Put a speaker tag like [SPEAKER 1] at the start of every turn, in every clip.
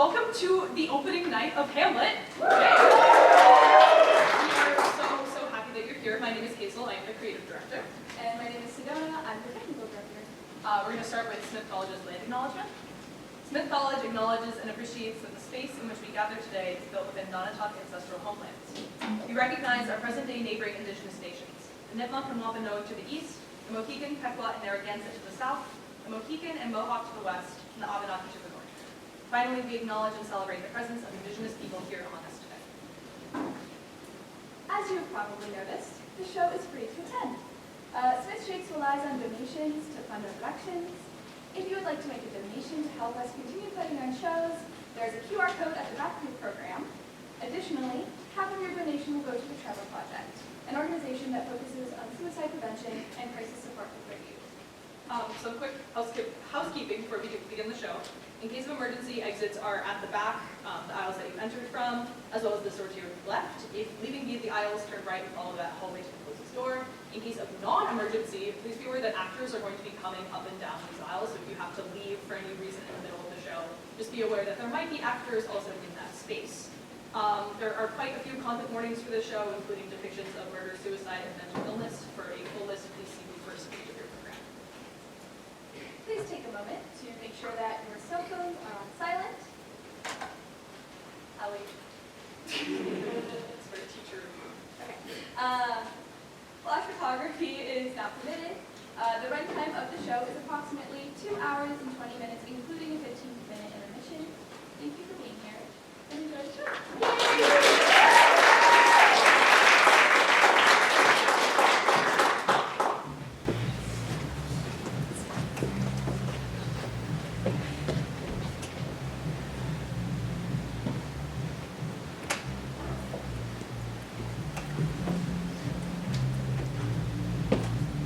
[SPEAKER 1] Welcome to the opening night of Hamlet. We are so happy that you're here. My name is Hazel. I am the creative director.
[SPEAKER 2] And my name is Sedona. I'm the technical director.
[SPEAKER 1] We're going to start with Smith College's land acknowledgement. Smith College acknowledges and appreciates that the space in which we gather today is built within Nonotuck ancestral homelands. We recognize our present-day neighboring indigenous nations, the Nipmuc and Wampanoag to the east, the Mohican, Pequot, and Narragansett to the south, the Mohican and Mohawk to the west, and the Abenaki to the north. Finally, we acknowledge and celebrate the presence of indigenous people here among us today.
[SPEAKER 2] As you have probably noticed, the show is free to attend. Smith Shakes relies on donations to fund our productions. If you would like to make a donation to help us continue putting on shows, there's a QR code at the back of the program. Additionally, half of your donation will go to the Trevor Project, an organization that focuses on suicide prevention and crisis support for youth.
[SPEAKER 1] Some quick housekeeping before we begin the show. In case of emergency, exits are at the back, the aisles that you've entered from, as well as the door to your left. If leaving via the aisles, turn right and follow that hallway to the closest door. In case of non-emergency, please be aware that actors are going to be coming up and down these aisles, so if you have to leave for any reason in the middle of the show, just be aware that there might be actors also in that space. There are quite a few content warnings for this show, including depictions of murder, suicide, and mental illness. For a full list, please see the first page of your program.
[SPEAKER 2] Please take a moment to make sure that your cell phones are on silent. I'll wait.
[SPEAKER 1] It's for a teacher review.
[SPEAKER 2] Okay. Flash photography is not permitted. The runtime of the show is approximately 2 hours and 20 minutes, including a 15-minute intermission. Thank you for being here, and enjoy the show.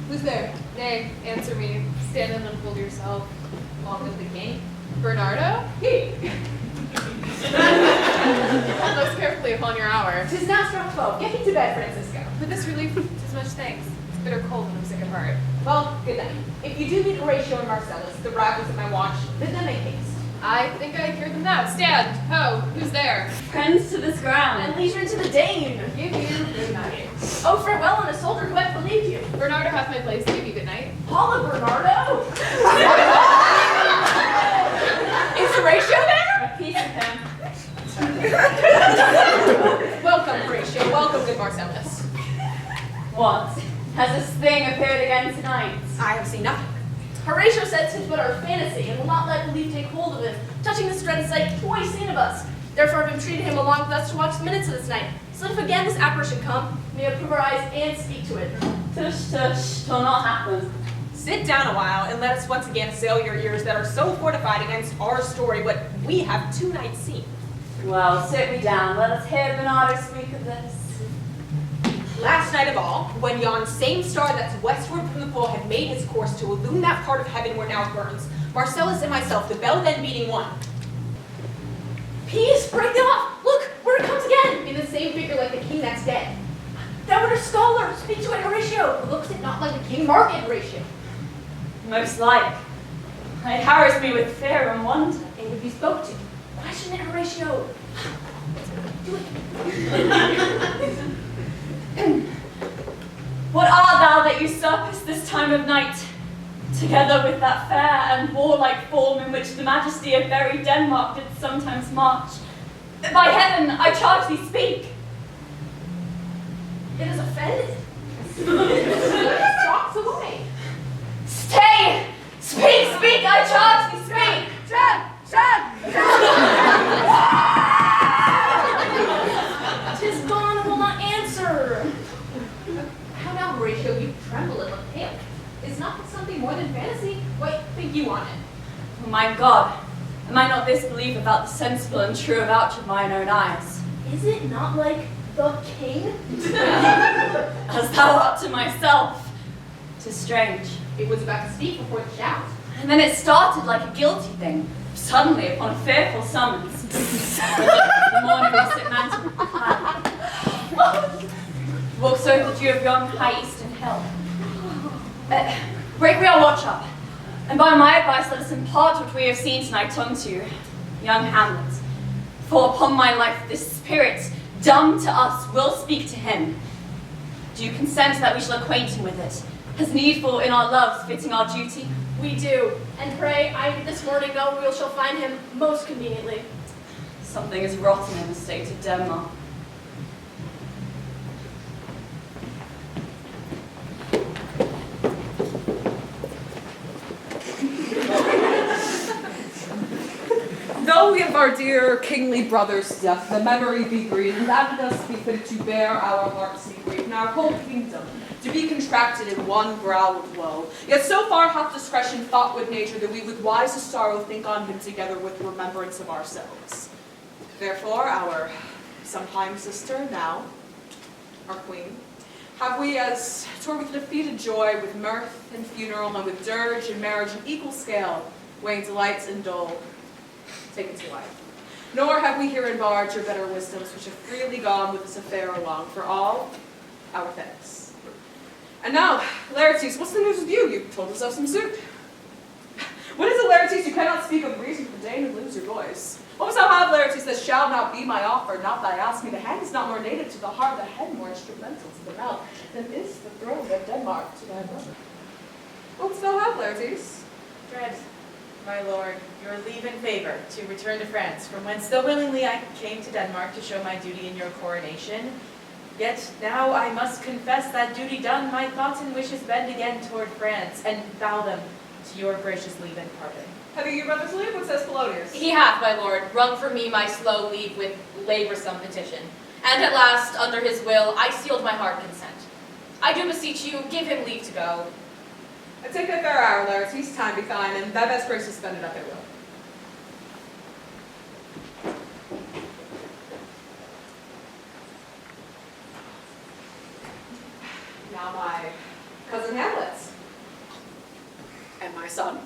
[SPEAKER 3] Who's there? Nay, answer me. Stand and unfold yourself. Along with the king. Bernardo? He! Hold those carefully upon your hour.
[SPEAKER 4] 'Tis now struck 12. Get me to bed, Francisco.
[SPEAKER 3] For this relief, 'tis much thanks. It's bitter cold and I'm sick at heart.
[SPEAKER 4] Well, good night. If you do meet Horatio and Marcellus, the rivals of my watch, bid them make haste.
[SPEAKER 3] I think I hear them now. Stand! Ho! Who's there?
[SPEAKER 5] Friends to this ground.
[SPEAKER 4] And leisure to the Dane.
[SPEAKER 3] Give you good night.
[SPEAKER 4] Oh, farewell on a soldier who hath believed you.
[SPEAKER 3] Bernardo hath my place. Give you good night.
[SPEAKER 4] Holla, Bernardo! Is Horatio there?
[SPEAKER 5] A piece of him.
[SPEAKER 3] Welcome, Horatio. Welcome, good Marcellus.
[SPEAKER 5] What? Has this thing appeared again tonight?
[SPEAKER 4] I have seen nothing. Horatio said 'tis but our fantasy, and will not let belief take hold of him, touching this dread sight twice seen of us. Therefore I've entreated him along with us to watch the minutes of this night, so that if again this apparition come, may approve our eyes and speak to it.
[SPEAKER 5] Tush, tush, 'twill not happen.
[SPEAKER 6] Sit down a while and let us once again assail your ears that are so fortified against our story what we have 2 nights seen.
[SPEAKER 5] Well, sit me down. Let us hear Bernardo speak of this.
[SPEAKER 6] Last night of all, when yon same star that's westward from the pole had made his course to illumine that part of heaven where now burns, Marcellus and myself, the bell then beating one.
[SPEAKER 4] Peace, break them off! Look, where it comes again! In the same figure like the king that's dead. Thou art a scholar! Speak to it, Horatio! Looks it not like the king? Mark it, Horatio!
[SPEAKER 5] Most like. It harrows me with fear and wonder.
[SPEAKER 4] It would be spoke to. Question it, Horatio! Do it!
[SPEAKER 5] What art thou that usurpest this time of night, together with that fair and warlike form in which the majesty of very Denmark did sometimes march? By heaven, I charge thee, speak!
[SPEAKER 4] It is offended. It stalks away.
[SPEAKER 5] Stay! Speak, speak, I charge thee, speak!
[SPEAKER 4] Tis gone and will not answer. How now, Horatio, you tremble and look pale. Is not this something more than fantasy? What think you on it?
[SPEAKER 5] Oh my God, am I not this belief about the sensible and true avouch of mine own eyes?
[SPEAKER 4] Is it not like the king?
[SPEAKER 5] As thou art to myself. 'Tis strange.
[SPEAKER 4] It was about to speak before the shout.
[SPEAKER 5] And then it started like a guilty thing, suddenly upon a fearful summons. The morning we sit mantle. Walks over the dew of yon high eastern hill. Break we our watch up, and by my advice let us impart what we have seen tonight unto young Hamlet, For upon my life, this spirit, dumb to us, will speak to him. Do you consent that we shall acquaint him with it, as needful in our loves fitting our duty?
[SPEAKER 4] We do. And pray, I this morning know where we shall find him most conveniently.
[SPEAKER 5] Something is rotten in the state of Denmark.
[SPEAKER 7] Though we have our dear kingly brother's death, the memory be green, and that us be fit to bear our hearts in grief, and our whole kingdom to be contracted in one brow of woe. Yet so far hath discretion thought with nature that we with wisest sorrow think on him together with the remembrance of ourselves. Therefore, our sometime sister, now our queen, have we as toward with defeated joy, with mirth and funeral, and with dirge and marriage in equal scale, weighing delights and dole, taken to wife. Nor have we herein barred your better wisdoms, which have freely gone with this affair along, for all our thanks. And now, Laertes, what's the news with you? You told us of some suit. What is it, Laertes? You cannot speak of the reason for the Dane and lose your voice. What must thou have, Laertes, that shall not be my offer, not thy ask me? The hand is not more native to the heart, the head more instrumental to the mouth, than is the throne of Denmark to thy brother. What must thou have, Laertes?
[SPEAKER 8] Dread, my lord, your leave and favor to return to France, from whence though willingly I came to Denmark to show my duty in your coronation, yet now I must confess that duty done, my thoughts and wishes bend again toward France, and bow them to your gracious leave and pardon.
[SPEAKER 7] Have you your brother's leave? What says Polonius?
[SPEAKER 3] He hath, my lord, wrung from me my slow leave with laboursome petition, and at last, under his will, I sealed my hard consent. I do beseech you, give him leave to go.
[SPEAKER 7] I take that fair hour, Laertes, time be fine, and thy best grace is spend it up at will. Now my cousin Hamlet, and my son.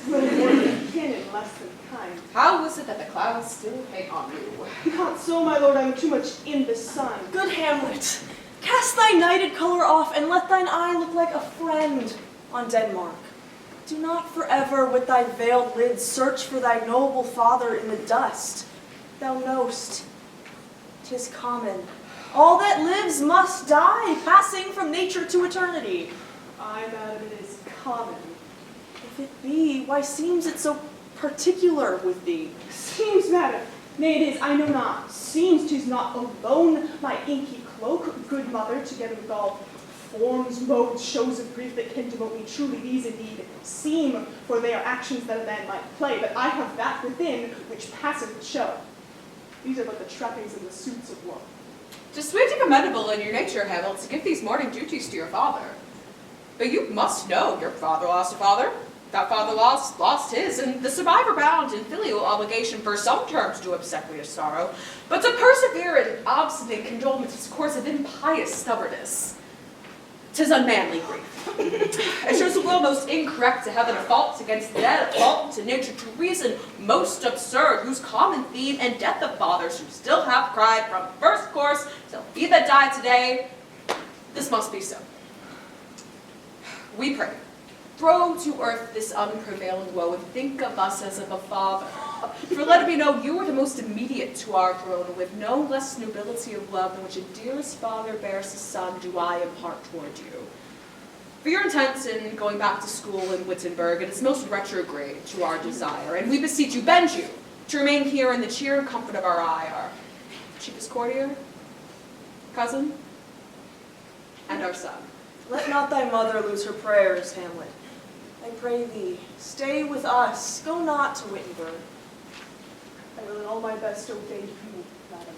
[SPEAKER 9] Little more than kin and less than kind.
[SPEAKER 7] How is it that the clouds still hang on you?
[SPEAKER 9] Not so, my lord, I'm too much in the sun.
[SPEAKER 10] Good Hamlet, cast thy nighted colour off, and let thine eye look like a friend on Denmark. Do not forever with thy veiled lids search for thy noble father in the dust. Thou know'st, 'tis common. All that lives must die, passing from nature to eternity.
[SPEAKER 9] Aye, madam, it is common.
[SPEAKER 10] If it be, why seems it so particular with thee?
[SPEAKER 9] Seems, madam. Nay, it is, I know not. Seems 'tis not alone my inky cloak, good mother, together with all forms, modes, shows of grief that can demote me. Truly these indeed seem, for they are actions that a man might play, but I have that within which passeth show. These are but the trappings and the suits of woe.
[SPEAKER 7] 'Tis sweet and commendable in your nature, Hazel, to give these morning duties to your father. But you must know your father lost a father. That father lost his, and the survivor bound in filial obligation for some terms to obsequious sorrow, but to persevere in obstinate condolement is a course of impious stubbornness. 'Tis unmanly grief. It shows a will most incorrect to heaven, a fault against the dead, a fault to nature, to reason most absurd, whose common theme and death of fathers who still have cried from first course till he that died today, this must be so. We pray. Throw to earth this unprevailing woe, and think of us as of a father. For let it be known, you are the most immediate to our throne, and with no less nobility of love than which a dearest father bears his son, do I impart toward you. For your intents in going back to school in Wittenberg, it is most retrograde to our desire, and we beseech you, bend you, to remain here in the cheer and comfort of our eye, our chiefest courtier, cousin, and our son.
[SPEAKER 10] Let not thy mother lose her prayers, Hamlet. I pray thee, stay with us, go not to Wittenberg.
[SPEAKER 9] I will in all my best obey you, madam.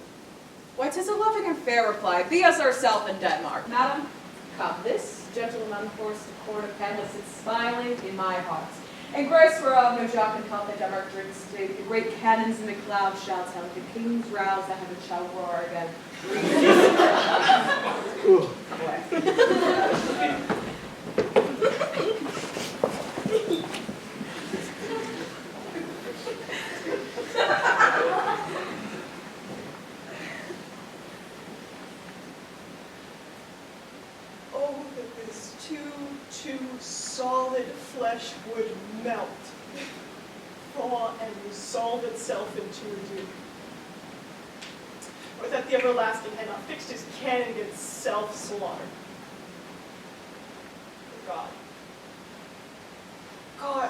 [SPEAKER 7] Why, 'tis a loving and fair reply. Be as ourself in Denmark. Madam, come, this gentleman forced to court of Hamlet sits smiling in my heart. And grace whereof no jock and cup that Denmark drinks today, the great cannons in MaCloud shall tell, the king's rouse, the heaven shall roar again.
[SPEAKER 9] Oh, that this too solid flesh would melt, thaw, and resolve itself into a dew. or that the everlasting had not fixed his cannon against self-slaughter. God. God.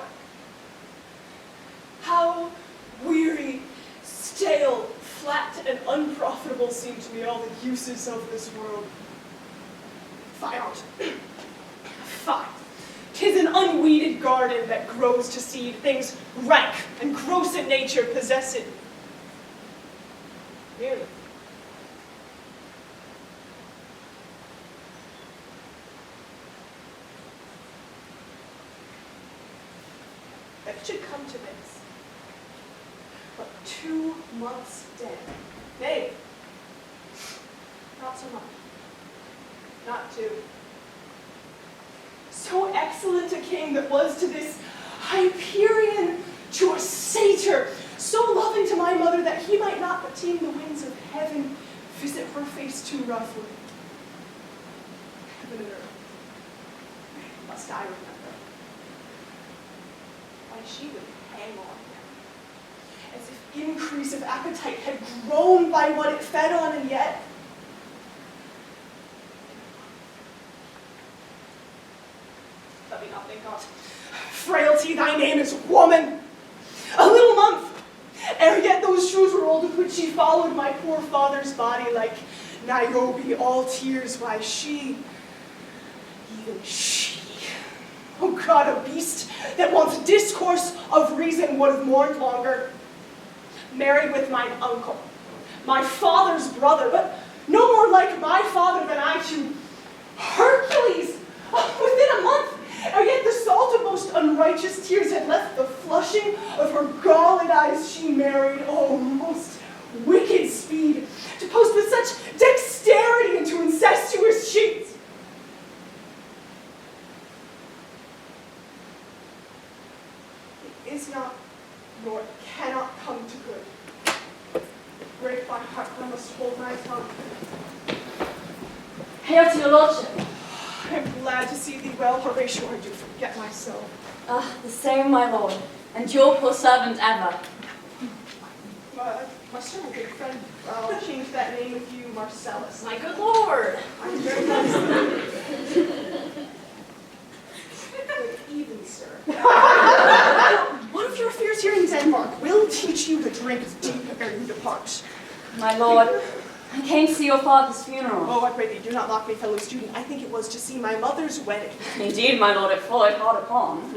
[SPEAKER 9] How weary, stale, flat, and unprofitable seem to me all the uses of this world. Fie out. Fie. 'Tis an unweeded garden that grows to seed things rank and gross in nature possessed. Merely. That it should come to this. But 2 months dead. Nay, not so much. Not 2. So excellent a king that was to this Hyperion to a satyr, so loving to my mother that he might not but teem the winds of heaven visit her face too roughly. Heaven and earth, must I remember? Why, she would hang on him, as if increase of appetite had grown by what it fed on, and yet let me not think on't. Frailty, thy name is woman. A little month, ere yet those shoes were old with which she followed my poor father's body like Niobe, all tears. Why, she, even she, oh God, a beast that wants discourse of reason would have mourned longer, married with mine uncle, my father's brother, but no more like my father than I to Hercules, within a month. And yet the salt of most unrighteous tears had left the flushing of her galled eyes. She married, oh, most wicked speed, to post with such dexterity into incestuous sheets. It is not, nor cannot come to good. Break my heart, I must hold my tongue.
[SPEAKER 5] Hail to your lordship.
[SPEAKER 9] I am glad to see thee well, Horatio. I do forget myself.
[SPEAKER 5] The same, my lord, and your poor servant ever.
[SPEAKER 9] My son, my good friend, I'll change that name with you, Marcellus.
[SPEAKER 4] My good lord.
[SPEAKER 9] I'm very nice. Good even, sir. One of your affairs here in Denmark will teach you to drink deep ere you depart.
[SPEAKER 5] My lord, I came to see your father's funeral.
[SPEAKER 9] Oh, I pray thee, do not mock me, fellow student. I think it was to see my mother's wedding.
[SPEAKER 5] Indeed, my lord, it followed hard upon.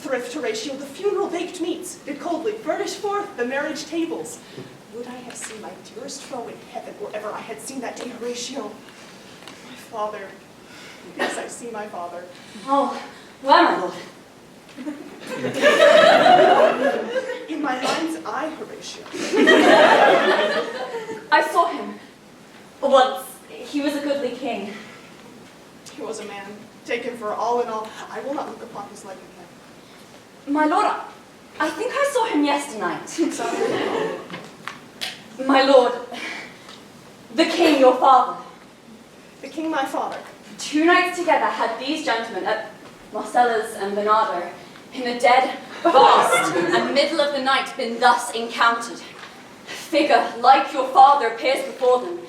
[SPEAKER 9] Thrift, Horatio, the funeral baked meats, did coldly furnish forth the marriage tables. Would I have seen my dearest foe in heaven, or ever I had seen that day, Horatio? My father. Yes, I see my father.
[SPEAKER 5] Oh, where, my lord?
[SPEAKER 9] In my mind's eye, Horatio.
[SPEAKER 5] I saw him. Once. He was a goodly king.
[SPEAKER 9] He was a man, taken for all in all. I will not look upon his like again.
[SPEAKER 5] My lord, I think I saw him yesternight. My lord, the king, your father.
[SPEAKER 9] The king, my father.
[SPEAKER 5] 2 nights together had these gentlemen, Marcellus and Bernardo, in the dead, vast, and middle of the night been thus encountered. A figure like your father appears before them.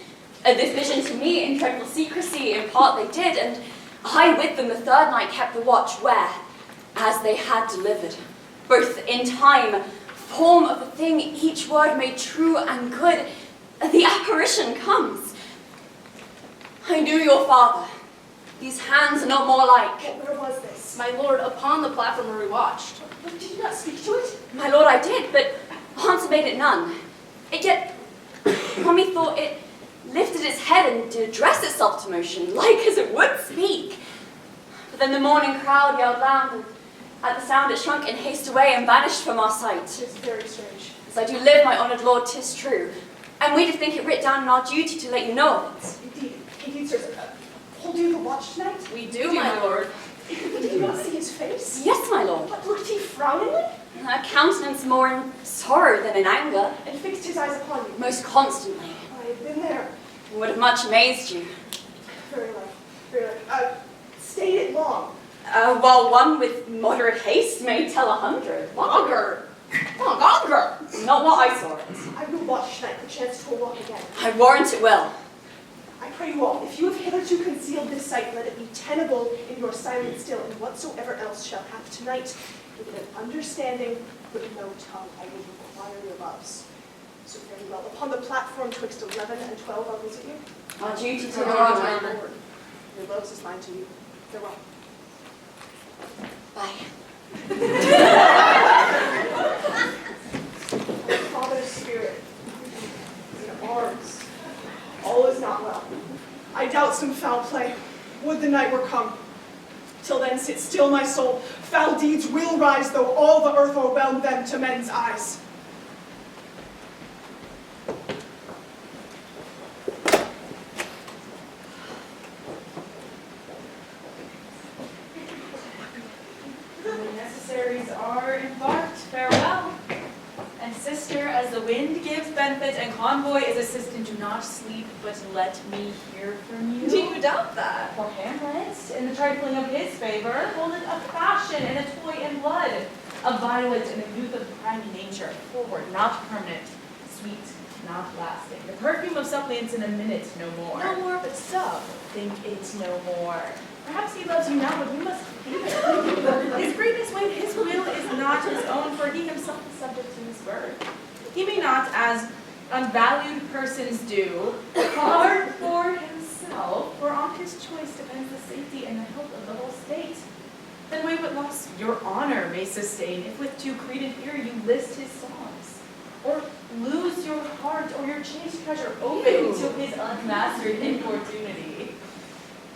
[SPEAKER 5] This vision to me in dreadful secrecy in part they did, and I with them the 3rd night kept the watch where, as they had delivered, both in time, form of the thing, each word made true and good, the apparition comes. I knew your father. These hands are not more like.
[SPEAKER 9] Where was this?
[SPEAKER 4] My lord, upon the platform where we watched.
[SPEAKER 9] But did you not speak to it?
[SPEAKER 5] My lord, I did, but answer made it none. It yet, Mommy thought it lifted its head and did address itself to motion, like as it would speak. But then the morning crowd yelled loud, and at the sound it shrunk in haste away and vanished from our sight.
[SPEAKER 9] It's very strange.
[SPEAKER 5] As I do live, my honoured lord, 'tis true, and we did think it writ down in our duty to let you know of it.
[SPEAKER 9] Indeed, sir. Hold you the watch tonight?
[SPEAKER 4] We do, my lord.
[SPEAKER 9] Did you not see his face?
[SPEAKER 5] Yes, my lord.
[SPEAKER 9] What, looked he frowningly?
[SPEAKER 5] A countenance more in sorrow than in anger,
[SPEAKER 9] And fixed his eyes upon you?
[SPEAKER 5] most constantly.
[SPEAKER 9] I have been there.
[SPEAKER 5] It would have much amazed you.
[SPEAKER 9] Very well. Very well. Stayed it long.
[SPEAKER 5] While one with moderate haste may tell 100.
[SPEAKER 4] Longer. Longer.
[SPEAKER 5] Not what I saw it.
[SPEAKER 9] I will watch tonight, perchance 'twill walk again.
[SPEAKER 11] I warrant it will.
[SPEAKER 9] I pray you all, if you have hitherto concealed this sight, let it be tenable in your silence still, and whatsoever else shall hap tonight, with an understanding, but no tongue, I will require your loves. So very well. Upon the platform twixt 11 and 12, I'll visit you.
[SPEAKER 11] On duty to
[SPEAKER 9] Farewell,
[SPEAKER 11] the
[SPEAKER 9] my
[SPEAKER 11] honor.
[SPEAKER 9] lord. Your loves is mine to you. Farewell.
[SPEAKER 11] Bye.
[SPEAKER 9] Father's spirit, in arms, all is not well. I doubt some foul play. Would the night were come. Till then sit still my soul. Foul deeds will rise, though all the earth overwhelm them to men's eyes.
[SPEAKER 8] The necessaries are embarked. Farewell. And sister, as the wind gives benefit and convoy is assistant, do not sleep, but let me hear from you.
[SPEAKER 4] Do you doubt that?
[SPEAKER 8] For Hamlet, in the trifling of his favor, holdeth a fashion and a toy in blood, a violet and a youth of prime nature, forward, not permanent, sweet, not lasting. The perfume of suppliants in a minute, no more.
[SPEAKER 4] No more, but so.
[SPEAKER 8] Think it no more. Perhaps he loves you now, but you must feel it. His greatness when his will is not his own, for he himself is subject to his birth. He may not, as unvalued persons do, guard for himself, for on his choice depends the safety and the health of the whole state. Then weigh what loss your honor may sustain, if with too credent ear you list his songs, or lose your heart or your chaste treasure open to his unmastered importunity.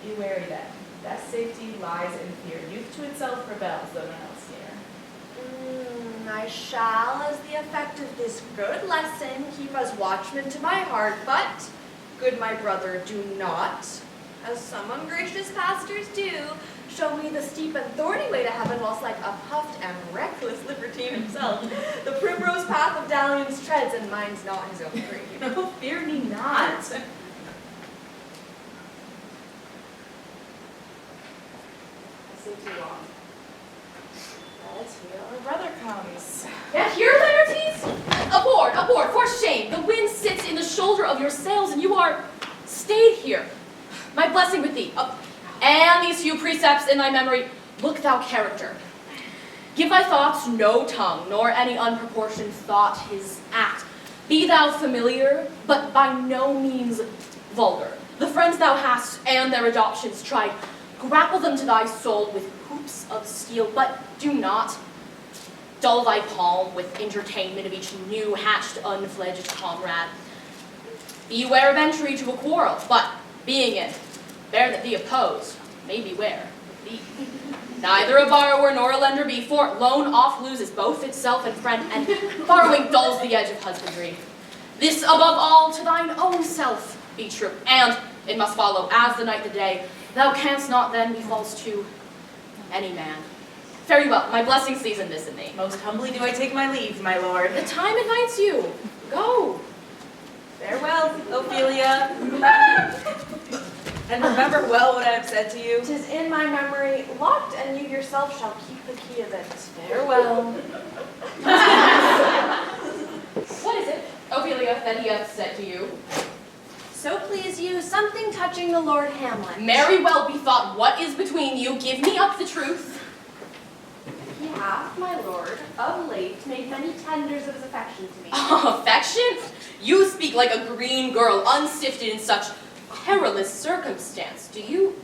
[SPEAKER 8] Be wary then. Best safety lies in fear. Youth to itself rebels, though none else near.
[SPEAKER 4] I shall, as the effect of this good lesson, keep as watchman to my heart, but, good my brother, do not, as some ungracious pastors do, show me the steep and thorny way to heaven, whilst like a puffed and reckless libertine himself, the primrose path of dalliance treads, and minds not his own creed.
[SPEAKER 8] No, fear me not. I say too long. But here our brother comes.
[SPEAKER 3] Yet here, Laertes? Aboard, for shame. The wind sits in the shoulder of your sails, and you are stayed here. My blessing with thee. And these few precepts in thy memory. Look thou character. Give thy thoughts no tongue, nor any unproportioned thought his act. Be thou familiar, but by no means vulgar. The friends thou hast and their adoptions tried, grapple them to thy soul with hoops of steel, but do not dull thy palm with entertainment of each new hatched, unfledged comrade. Beware of entry to a quarrel, but being in, bear that thee opposed, may beware of thee. Neither a borrower nor a lender be, for loan oft loses both itself and friend, and borrowing dulls the edge of husbandry. This above all to thine own self be true, and it must follow as the night the day. Thou canst not then be false to any man. Fare you well, my blessing season this in thee.
[SPEAKER 8] Most humbly do I take my leave, my lord.
[SPEAKER 3] The time invites you. Go.
[SPEAKER 8] Farewell, Ophelia. And remember well what I have said to you.
[SPEAKER 4] 'Tis in my memory, locked, and you yourself shall keep the key of it.
[SPEAKER 8] Farewell.
[SPEAKER 3] What is it, Ophelia, that he hath said to you?
[SPEAKER 4] So please you, something touching the Lord Hamlet.
[SPEAKER 3] Marry well bethought, what is between you? Give me up the truth.
[SPEAKER 4] He hath, my lord, of late made many tenders of his affection to me.
[SPEAKER 3] Affection? You speak like a green girl, unsifted in such perilous circumstance. Do you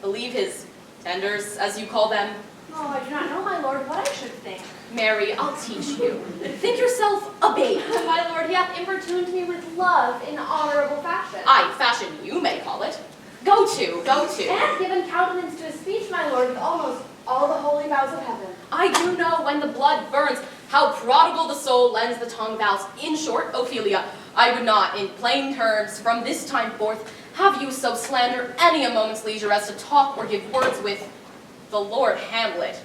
[SPEAKER 3] believe his tenders, as you call them?
[SPEAKER 4] Oh, I do not know, my lord, what I should think.
[SPEAKER 3] Mary, I'll teach you. Think yourself a babe.
[SPEAKER 4] My lord, he hath importuned me with love in honorable fashion.
[SPEAKER 3] Aye, fashion you may call it. Go to.
[SPEAKER 4] And given countenance to his speech, my lord, with almost all the holy vows of heaven.
[SPEAKER 3] I do know when the blood burns, how prodigal the soul lends the tongue vows. In short, Ophelia, I would not, in plain terms, from this time forth, have you so slander any a moment's leisure as to talk or give words with the Lord Hamlet.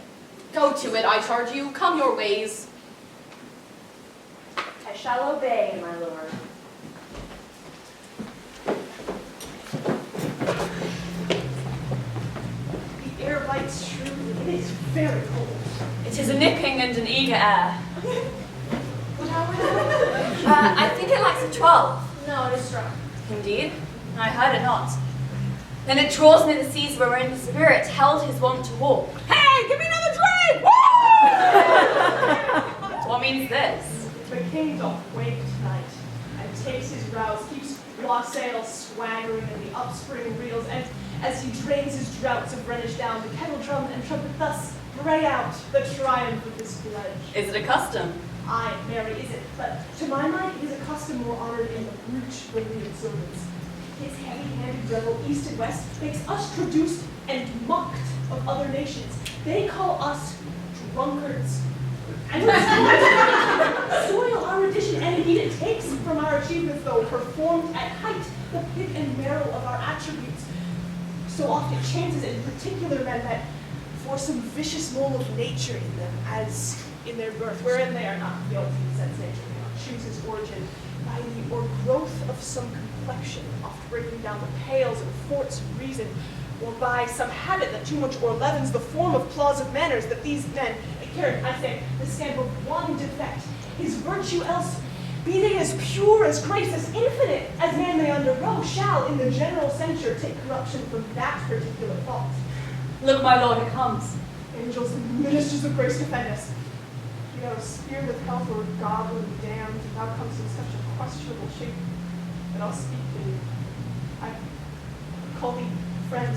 [SPEAKER 3] Go to it, I charge you. Come your ways.
[SPEAKER 4] I shall obey, my lord.
[SPEAKER 9] The air bites shrewdly. It is very cold.
[SPEAKER 5] It is a nipping and an eager air.
[SPEAKER 4] What are we?
[SPEAKER 5] I think it likes a 12.
[SPEAKER 4] No, it is strong.
[SPEAKER 5] Indeed, I had it not. Then it draws near the seas wherein the spirit held his wont to walk.
[SPEAKER 9] Hey, give me another drink!
[SPEAKER 5] What means this?
[SPEAKER 9] The king doth wake tonight, and takes his rouse, keeps wassail swaggering in the upspring reels, and as he drains his draughts of Rhenish down, the kettle drum and trumpet thus bray out the triumph of his pledge.
[SPEAKER 5] Is it a custom?
[SPEAKER 9] Aye, Mary, is it? But to my mind, it is a custom more honored in the brooch when we observance. His heavy-handed revel east and west makes us traduced and mocked of other nations. They call us drunkards. And soil our addition, and indeed it takes from our achievements, though performed at height, the pick and marrow of our attributes. So oft it chances in particular men that for some vicious mole of nature in them, as in their birth, wherein they are not guilty, since nature cannot choose his origin, by the or growth of some complexion, oft breaking down the pales and forts of reason, or by some habit that too much o'erleavens the form of plausive manners, that these men carry, I say, the stamp of one defect, his virtue else, be they as pure as grace, as infinite as man may undergo, shall in the general censure take corruption from that particular fault.
[SPEAKER 5] Look, my lord, it comes.
[SPEAKER 9] Angels and ministers of grace defend us. Be thou speared with hell or goblin damned, thou comes in such a questionable shape that I'll speak to you. I call thee friend,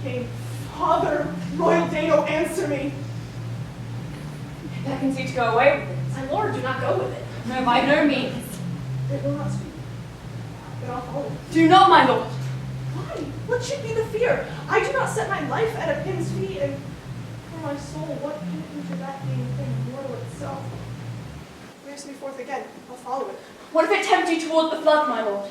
[SPEAKER 9] king, father, royal Dano, answer me.
[SPEAKER 5] Beckons you to go away with it.
[SPEAKER 4] My lord, do not go with it.
[SPEAKER 5] No, by no means.
[SPEAKER 9] It will not speak. Then I'll follow.
[SPEAKER 5] Do not, my lord.
[SPEAKER 9] Why? What should be the fear? I do not set my life at a pin's fee, and for my soul, what can injure that being thing mortal itself? Bears me forth again. I'll follow it.
[SPEAKER 5] What if it tempt you toward the flood, my lord?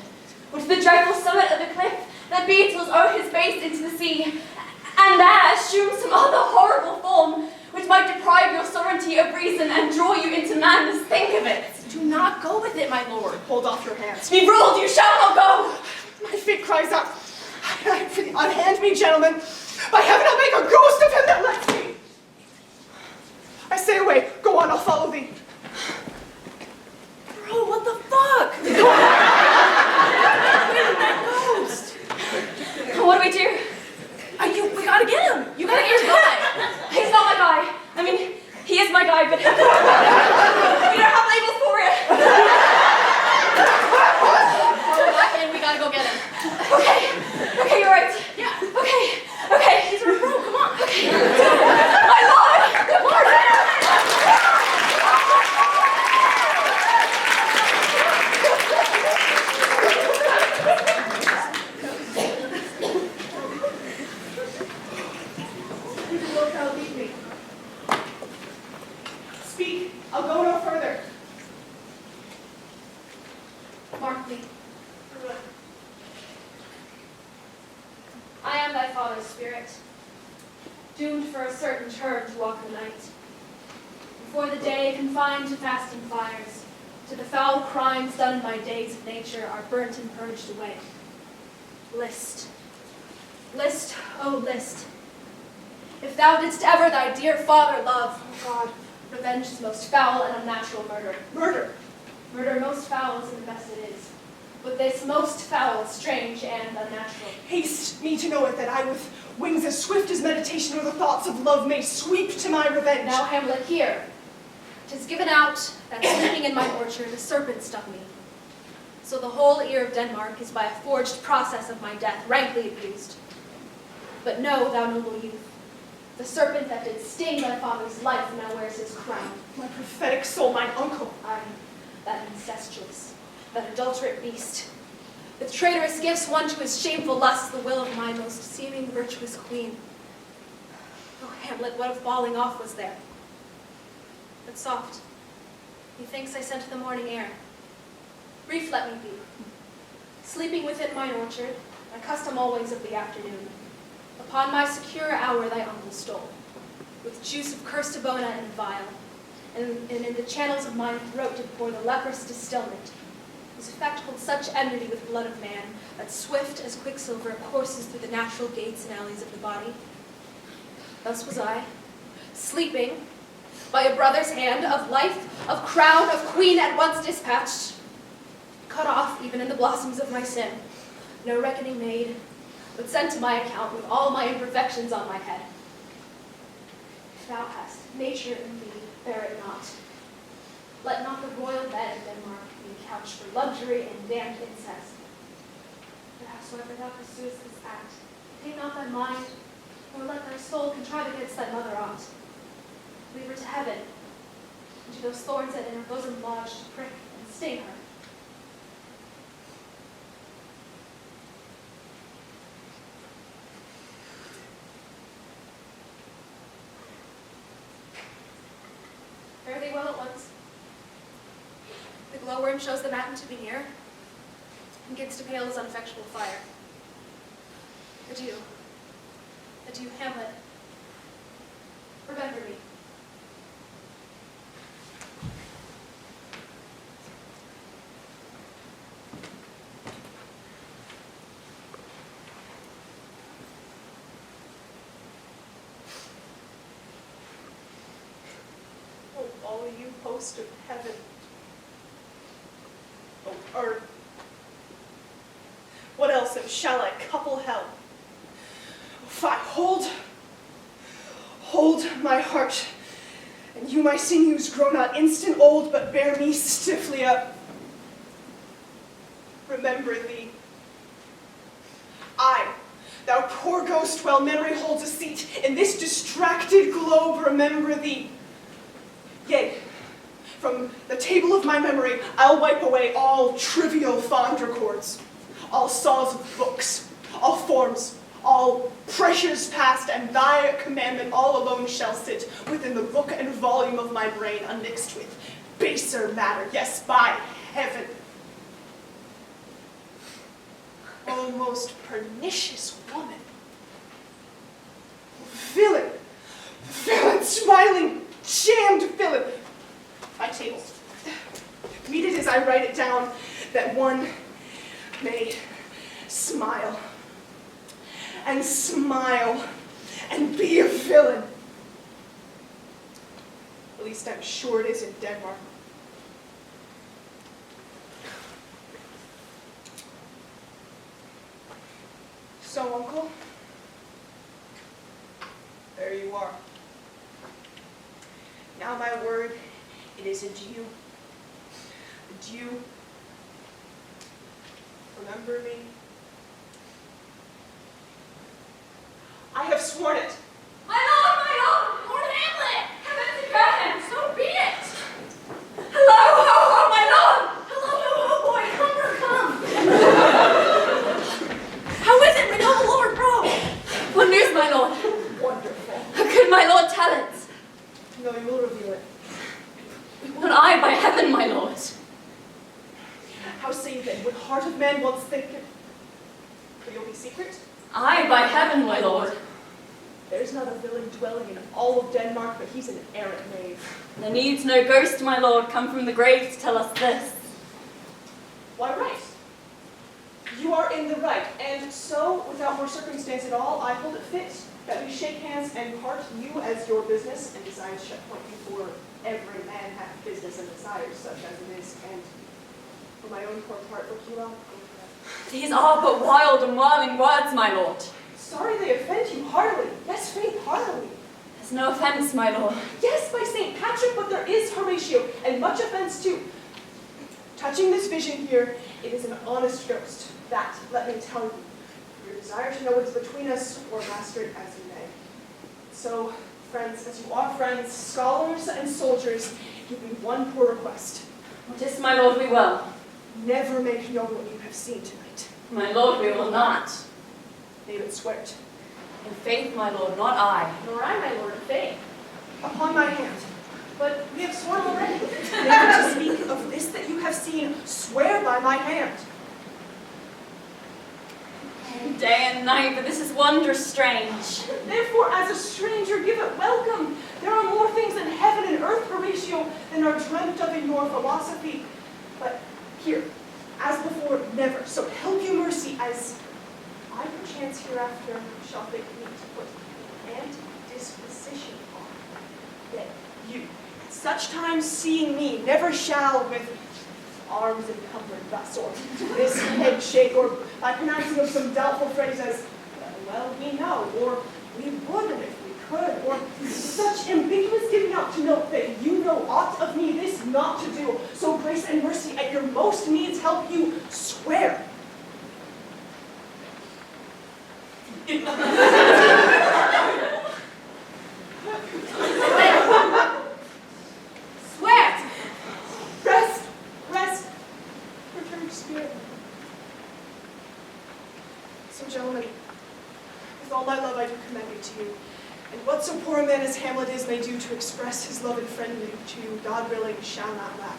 [SPEAKER 5] Or to the dreadful summit of the cliff that beats his base into the sea, and there assume some other horrible form which might deprive your sovereignty of reason and draw you into madness? Think of it.
[SPEAKER 4] Do not go with it, my lord.
[SPEAKER 9] Hold off your hands.
[SPEAKER 5] Be ruled, you shall not go.
[SPEAKER 9] My fate cries out. Unhand me, gentlemen. By heaven, I'll make a ghost of him that lets me. I say away. Go on, I'll follow thee.
[SPEAKER 4] Bro, what the fuck? Where's that ghost?
[SPEAKER 5] What do we do?
[SPEAKER 4] We gotta get him. You gotta get him.
[SPEAKER 5] He's not my guy. I mean, he is my guy, but we don't have labels for it.
[SPEAKER 4] Go back in, we gotta go get him.
[SPEAKER 5] Okay, you're right.
[SPEAKER 4] Yeah.
[SPEAKER 5] Okay.
[SPEAKER 4] He's our bro, come on.
[SPEAKER 5] Okay. My lord! Good lord!
[SPEAKER 9] You will thou lead me. Speak. I'll go no further.
[SPEAKER 4] Mark me. I am thy father's spirit, doomed for a certain turn to walk the night. Before the day, confined to fasting fires, to the foul crimes done in my days of nature are burnt and purged away. List, oh list, if thou didst ever thy dear father love, oh God, revenge is most foul and unnatural murder. Murder most foul is the best it is. But this most foul, strange, and unnatural.
[SPEAKER 9] Haste me to know it, that I with wings as swift as meditation or the thoughts of love may sweep to my revenge.
[SPEAKER 4] Now, Hamlet, hear. 'Tis given out that sleeping in my orchard a serpent stung me. So the whole ear of Denmark is by a forged process of my death rankly abused. But know, thou noble youth, the serpent that did sting thy father's life now wears his crown.
[SPEAKER 9] My prophetic soul, mine uncle.
[SPEAKER 4] I, that incestuous, that adulterate beast, with traitorous gifts won to his shameful lust the will of my most seeming virtuous queen. Oh, Hamlet, what a falling off was there. But soft, methinks I sent the morning air. Brief let me be. Sleeping within mine orchard, my custom always of the afternoon, upon my secure hour thy uncle stole, with juice of cursed Sedona and vial, and in the channels of my throat did pour the leprous distillment, whose effect holds such enmity with blood of man, that swift as quicksilver courses through the natural gates and alleys of the body. Thus was I, sleeping, by a brother's hand, of life, of crown, of queen at once dispatched, cut off even in the blossoms of my sin, no reckoning made, but sent to my account with all my imperfections on my head. If thou hast nature in thee, bear it not. Let not the royal bed of Denmark be a couch for luxury and damned incest. But howsoever thou pursuest this act, take not thy mind, nor let thy soul contrive against thy mother aught. Leave her to heaven, and to those thorns that in her bosom lodge to prick and sting her. Fare thee well at once. The glowworm shows the matin to be near, and begins to pale his ineffectual fire. Adieu. Adieu, Hamlet. Remember me.
[SPEAKER 9] Oh, all you host of heaven. Oh, earth. What else shall I couple hell? Fie, hold my heart, and you my sinews grow not instant old, but bear me stiffly up. Remember thee. I, thou poor ghost, while memory holds a seat in this distracted globe, remember thee. Yea, from the table of my memory, I'll wipe away all trivial fond records, all saws of books, all forms, all pressures past, and thy commandment all alone shall sit within the book and volume of my brain, unmixed with baser matter. Yes, by heaven. O most pernicious woman. Villain, smiling, shammed villain. My table. Meet it as I write it down, that one may smile and be a villain. At least I'm sure it is in Denmark. So, Uncle, there you are. Now my word, it is adieu. Adieu. Remember me. I have sworn it.
[SPEAKER 5] My lord, Lord Hamlet! Heaven to God, so be it! Hello, ho, my lord!
[SPEAKER 4] Hello, boy, come. How is it, my noble lord, bro?
[SPEAKER 3] What news, my lord?
[SPEAKER 9] Wonderful.
[SPEAKER 3] Could my lord tell it?
[SPEAKER 9] No, you will reveal it.
[SPEAKER 3] Would I, by heaven, my lord?
[SPEAKER 9] How say you then, would heart of man once think it? Will you be secret?
[SPEAKER 3] I, by heaven, my lord.
[SPEAKER 9] There's not a villain dwelling in all of Denmark, but he's an errant knave.
[SPEAKER 3] There needs no ghost, my lord, come from the grave to tell us this.
[SPEAKER 9] Why, right. You are in the right, and so, without more circumstance at all, I hold it fit that we shake hands and part you as your business, and desires shall point you for every man hath business and desires such as it is, and for my own poor part, look you up.
[SPEAKER 3] These are but wild and whirling words, my lord.
[SPEAKER 9] Sorry they offend you heartily. Yes, faith, heartily.
[SPEAKER 3] There's no offense, my lord.
[SPEAKER 9] Yes, by St. Patrick, but there is Horatio, and much offense too. Touching this vision here, it is an honest ghost. That, let me tell you, your desire to know what is between us, or master it as you may. So, friends, as you are friends, scholars and soldiers, give me one poor request.
[SPEAKER 3] What is, my lord, we will.
[SPEAKER 9] Never make known what you have seen tonight.
[SPEAKER 3] My lord, we will not.
[SPEAKER 9] David, swear it.
[SPEAKER 3] In faith, my lord, not I.
[SPEAKER 4] Nor I, my lord, in faith.
[SPEAKER 9] Upon my hand. But we have sworn already. Never to speak of this that you have seen. Swear by my hand.
[SPEAKER 3] Day and night, but this is wondrous strange.
[SPEAKER 9] Therefore, as a stranger, give it welcome. There are more things in heaven and earth, Horatio, than are dreamt of in your philosophy. But here, as before, never. So help you mercy, as I perchance hereafter shall think me to put and disposition on, that you, at such times seeing me, never shall with arms encumbered thus, or this head shake, or by pronouncing of some doubtful phrases, well, we know, or we would if we could, or such ambiguous giving out to note that you know aught of me this not to do, so grace and mercy at your most needs help you swear.
[SPEAKER 2] Swear!
[SPEAKER 9] Rest, return to spirit. So, gentlemen, with all my love I do commend you to you, and what so poor a man as Hamlet is may do to express his love and friendly to you, God willing, shall not lack.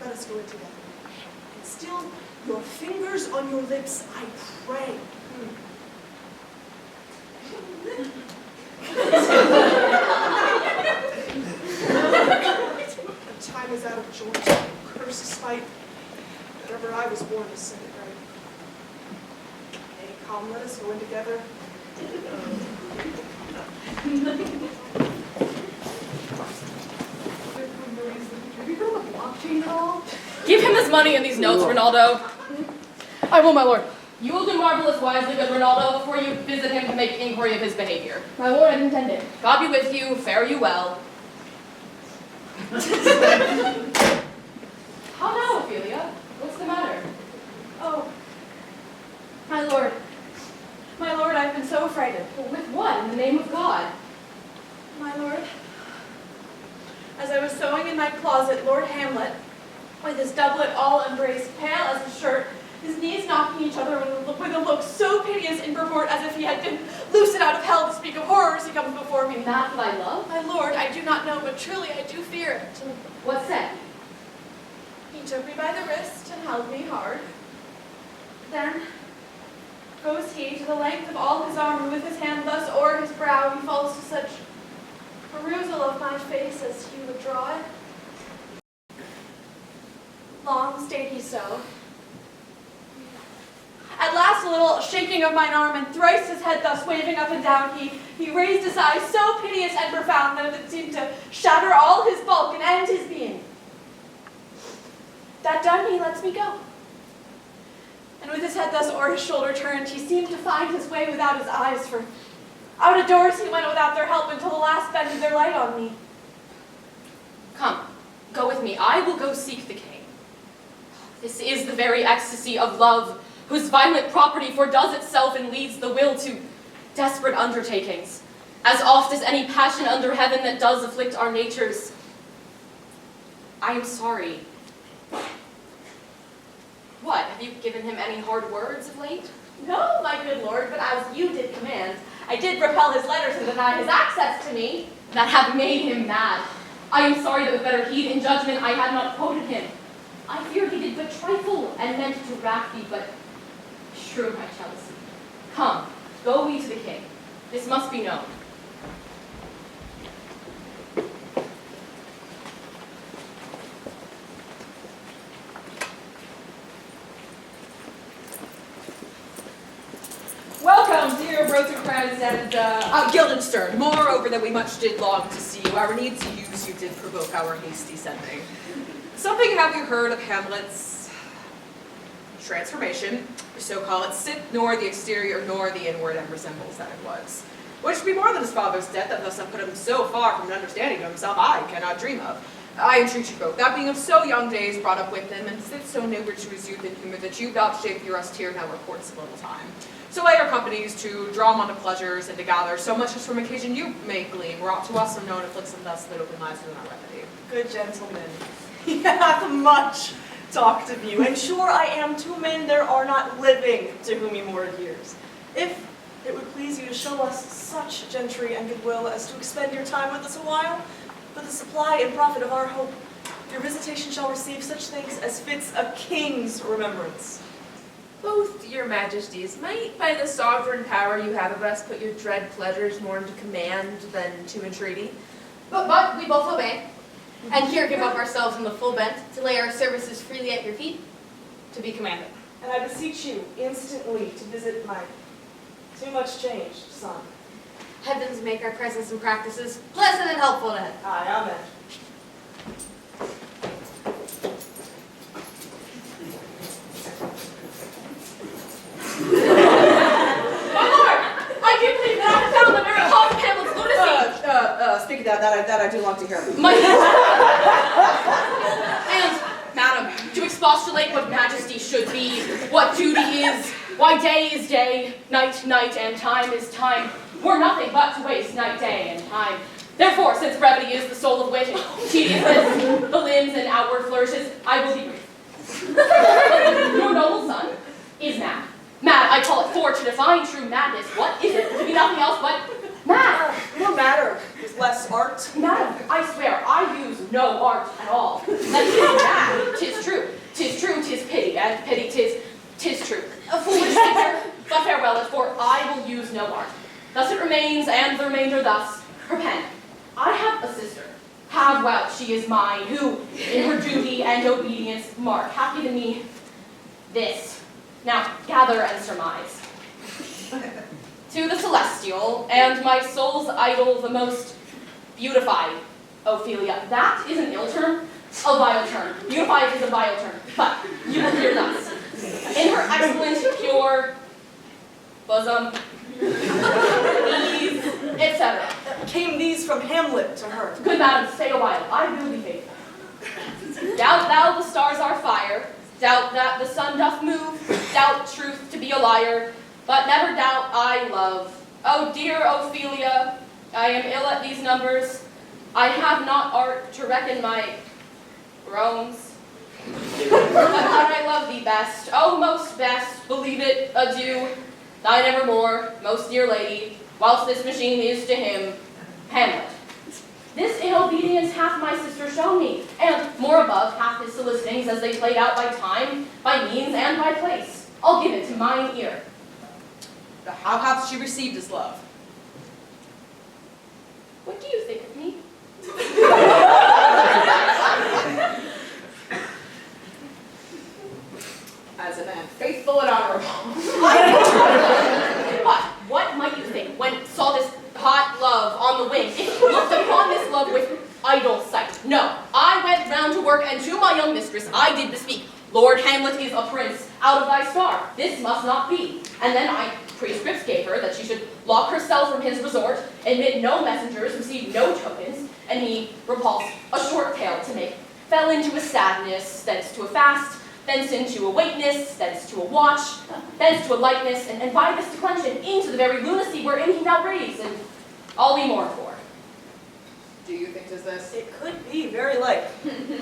[SPEAKER 9] Let us go in together. And still, your fingers on your lips, I pray. The time is out of joint. Curse spite. Whatever I was born to set it right. Hey, come, let us go in together.
[SPEAKER 3] Give him his money and these notes, Ronaldo. I will, my lord. You will do marvelous wisely, good Ronaldo, before you visit him to make inquiry of his behavior.
[SPEAKER 2] My lord, I intend it.
[SPEAKER 3] God be with you, fare you well. How now, Ophelia? What's the matter?
[SPEAKER 4] Oh, my lord, I've been so frightened.
[SPEAKER 3] Well, with what, in the name of God?
[SPEAKER 4] My lord, as I was sewing in my closet, Lord Hamlet, with his doublet all embraced, pale as a shirt, his knees knocking each other with a look so piteous in purport as if he had been loosed out of hell to speak of horrors, he comes before me.
[SPEAKER 3] Not thy love?
[SPEAKER 4] My lord, I do not know, but truly I do fear it.
[SPEAKER 3] What said?
[SPEAKER 4] He took me by the wrist and held me hard. Then goes he to the length of all his arm, and with his hand thus o'er his brow, he falls to such perusal of my face as he would draw it. Long stayed he so. At last a little shaking of mine arm, and thrice his head thus waving up and down, he raised his eyes so piteous and profound that it seemed to shatter all his bulk and end his being. That done, he lets me go. And with his head thus o'er his shoulder turned, he seemed to find his way without his eyes, for out of doors he went without their help until the last bend of their light on me.
[SPEAKER 3] Come, go with me. I will go seek the king. This is the very ecstasy of love, whose violent property fordoes itself and leads the will to desperate undertakings, as oft as any passion under heaven that does afflict our natures. I am sorry. What, have you given him any hard words of late?
[SPEAKER 4] No, my good lord, but as you did command, I did repel his letters and deny his access to me.
[SPEAKER 3] That have made him mad. I am sorry that with better heed and judgment I had not quoted him. I fear he did but trifle and meant to wrack thee, but shrew my jealousy. Come, go we to the king. This must be known.
[SPEAKER 7] Welcome, dear Rosencrantz and,
[SPEAKER 6] Guildenstern, moreover that we much did long to see you, our need to use you did provoke our hasty sending. Something have you heard of Hamlet's transformation, so call it, sit nor the exterior nor the inward and resembles that it was. Which be more than his father's death, that thus have put him so far from an understanding of himself, I cannot dream of. I entreat you both, that being of so young days brought up with him, and sit so neighbor to his youth and humor, that you vouchsafe your us here now reports a little time. So lay your companies to draw them on to pleasures and to gather so much as from occasion you may glean, wrought to us unknown afflicts and thus that open lives within our remedy.
[SPEAKER 10] Good gentlemen, he hath much talked of you, and sure I am two men there are not living to whom he more adheres. If it would please you to show us such gentry and goodwill as to expend your time with us a while, for the supply and profit of our hope, your visitation shall receive such things as fits a king's remembrance.
[SPEAKER 8] Both your majesties might, by the sovereign power you have of us, put your dread pleasures more into command than to entreaty.
[SPEAKER 3] But we both obey, and here give up ourselves in the full bent, to lay our services freely at your feet, to be commanded.
[SPEAKER 10] And I beseech you instantly to visit my too much changed son.
[SPEAKER 3] Heavens make our presence and practices pleasant and helpful to him.
[SPEAKER 10] Aye, amen.
[SPEAKER 3] should be, what duty is, why day is day, night, night, and time is time, were nothing but to waste night, day, and time. Therefore, since brevity is the soul of wit, and tediousness, the limbs and outward flourishes, I will be brief. Your noble son is mad. Mad, I call it, for to define true madness. What is it? To be nothing else but mad.
[SPEAKER 10] No matter, with less art.
[SPEAKER 3] Madam, I swear, I use no art at all. That 'tis mad, 'tis true. 'Tis true, 'tis pity, and pity 'tis true. A foolish figure, but farewell it, for I will use no art. Thus it remains, and the remainder thus, her pen. I have a sister, have well, she is mine, who, in her duty and obedience, mark, hath given me this. Now, gather and surmise. To the celestial, and my soul's idol, the most beautified, Ophelia. That is an ill term, a vile term. Beautified is a vile term, but you will hear thus. In her excellent, pure bosom, ease, etc.
[SPEAKER 10] Came these from Hamlet to her.
[SPEAKER 3] Good madam, stay a while. I will be faithful. Doubt thou the stars are fire, doubt that the sun doth move, doubt truth to be a liar, but never doubt I love. Oh dear Ophelia, I am ill at these numbers. I have not art to reckon my groans. But I love thee best, oh most best, believe it, adieu. Thine evermore, most dear lady, whilst this machine is to him, Hamlet. This in obedience hath my sister shown me, and more above hath his solicitings as they played out by time, by means, and by place. I'll give it to mine ear.
[SPEAKER 6] But how hath she received his love?
[SPEAKER 3] What do you think of me?
[SPEAKER 6] As a man faithful and honorable.
[SPEAKER 3] What might you think when saw this hot love on the wing? If you looked upon this love with idle sight. No, I went round to work, and to my young mistress I did bespeak. Lord Hamlet is a prince, out of thy star. This must not be. And then I prescripts gave her that she should lock herself from his resort, admit no messengers, receive no tokens, and he repulsed a short tale to make, fell into a sadness, thence to a fast, thence into a wakeness, thence to a watch, thence to a lightness, and by this declension into the very lunacy wherein he now raves, and all be mourned for.
[SPEAKER 6] Do you think 'tis this?
[SPEAKER 10] It could be very like.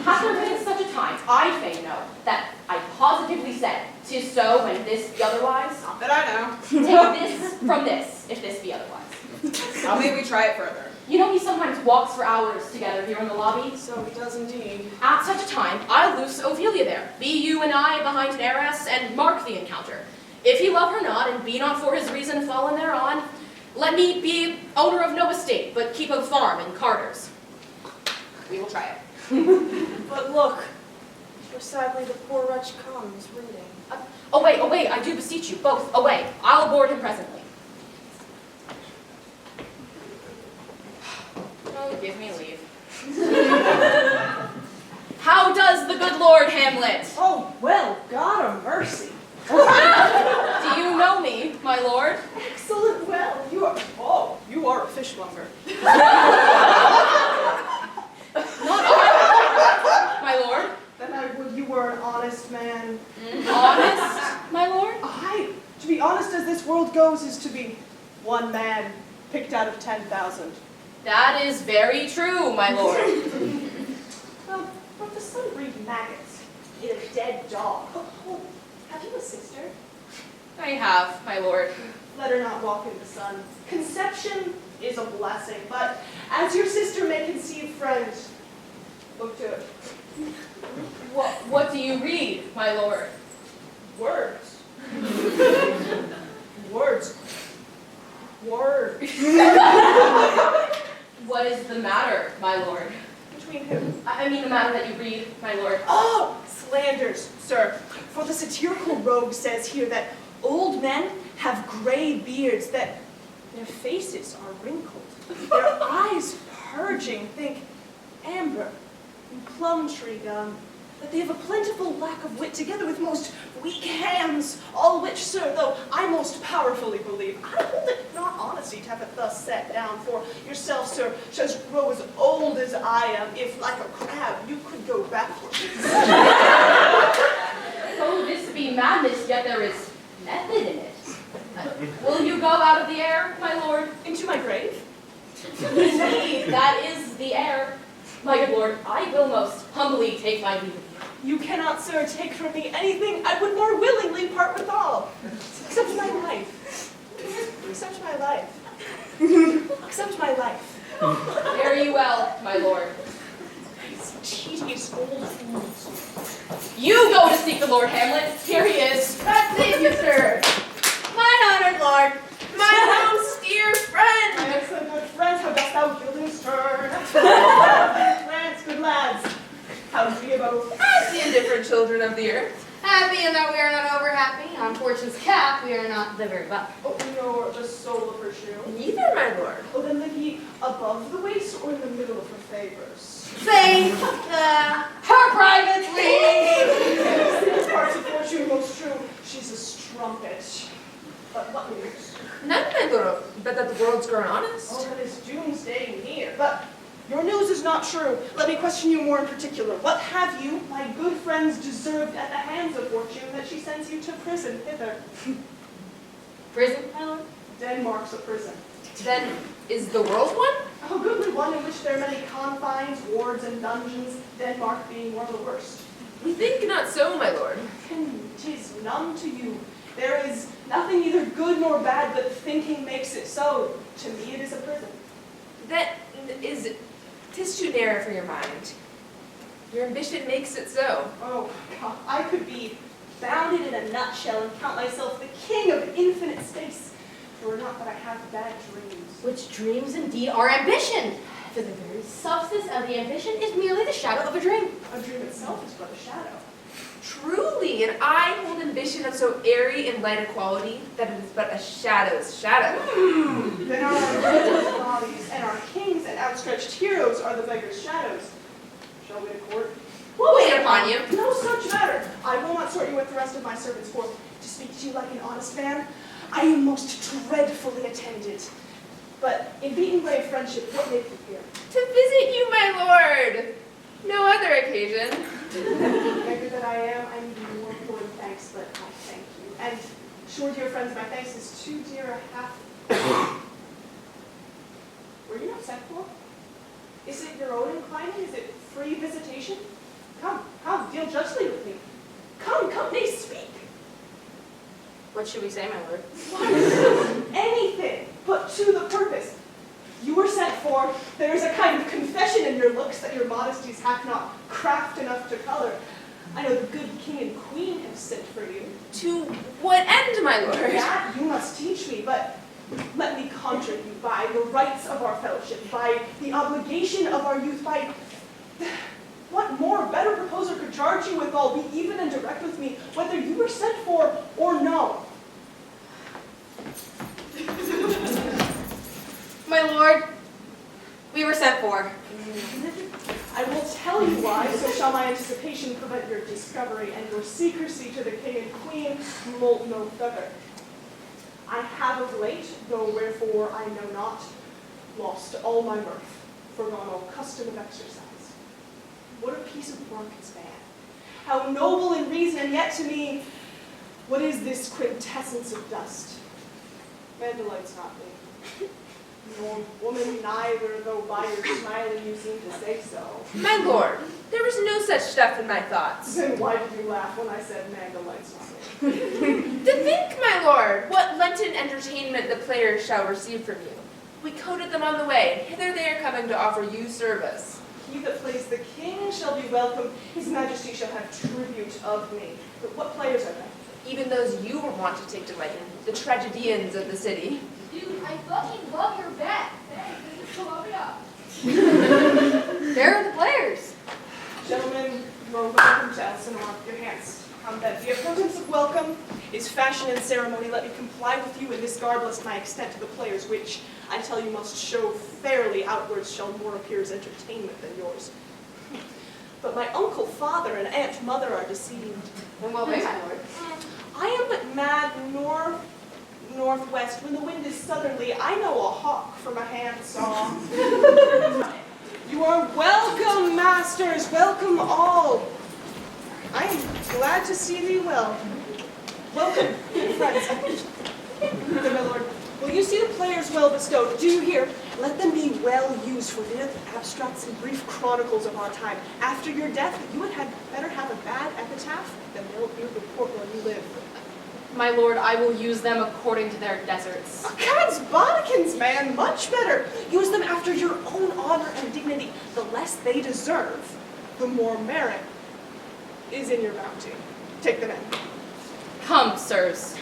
[SPEAKER 3] Hath there been such a time, I fain know, that I positively said, 'tis so when this be otherwise?
[SPEAKER 6] Not that I know.
[SPEAKER 3] Take this from this, if this be otherwise.
[SPEAKER 6] How may we try it further?
[SPEAKER 3] You know he sometimes walks for hours together here in the lobby?
[SPEAKER 10] So he does indeed.
[SPEAKER 3] At such a time, I'll loose Ophelia there. Be you and I behind an arras, and mark the encounter. If he love her not, and be not for his reason fallen thereon, let me be owner of no estate, but keep a farm and carters.
[SPEAKER 6] We will try it.
[SPEAKER 10] But look, for sadly the poor wretch comes reading.
[SPEAKER 3] Away, I do beseech you, both, away. I'll board him presently. Oh, give me leave. How does the good Lord Hamlet?
[SPEAKER 10] Oh, well, God a mercy.
[SPEAKER 3] Do you know me, my lord?
[SPEAKER 10] Excellent, well, you are a fishmonger.
[SPEAKER 3] Not I, my lord.
[SPEAKER 9] Then I would you were an honest man.
[SPEAKER 3] Honest, my lord?
[SPEAKER 9] To be honest as this world goes is to be one man picked out of 10,000.
[SPEAKER 3] That is very true, my lord.
[SPEAKER 9] Well, but the sun breeds maggots in a dead dog.
[SPEAKER 2] Oh, have you a sister?
[SPEAKER 3] I have, my lord.
[SPEAKER 9] Let her not walk in the sun. Conception is a blessing, but as your sister may conceive friends, look to it.
[SPEAKER 3] What do you read, my lord?
[SPEAKER 9] Words. Words. Words.
[SPEAKER 3] What is the matter, my lord?
[SPEAKER 9] Between who?
[SPEAKER 3] I mean the matter that you read, my lord.
[SPEAKER 9] Oh, slanders, sir. For the satirical rogue says here that old men have gray beards, that their faces are wrinkled, their eyes purging, think amber and plum tree gum, that they have a plentiful lack of wit together with most weak hands, all which, sir, though I most powerfully believe, I hold it not honesty to have it thus set down, for yourself, sir, shall grow as old as I am, if like a crab you could go backwards.
[SPEAKER 3] Oh, this be madness, yet there is method in it. Will you go out of the air, my lord?
[SPEAKER 9] Into my grave?
[SPEAKER 3] Indeed, that is the air. My good lord, I will most humbly take my leave of you.
[SPEAKER 9] You cannot, sir, take from me anything I would more willingly part with all. Except my life. Except my life. Except my life.
[SPEAKER 3] Fare you well, my lord.
[SPEAKER 9] These tedious old fools.
[SPEAKER 3] You go to seek the Lord Hamlet. Here he is.
[SPEAKER 4] God save you, sir. My honored lord, my most dear friend.
[SPEAKER 9] My excellent good friends, how dost thou yield in stern? Friends, good lads, how do ye both?
[SPEAKER 6] As the indifferent children of the earth.
[SPEAKER 4] Happy in that we are not over happy. On fortune's cap, we are not the very butt.
[SPEAKER 9] Oh, nor the sole of her shoe.
[SPEAKER 6] Neither, my lord.
[SPEAKER 9] Oh, then live ye above the waist or in the middle of her favors?
[SPEAKER 4] Say,
[SPEAKER 3] Her privately.
[SPEAKER 9] Parts of fortune most true. She's a strumpet. But what news?
[SPEAKER 6] None, my lord, but that the world's grown honest.
[SPEAKER 9] Oh, that is doomsday near. But your news is not true. Let me question you more in particular. What have you, my good friends, deserved at the hands of fortune that she sends you to prison hither?
[SPEAKER 3] Prison, my lord?
[SPEAKER 9] Denmark's a prison.
[SPEAKER 6] Then is the world one?
[SPEAKER 9] A goodly one in which there are many confines, wards, and dungeons, Denmark being one of the worst.
[SPEAKER 6] We think not so, my lord.
[SPEAKER 9] And 'tis none to you. There is nothing either good nor bad, but thinking makes it so. To me it is a prison.
[SPEAKER 6] That is, 'tis too narrow for your mind. Your ambition makes it so.
[SPEAKER 9] Oh, God, I could be bounded in a nutshell and count myself the king of infinite space, were it not that I have bad dreams.
[SPEAKER 3] Which dreams indeed are ambition. For the very substance of the ambition is merely the shadow of a dream.
[SPEAKER 9] A dream itself is but a shadow.
[SPEAKER 6] Truly, and I hold ambition of so airy and light a quality that it is but a shadow's shadow.
[SPEAKER 9] Then are our rulers' bodies, and our kings and outstretched heroes are the beggars' shadows. Shall we accord?
[SPEAKER 6] We'll wait upon you.
[SPEAKER 9] No such matter. I will not sort you with the rest of my servants, for to speak to you like an honest man, I am most dreadfully attended. But in beaten way of friendship, what makes you here?
[SPEAKER 6] To visit you, my lord. No other occasion.
[SPEAKER 9] Beggar that I am, I need more important thanks, but I thank you. And sure, dear friends, my thanks is too dear a half. Were you not sent for? Is it your own inclining? Is it free visitation? Come, deal justly with me. Come, nay, speak.
[SPEAKER 3] What should we say, my lord?
[SPEAKER 9] Anything, but to the purpose. You were sent for. There is a kind of confession in your looks that your modesties have not craft enough to color. I know the good king and queen have sent for you.
[SPEAKER 6] To what end, my lord?
[SPEAKER 9] That you must teach me, but let me conjure you by the rights of our fellowship, by the obligation of our youth, by what more better proposer could charge you withal, be even and direct with me, whether you were sent for or no.
[SPEAKER 4] My lord, we were sent for.
[SPEAKER 9] I will tell you why, so shall my anticipation prevent your discovery, and your secrecy to the king and queen moult no further. I have of late, though wherefore I know not, lost all my mirth, forgone all custom of exercise. What a piece of work is man! How noble in reason, and yet to me, what is this quintessence of dust? Man delights not me. Nor woman neither, though by your smiling you seem to say so.
[SPEAKER 6] My lord, there was no such stuff in my thoughts.
[SPEAKER 9] Then why did you laugh when I said man delights not me?
[SPEAKER 6] To think, my lord, what Lenten entertainment the players shall receive from you. We coded them on the way, and hither they are coming to offer you service.
[SPEAKER 9] He that plays the king shall be welcome. His majesty shall have tribute of me. But what players are they?
[SPEAKER 6] Even those you were wont to take delight in, the tragedians of the city.
[SPEAKER 2] Dude, I fucking love your bet. Thanks, this is Olivia.
[SPEAKER 3] There are the players.
[SPEAKER 9] Gentlemen, you are welcome to Elsinore. Your hands. Come then. The appointments of welcome is fashion and ceremony. Let me comply with you in this garb, lest my extent to the players, which I tell you must show fairly outwards, shall more appear as entertainment than yours. But my uncle, father, and aunt, mother are deceived.
[SPEAKER 3] And what way, my lord?
[SPEAKER 9] I am but mad northwest. When the wind is southerly, I know a hawk from a handsaw. You are welcome, masters, welcome all. I am glad to see thee well. Welcome, friends. Good my lord. Will you see the players well bestowed? Do you hear? Let them be well used for the abstracts and brief chronicles of our time. After your death, you would have better have a bad epitaph than they'll report while you live.
[SPEAKER 3] My lord, I will use them according to their deserts.
[SPEAKER 9] God's bodikins, man, much better. Use them after your own honor and dignity. The less they deserve, the more merit is in your bounty. Take them in.
[SPEAKER 3] Come, sirs.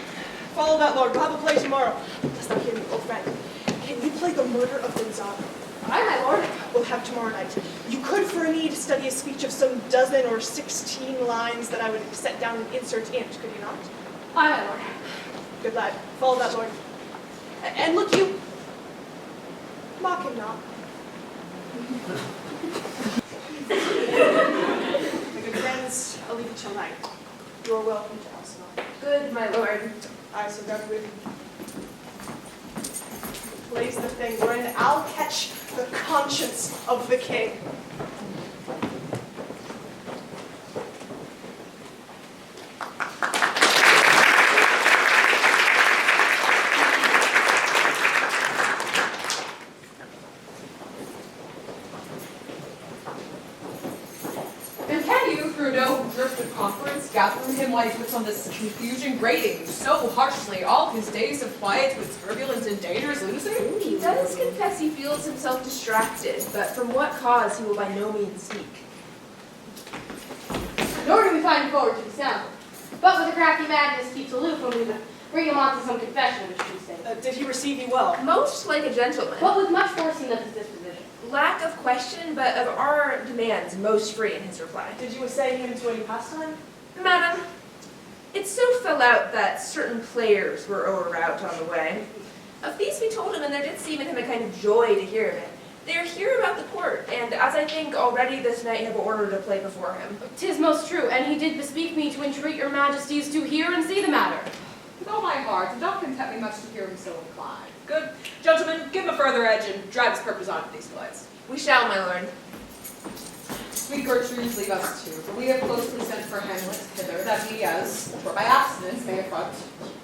[SPEAKER 9] Follow that, lord. We'll have a play tomorrow. Let's not hear me, old friend. Can you play the murder of Gonzaga?
[SPEAKER 2] Aye, my lord.
[SPEAKER 9] We'll have tomorrow night. You could, for a need, study a speech of some 12 or 16 lines that I would set down and insert in, could you not?
[SPEAKER 2] Aye, my lord.
[SPEAKER 9] Good lad. Follow that, lord. And look, you... mock him not. My good friends, I'll leave you till night. You are welcome to us now.
[SPEAKER 2] Good, my lord.
[SPEAKER 9] Aye, so God with you. Plays the thing wherein I'll catch the conscience of the king.
[SPEAKER 7] And can you, through no drift of conference, gather from him why he puts on this confusion grating so harshly all his days of quiet with turbulence and dangers losing?
[SPEAKER 11] He does confess he feels himself distracted, but from what cause he will by no means speak.
[SPEAKER 4] Nor do we find forward to the sound. But with a crafty madness keeps aloof when we bring him on to some confession, which we say.
[SPEAKER 9] Did he receive you well?
[SPEAKER 11] Most like a gentleman.
[SPEAKER 4] But with much forcing of his disposition.
[SPEAKER 11] Lack of question, but of our demands most free in his reply.
[SPEAKER 10] Did you essay him to any pastime?
[SPEAKER 11] Madam, it so fell out that certain players were o'er rout on the way. Of these we told him, and there did seem in him a kind of joy to hear of it. They are here about the court, and as I think already this night have ordered a play before him.
[SPEAKER 3] 'Tis most true, and he did bespeak me to entreat your majesties to hear and see the matter.
[SPEAKER 7] With all my heart, it don't content me much to hear him so inclined. Good. Gentlemen, give him a further edge and drag his purpose on to these plays.
[SPEAKER 11] We shall, my lord.
[SPEAKER 7] Sweet Gertrude, leave us too, for we have closely sent for Hamlet hither, that he, as for by abstinence, may affront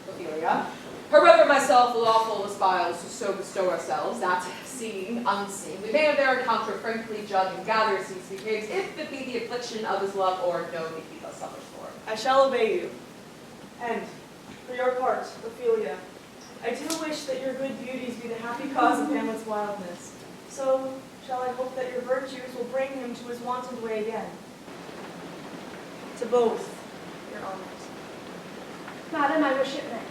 [SPEAKER 7] Ophelia. Her brother and myself will all full aspiles to so bestow ourselves, that, seeing unseen, we may of their encounter frankly judge and gather as he behaves, if it be the affliction of his love, or no need he thus suffers for.
[SPEAKER 10] I shall obey you. And, for your part, Ophelia, I do wish that your good beauties be the happy cause of Hamlet's wildness. So shall I hope that your virtues will bring him to his wonted way again. To both your honors.
[SPEAKER 2] Madam, I wish it may.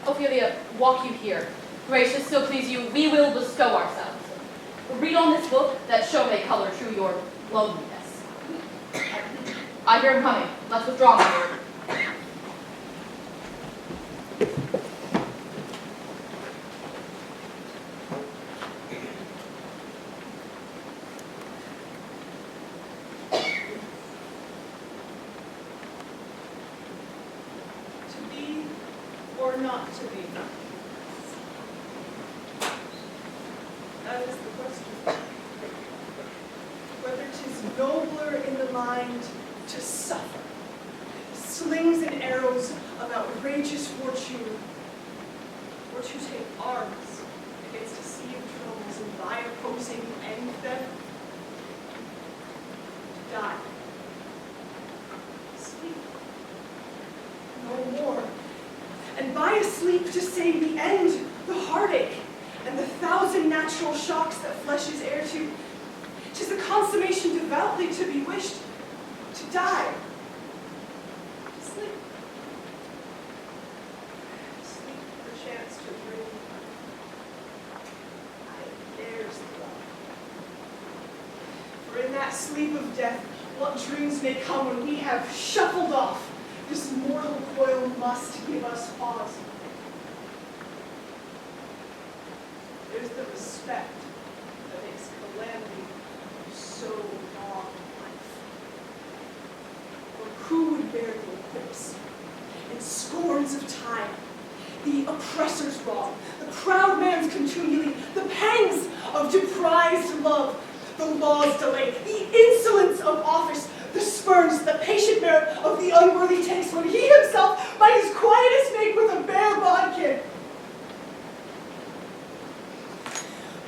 [SPEAKER 3] Ophelia, walk you here. Gracious, so please you, we will bestow ourselves. Read on this book, that show may color true your loneliness. I hear him coming. Let's withdraw, my lord.
[SPEAKER 9] To be or not to be? That is the question. Whether 'tis nobler in the mind to suffer slings and arrows of outrageous fortune, or to take arms against a sea of troubles and by opposing end them, to die. Sleep. No more. And by a sleep to say the end, the heartache, and the 1,000 natural shocks that flesh is heir to. 'Tis the consummation devoutly to be wished, to die. Sleep. Sleep perchance to dream. I dares the love. For in that sleep of death, what dreams may come when we have shuffled off this mortal coil must give us pause. There's the respect that makes calamity so long life. For who would bear the whips and scorns of time, the oppressor's wrong, the proud man's contumely, the pangs of deprised love, the law's delay, the insolence of office, the spurns, the patient merit of the unworthy taste when he himself by his quietest make with a bare bodkin.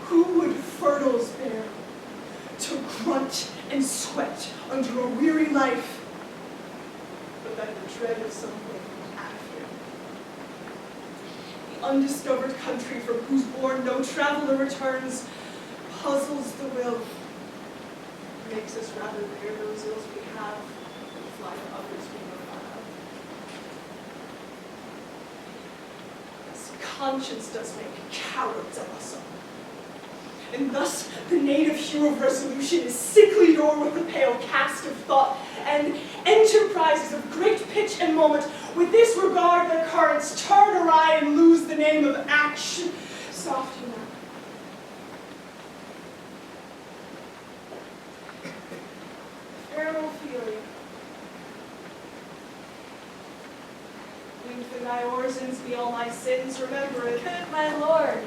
[SPEAKER 9] Who would furtals bear to grunt and sweat under a weary life, but that the dread of something after? The undiscovered country from whose bourne no traveler returns puzzles the will, makes us rather bear those ills we have than fly to others we know not of. Thus conscience does make cowards of us all. And thus the native hue of resolution is sickly o'er with the pale cast of thought, and enterprises of great pitch and moment with this regard their currents turn awry and lose the name of action. Soft you now. Farewell, Ophelia. Lengthen thy orisons, be all my sins, remember it.
[SPEAKER 2] Good my lord.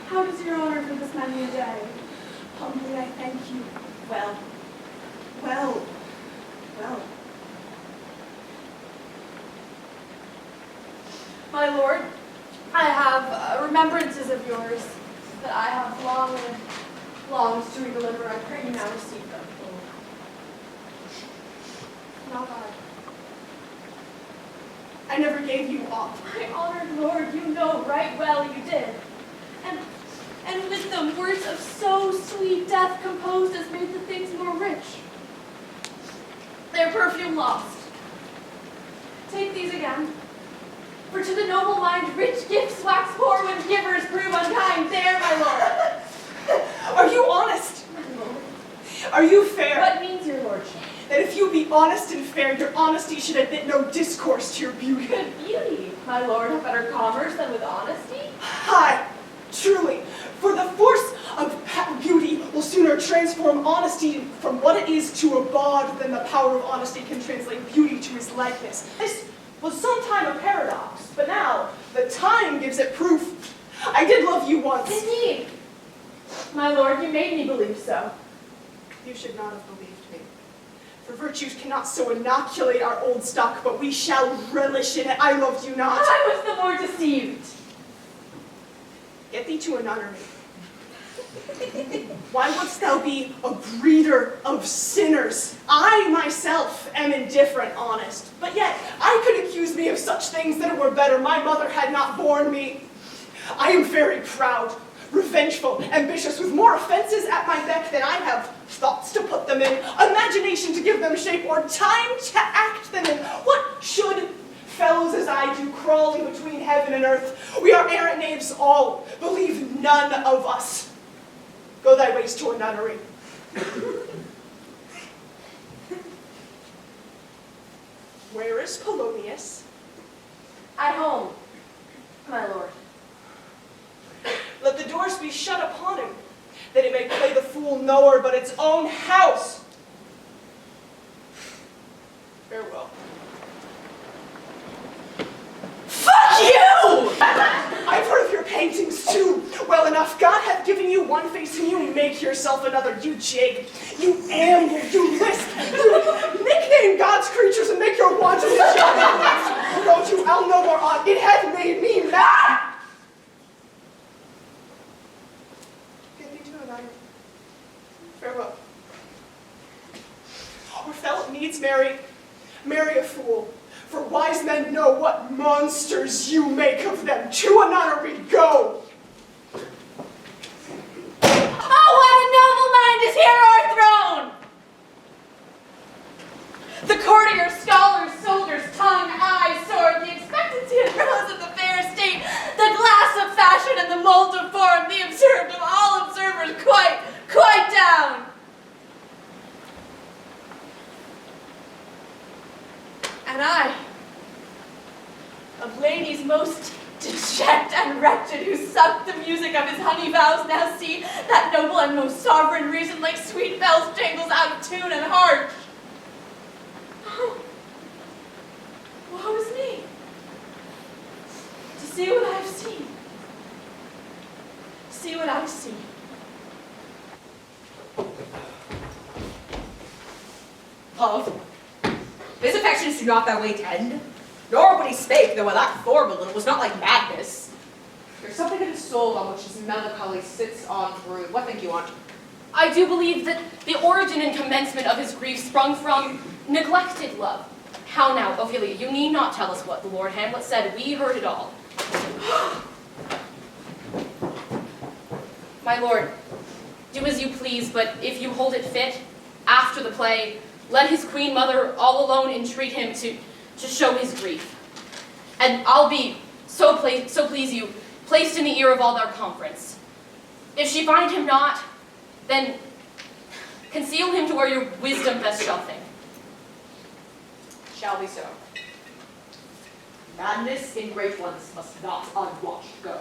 [SPEAKER 2] How does your honor for this many a day?
[SPEAKER 9] Humbly I thank you. Well, well, well.
[SPEAKER 2] My lord, I have remembrances of yours that I have longed to redeliver. I pray you now receive them. Not I.
[SPEAKER 9] I never gave you aught.
[SPEAKER 2] My honored lord, you know right well you did. And with them words of so sweet death composed as made the things more rich. Their perfume lost. Take these again. For to the noble mind rich gifts wax poor when givers prove unkind. There, my lord.
[SPEAKER 9] Are you honest?
[SPEAKER 2] My lord.
[SPEAKER 9] Are you fair?
[SPEAKER 2] What means your lordship?
[SPEAKER 9] That if you be honest and fair, your honesty should admit no discourse to your beauty.
[SPEAKER 2] Good beauty, my lord, have better commerce than with honesty?
[SPEAKER 9] Aye, truly. For the force of beauty will sooner transform honesty from what it is to a god than the power of honesty can translate beauty to his likeness. This was sometime a paradox, but now the time gives it proof. I did love you once.
[SPEAKER 2] Indeed. My lord, you made me believe so.
[SPEAKER 9] You should not have believed me. For virtues cannot so inoculate our old stock, but we shall relish in it. I loved you not.
[SPEAKER 2] I was the more deceived.
[SPEAKER 9] Get thee to a nunnery. Why wouldst thou be a breeder of sinners? I myself am indifferent, honest, but yet I could accuse me of such things that it were better my mother had not borne me. I am very proud, revengeful, ambitious, with more offenses at my beck than I have thoughts to put them in, imagination to give them shape, or time to act them in. What should fellows as I do, crawling between heaven and earth? We are errant knaves all. Believe none of us. Go thy ways to a nunnery. Where is Polonius?
[SPEAKER 2] At home, my lord.
[SPEAKER 9] Let the doors be shut upon him, that it may play the fool nowhere but its own house. Farewell.
[SPEAKER 10] Fuck you!
[SPEAKER 9] I've heard of your paintings too. Well enough, God hath given you one face and you make yourself another. You jig, you amble, you lisp, you nickname God's creatures and make your wanton job. Don't you, I'll no more on. It hath made me mad. Get thee to another. Farewell. Or fell it needs marry a fool. For wise men know what monsters you make of them. To a nunnery, go!
[SPEAKER 2] Oh, what a noble mind is here o'erthrown! The courtier, scholars, soldiers, tongue, eye, sword, the expectancy and rose of the fair state, the glass of fashion and the mold of form, the observed of all observers, quite down. And I, of ladies most deject and wretched, who sucked the music of his honey vows, now see that noble and most sovereign reason like sweet bells jangles out of tune and harsh. Oh, woe is me!
[SPEAKER 6] Of his affections do not that way tend, nor when he spake, though I lacked form a little, was not like madness. There's something in his soul on which his melancholy sits on brood. What think you on?
[SPEAKER 3] I do believe that the origin and commencement of his grief sprung from neglected love. How now, Ophelia, you need not tell us what the Lord Hamlet said. We heard it all. My lord, do as you please, but if you hold it fit, after the play, let his queen mother all alone entreat him to show his grief. And I'll be, so please you, placed in the ear of all our conference. If she find him not, then conceal him to where your wisdom best shall think.
[SPEAKER 6] Shall be so. Madness in great ones must not unwatched go.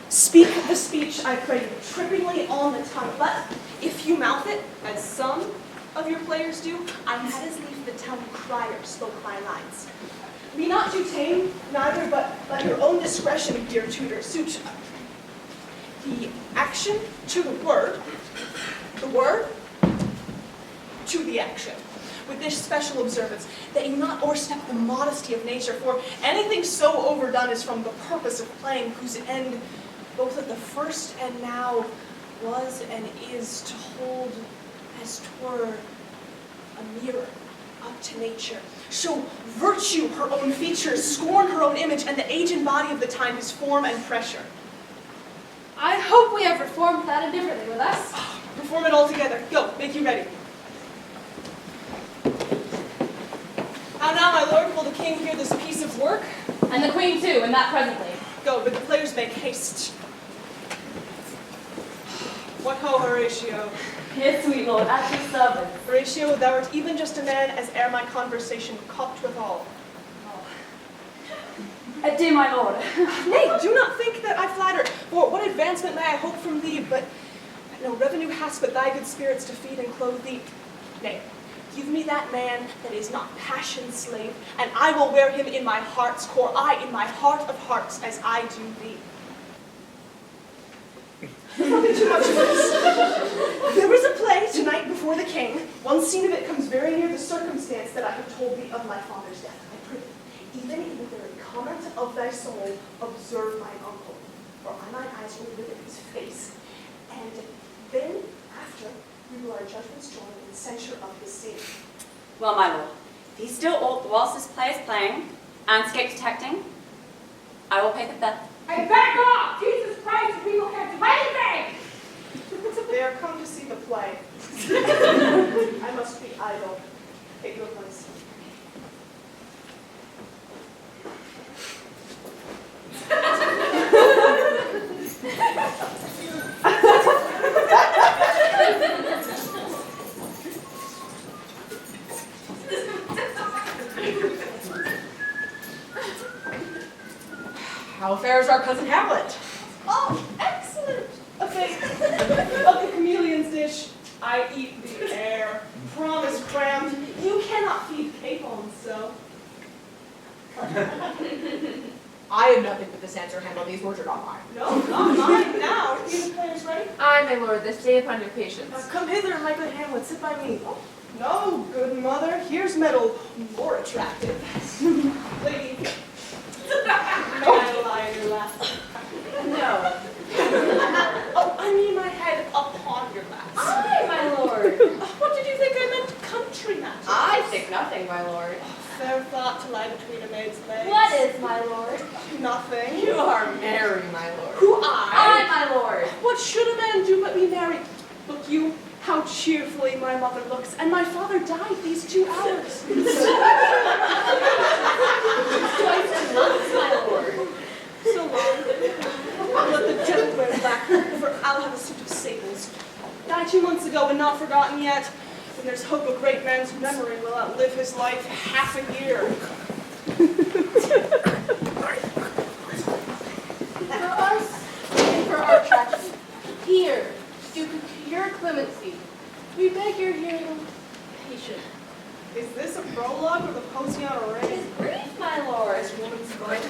[SPEAKER 9] Speak the speech, I pray you, trippingly on the tongue, but if you mouth it, as some of your players do, I had as lief the town crier spoke my lines. Be not too tame, neither, but let your own discretion, dear tutor, suit the action to the word to the action, with this special observance, that you not o'erstep the modesty of nature, for anything so overdone is from the purpose of playing, whose end, both at the first and now, was and is to hold, as 'twere, a mirror up to nature, show virtue her own features, scorn her own image, and the age and body of the time his form and pressure.
[SPEAKER 4] I hope we have reformed that indifferently with us.
[SPEAKER 9] Perform it all together. Go, make you ready. How now, my lord, will the king hear this piece of work?
[SPEAKER 3] And the queen too, and that presently.
[SPEAKER 9] Go, but the players make haste. What ho, Horatio?
[SPEAKER 5] Yes, sweet lord, at your service.
[SPEAKER 9] Horatio, thou art even just a man as ere my conversation copped withal.
[SPEAKER 5] Dear my lord.
[SPEAKER 9] Nay, do not think that I flatter, for what advancement may I hope from thee, but no revenue hast but thy good spirits to feed and clothe thee. Nay, give me that man that is not passion's slave, and I will wear him in my heart's core, I in my heart of hearts, as I do thee. Nothing too much of this. There is a play tonight before the king. One scene of it comes very near the circumstance that I have told thee of my father's death. I prithee, even in the very comment of thy soul, observe mine uncle, for I mine eyes will look at his face, and then after we will our judgments join in censure of his scene.
[SPEAKER 12] Well, my lord, if he still whilst this play is playing, and escape detecting, I will pay the bet.
[SPEAKER 13] Hey, back off! Jesus Christ, people can't do anything!
[SPEAKER 9] They are come to see the play. I must be idle. Take your place.
[SPEAKER 6] How fares our cousin Hamlet?
[SPEAKER 9] Oh, excellent! Of the chameleon's dish, I eat the air. Promise crammed. You cannot feed capons, so.
[SPEAKER 6] I have nothing but this answer, Hamlet. These words are not mine.
[SPEAKER 9] No, not mine now. Are the players ready?
[SPEAKER 11] Aye, my lord, this day upon your patience.
[SPEAKER 9] Come hither, my good Hamlet, sit by me. Oh, no, good mother, here's metal more attractive. Lady, may I lie in your lap?
[SPEAKER 11] No.
[SPEAKER 9] Oh, I mean my head upon your lap.
[SPEAKER 11] Aye, my lord.
[SPEAKER 9] What did you think I meant country matters?
[SPEAKER 11] I think nothing, my lord.
[SPEAKER 9] Fair thought to lie between a maid's legs.
[SPEAKER 4] What is, my lord?
[SPEAKER 9] Nothing.
[SPEAKER 11] You are merry, my lord.
[SPEAKER 9] Who I?
[SPEAKER 4] Aye, my lord.
[SPEAKER 9] What should a man do but be married? Look you, how cheerfully my mother looks, and my father died these 2 hours.
[SPEAKER 4] Twice as much, my lord.
[SPEAKER 9] So long. I'll let the devil wear black, for I'll have a suit of sables. Died 2 months ago and not forgotten yet. And there's hope a great man's memory will outlive his life half a year.
[SPEAKER 4] For us, and for our tragedy, here, to procure clemency, we beg your hearing patience.
[SPEAKER 9] Is this a prologue or the posing on a ring?
[SPEAKER 4] Is brief, my lord.
[SPEAKER 9] This woman's going.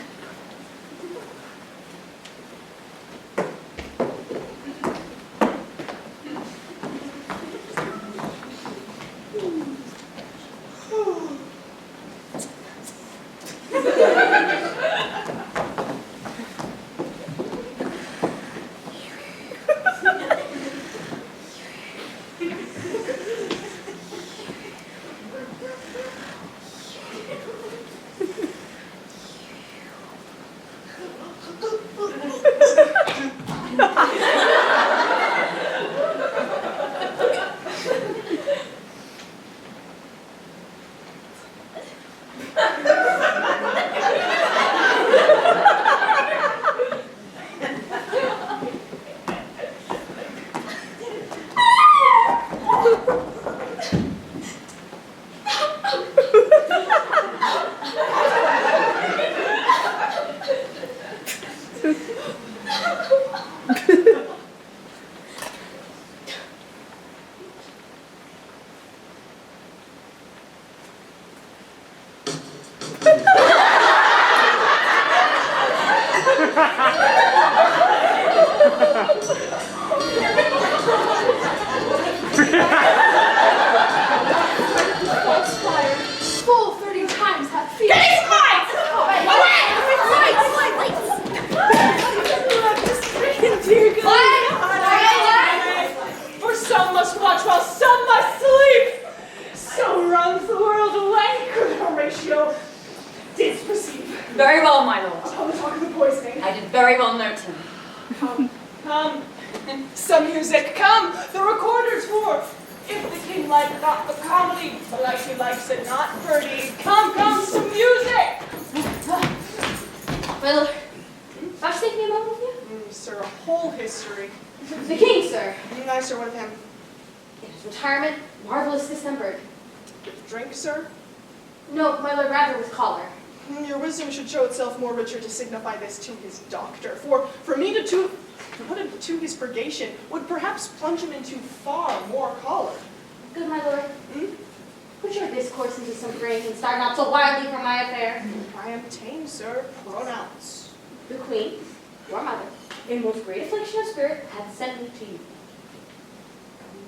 [SPEAKER 9] Come. Some music, come. The recorder's for. If the king liked not the comedy, like he likes it not, Bertie. Come, some music.
[SPEAKER 4] My lord, vouchsafe me a moment with you?
[SPEAKER 9] Sir, a whole history.
[SPEAKER 4] The king, sir.
[SPEAKER 9] I, sir, with him.
[SPEAKER 4] In his retirement, marvelous distempered.
[SPEAKER 9] Drink, sir?
[SPEAKER 4] No, my lord, rather with choler.
[SPEAKER 9] Your wisdom should show itself more richer to signify this to his doctor. For me to put him to his purgation would perhaps plunge him into far more choler.
[SPEAKER 4] Good, my lord. Put your discourse into some phrase and start not so wildly from my affair.
[SPEAKER 9] I am tame, sir. Pronounce.
[SPEAKER 4] The queen, your mother, in most great affliction of spirit, hath sent me to you.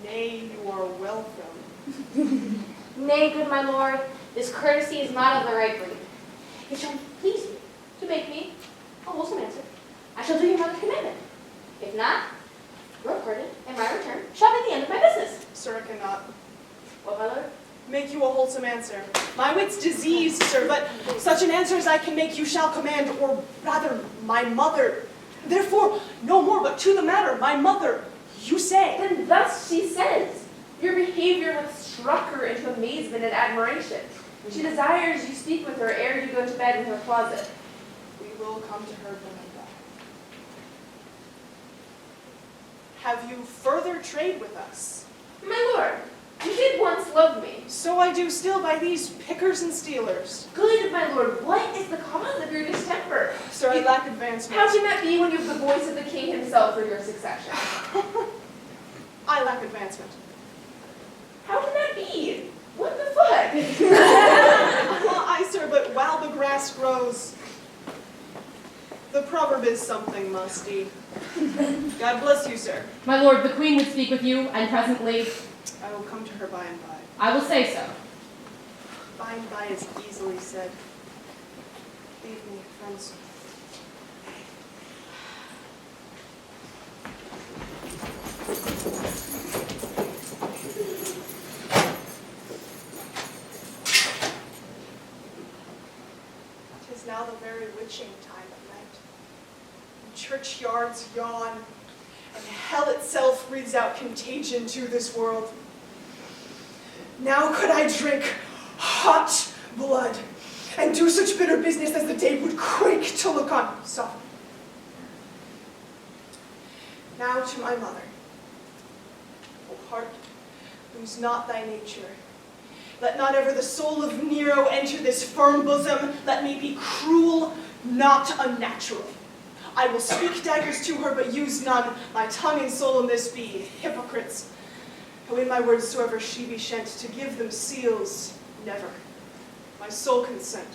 [SPEAKER 9] Nay, you are welcome.
[SPEAKER 4] Nay, good my lord, this courtesy is not of the right breed. It shall please you to make me a wholesome answer. I shall do your mother's commandment. If not, your pardon and my return shall be the end of my business.
[SPEAKER 9] Sir, I cannot
[SPEAKER 4] What, my lord?
[SPEAKER 9] make you a wholesome answer. My wit's diseased, sir, but such an answer as I can make you shall command, or rather, my mother. Therefore, no more, but to the matter, my mother, you say.
[SPEAKER 11] Then thus she says. Your behavior hath struck her into amazement and admiration. She desires you speak with her ere you go to bed in her closet.
[SPEAKER 9] We will come to her, Belinda. Have you further trade with us?
[SPEAKER 11] My lord, you did once love me.
[SPEAKER 9] So I do still by these pickers and stealers.
[SPEAKER 11] Good, my lord, what is the cause of your distemper?
[SPEAKER 9] Sir, I lack advancement.
[SPEAKER 11] How can that be when you have the voice of the king himself for your succession?
[SPEAKER 9] I lack advancement.
[SPEAKER 11] How can that be? What the fuck?
[SPEAKER 9] Aye, sir, but while the grass grows, the proverb is something musty. God bless you, sir.
[SPEAKER 3] My lord, the queen would speak with you, and presently
[SPEAKER 9] I will come to her by and by.
[SPEAKER 3] I will say so.
[SPEAKER 9] By and by is easily said. Leave me, friends. Tis now the very witching time of night. And churchyards yawn, and hell itself breathes out contagion to this world. Now could I drink hot blood and do such bitter business as the day would quake to look on. Soften. Now to my mother. O heart, lose not thy nature. Let not ever the soul of Nero enter this firm bosom. Let me be cruel, not unnatural. I will speak daggers to her, but use none. My tongue and soul in this be hypocrites. Who in my words soever she be shent, to give them seals, never. My soul consent.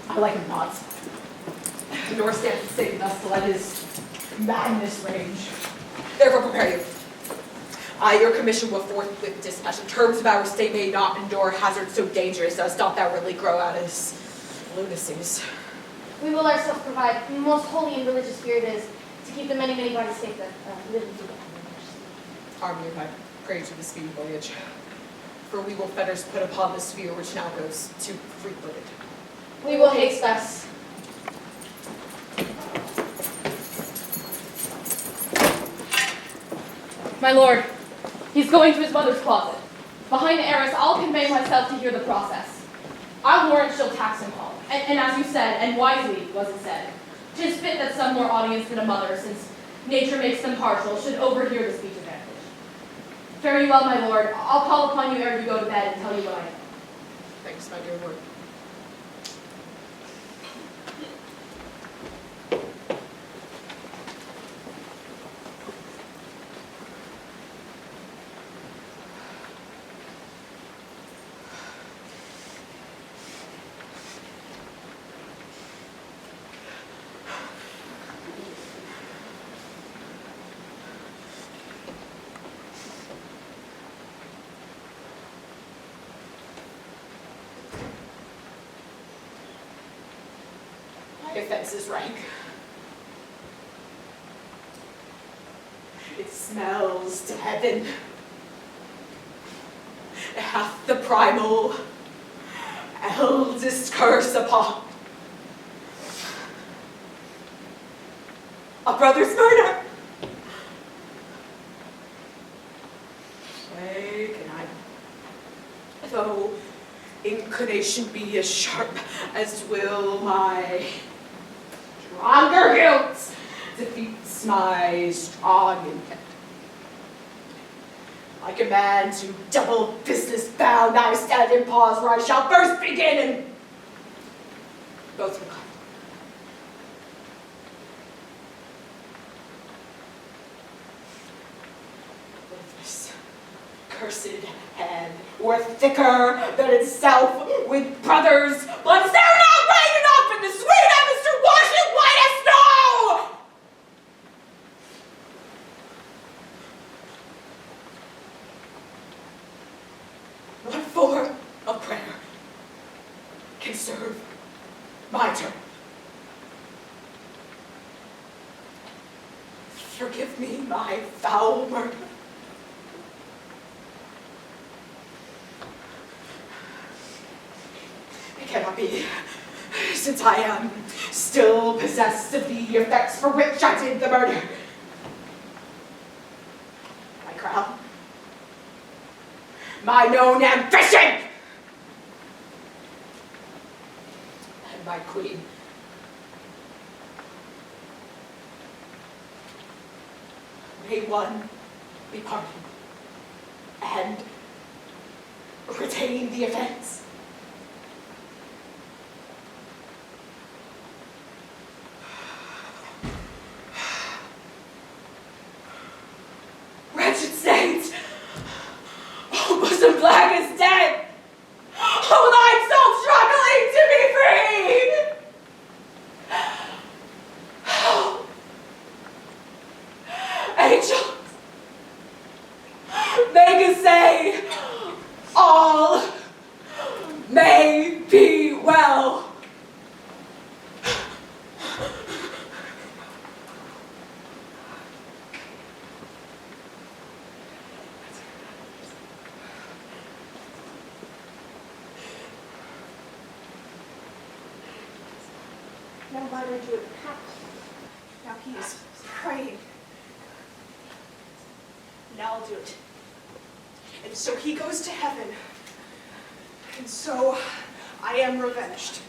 [SPEAKER 7] I like him not. Nor stands to say thus to let his madness range.
[SPEAKER 6] Therefore prepare you. I, your commission, will forthwith dispatch. The terms of our state may not endure hazards so dangerous as doth thou really grow out of his lunacies.
[SPEAKER 4] We will ourselves provide most holy and religious spirit is to keep the many, many bodies safe that live in the
[SPEAKER 6] Arm you, I pray to the speedy voyage. For we will fetters put upon the sphere which now goes too free-footed.
[SPEAKER 4] We will haste us.
[SPEAKER 3] My lord, he's going to his mother's closet. Behind the arras, I'll convey myself to hear the process. I'll warrant she'll tax him all. And as you said, and wisely was it said, 'tis fit that some more audience than a mother, since nature makes them partial, should overhear the speech advantage. Fare you well, my lord. I'll call upon you ere you go to bed and tell you what I know.
[SPEAKER 6] Thanks, my dear lord. My offense is rank. It smells to heaven. It hath the primal, eldest curse upon a brother's murder. Way can I, though inclination be as sharp as will my stronger guilt defeats my strong intent. Like a man to double business bound, I stand in pause where I shall first begin and go through life. With this cursed hand were thicker than itself with brothers, but is there not rain enough in the sweet atmosphere to wash it white as snow? What form of prayer can serve my turn? Forgive me my foul murder. It cannot be, since I am still possessed of the effects for which I did the murder. My crown, my known ambition, and my queen. May one be pardoned and retain the offense. Wretched saint! Oh, bosom black as death! Oh, thine soul struggling to be free! Oh, angels, make us say, all may be well.
[SPEAKER 9] Now let her do it. Now he is praying. Now I'll do it. And so he goes to heaven. And so I am revenged.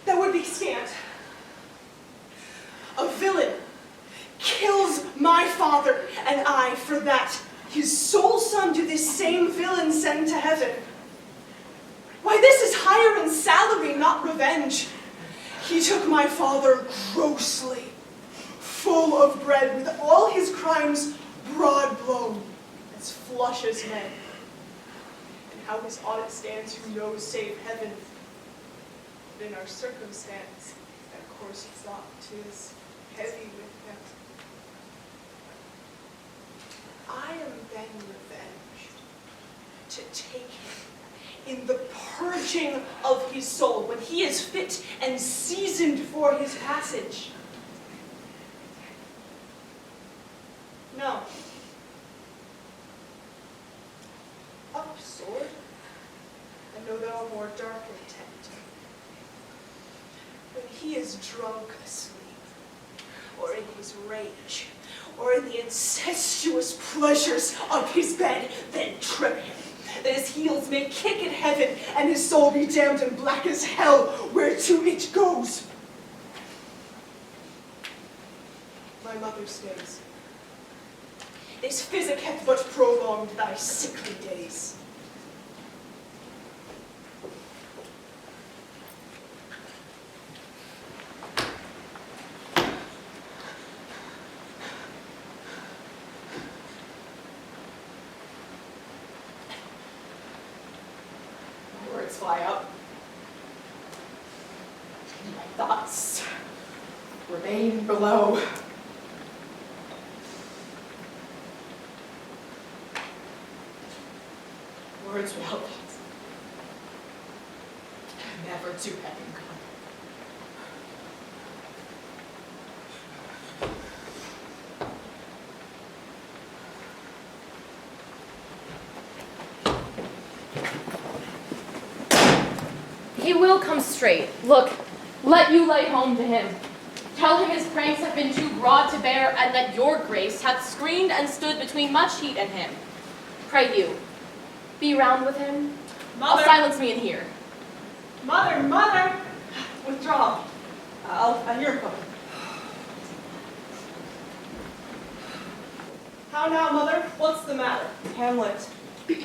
[SPEAKER 9] That would be scant. A villain kills my father, and I, for that, his sole son, to this same villain send to heaven. Why, this is higher in salary, not revenge. He took my father grossly, full of bread, with all his crimes broad blown, as flush as men. And how his audit stands, who knows save heaven? But in our circumstance, that course thought 'tis heavy with him. I am then revenged to take him in the purging of his soul, when he is fit and seasoned for his passage. No. Up, sword. I know there are more dark intent. When he is drunk asleep, or in his rage, or in the incestuous pleasures of his bed, then trip him, that his heels may kick in heaven, and his soul be damned and black as hell, whereto it goes. My mother stays. This physic hath but prolonged thy sickly days.
[SPEAKER 6] Fly up. My thoughts remain below. Words Here's what I'll thoughts. Never to heckin' come.
[SPEAKER 3] He will come straight. Look, let you lay home to him. Tell him his pranks have been too broad to bear, and that your grace hath screened and stood between much heat and him. Pray you, be round with him.
[SPEAKER 9] Mother.
[SPEAKER 3] I'll silence me in here.
[SPEAKER 9] Mother, mother! Withdraw. I hear him coming. How now, mother? What's the matter?
[SPEAKER 10] Hamlet,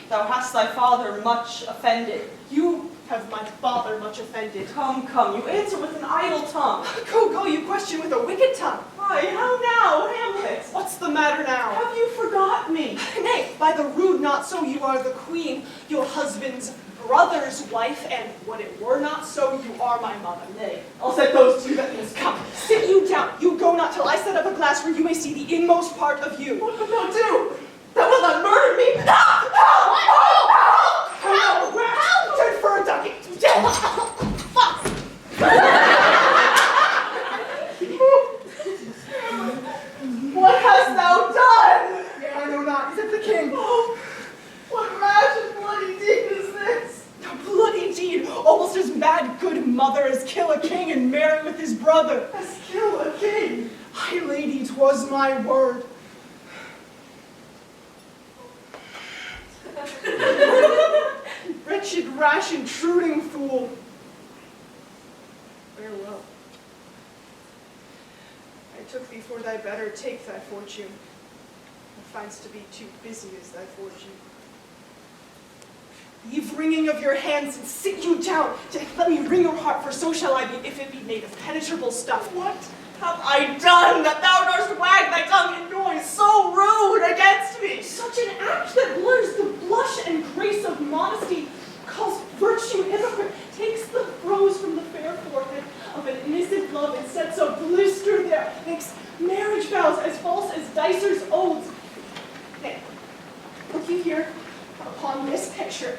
[SPEAKER 10] thou hast thy father much offended.
[SPEAKER 9] You have my father much offended.
[SPEAKER 10] Come, come, you answer with an idle tongue.
[SPEAKER 9] Go, you question with a wicked tongue.
[SPEAKER 10] Why, how now, Hamlet?
[SPEAKER 9] What's the matter now?
[SPEAKER 10] Have you forgot me?
[SPEAKER 9] Nay, by the rude not so, you are the queen, your husband's brother's wife, and when it were not so, you are my mother. Nay, I'll set those two that must come. Sit you down, you go not till I set up a glass where you may see the inmost part of you.
[SPEAKER 10] What wilt thou do? Thou wilt not murder me? Help!
[SPEAKER 9] Help! Turn for a ducky!
[SPEAKER 10] What hast thou done?
[SPEAKER 9] I know not, is it the king?
[SPEAKER 10] Oh, what rash and bloody deed is this?
[SPEAKER 9] A bloody deed, almost as mad good mother as kill a king and marry with his brother.
[SPEAKER 10] As kill a king?
[SPEAKER 9] Ay, lady, 'twas my word. Wretched, rash, intruding fool. Farewell. I took thee for thy better, take thy fortune. Thou find'st to be too busy as thy fortune. Leave wringing of your hands and sit you down. Let me wring your heart, for so shall I be, if it be made of penetrable stuff.
[SPEAKER 10] What have I done that thou dost wag thy tongue in noise so rude against me?
[SPEAKER 9] Such an act that blurs the blush and grace of modesty, calls virtue hypocrite, takes the rose from the fair forehead of an innocent love and sets a blister there, makes marriage vows as false as dicers' oaths. Nay, look you here upon this picture,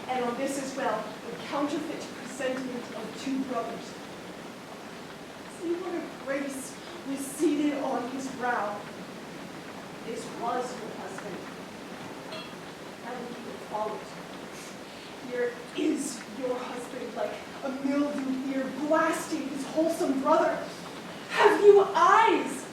[SPEAKER 9] and on this as well, the counterfeit presentment of two brothers. See what a grace was seated on his brow. This was her husband. And he followed. Here is your husband, like a mildew ear, blasting his wholesome brother. Have you eyes?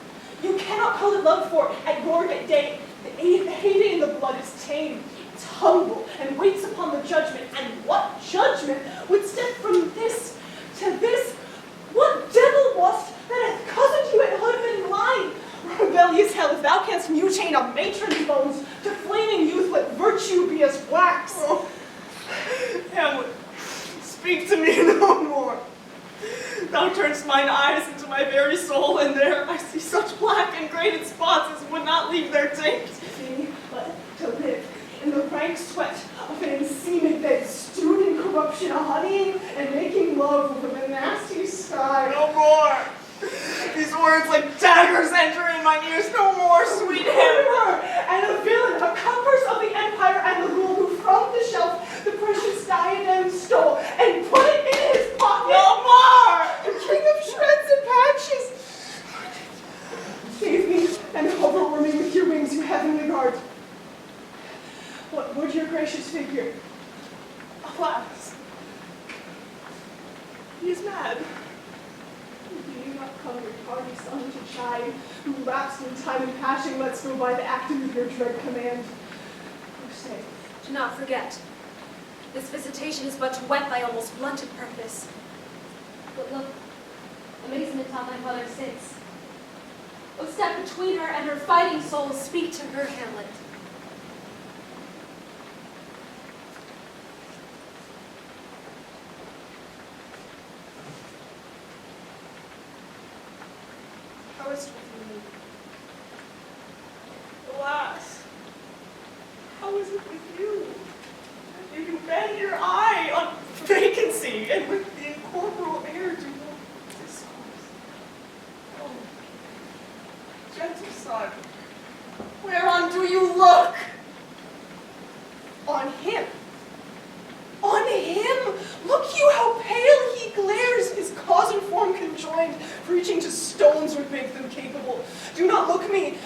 [SPEAKER 9] You cannot call it love, for at your day, the heyday in the blood is tame. It's humble and waits upon the judgment. And what judgment would step from this to this? What devil wast that hath cozened you at husband line? Rebellious hell, if thou canst mutate a matron's bones to flaming youth, let virtue be as wax.
[SPEAKER 10] Oh, Hamlet, speak to me no more. Thou turnest mine eyes into my very soul, and there I see such black and grated spots as would not leave their taint.
[SPEAKER 9] See, but to live in the rank sweat of an enseamed bed, stewed in corruption, honeying and making love over the nasty sky.
[SPEAKER 10] No more. These words like daggers enter in mine ears. No more, sweet Hamlet.
[SPEAKER 9] And a villain, a compass of the empire and the rule, who from the shelf the precious diadem stole and put it in his pocket.
[SPEAKER 10] No more.
[SPEAKER 9] The king of shreds and patches. Save me and hover me with your wings, you heavenly guard. What would your gracious figure?
[SPEAKER 10] Alas, he is mad.
[SPEAKER 9] Do you not come your tardy son to chide, who lapsed in time and passion lets go by the acting of your dread command? Oh, say,
[SPEAKER 4] Do not forget, this visitation is but to whet thy almost blunted purpose. But look, amazement on thy mother sits. Oh, step between her and her fighting soul, speak to her, Hamlet.
[SPEAKER 9] how is it with me? Alas, how is it with you?
[SPEAKER 10] If you bend your eye on vacancy and with the incorporeal air do not discourse. Oh, gentle son, whereon do you look?
[SPEAKER 9] On him. preaching to stones would make them capable. Do not look me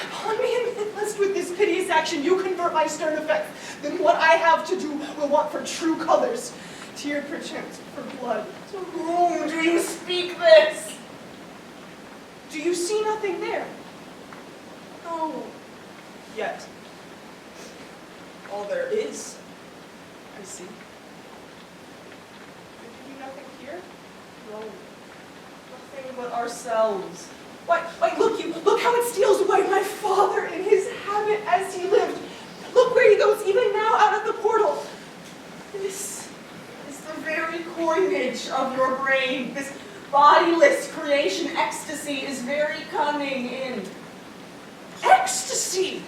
[SPEAKER 9] upon me, and lest with this piteous action you convert my stern effect. Then what I have to do will want for true colors, tiered perchance for blood. To whom do you speak this? Do you see nothing there? No, yet. All there is, I see. Have you nothing here? No, nothing but ourselves. Why, look how it steals away my father in his habit as he lived. Look where he goes even now out of the portal. This is the very coinage of your brain. This bodiless creation ecstasy is very cunning in. Ecstasy!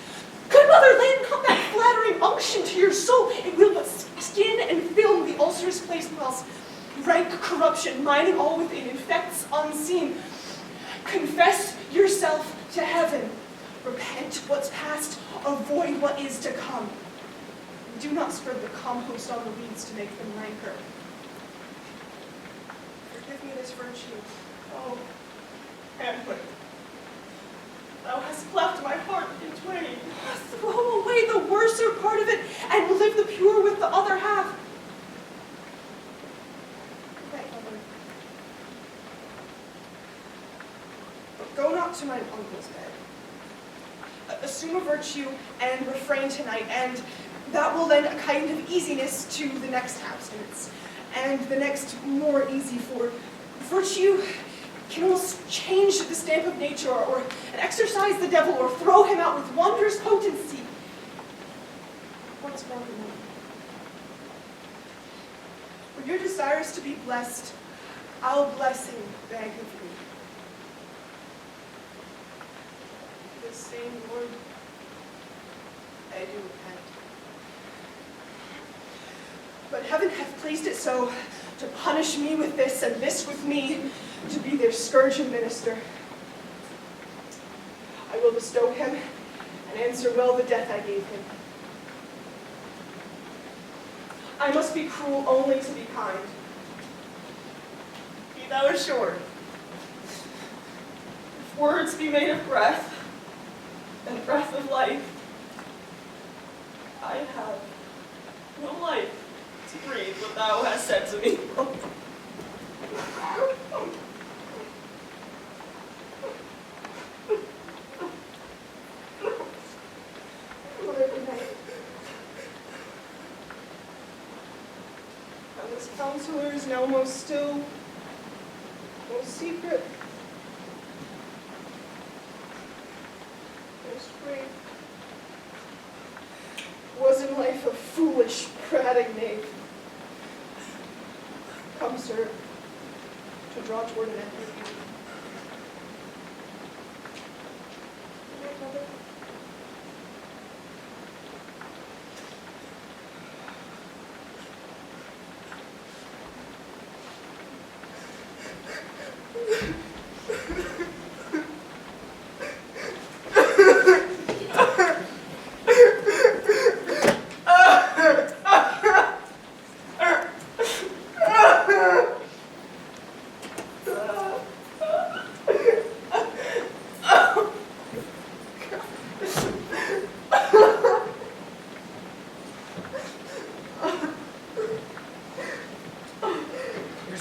[SPEAKER 9] Good mother, lay not that flattering unction to your soul. It will but skin and film the ulcerous place whilst rank corruption, mining all within, infects unseen. Confess yourself to heaven. Repent what's past, avoid what is to come. Do not spread the compost on the weeds to make them ranker. Forgive me this virtue. Oh, Hamlet. Thou hast cleft my heart in twain. Throw away the worser part of it, and live the pure with the other half. Okay, mother. But go not to mine uncle's bed. Assume a virtue and refrain tonight, and that will lend a kind of easiness to the next abstinence, and the next more easy, for virtue can almost change the stamp of nature, or exorcise the devil, or throw him out with wondrous potency. What's wrong with me? When you're desirous to be blessed, I'll blessing beg of you. The same Lord, I do repent. But heaven hath placed it so to punish me with this, and this with me, to be their scourge and minister. I will bestow him, and answer well the death I gave him. I must be cruel only to be kind. Be thou assured, if words be made of breath, and breath of life, I have no life to breathe what thou hast said to me. Mother, good night. And this counselor is now most still, most secret, most great. Was in life a foolish, prating knave. Come, sir, to draw toward an end. Good night, mother.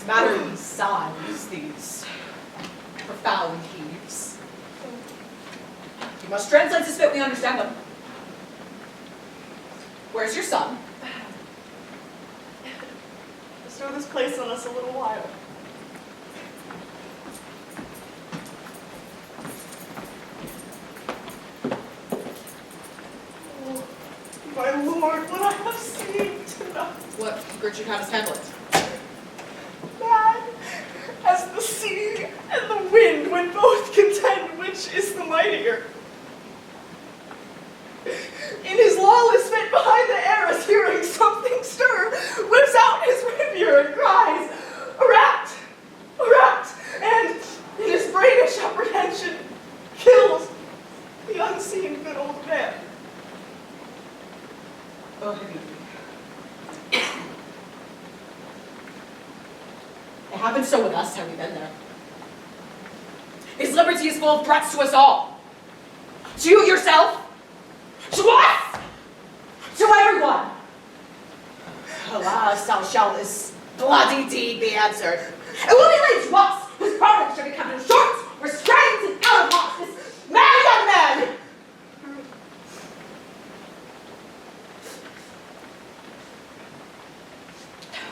[SPEAKER 6] Madeline sighs, these profound heaves. You must translate this bit, we understand them. Where's your son?
[SPEAKER 9] Bestow this place on us a little while. Oh, my lord, what I have seen tonight.
[SPEAKER 6] What, Gertrude, how does Hamlet?
[SPEAKER 9] Mad as the sea and the wind when both contend which is the mightier. In his lawless fit behind the arras, hearing something stir, whips out his rapier and cries, "A rat! A rat!" and in his brainish apprehension kills the unseen good old man.
[SPEAKER 6] Oh, it happened so with us, have we been there? His liberty is full of threats to us all. To you yourself, to us, to everyone. Alas, how shall this bloody deed be answered? It will be laid to us, whose progress shall be kept in short, restrained, and out of office. Man, young man!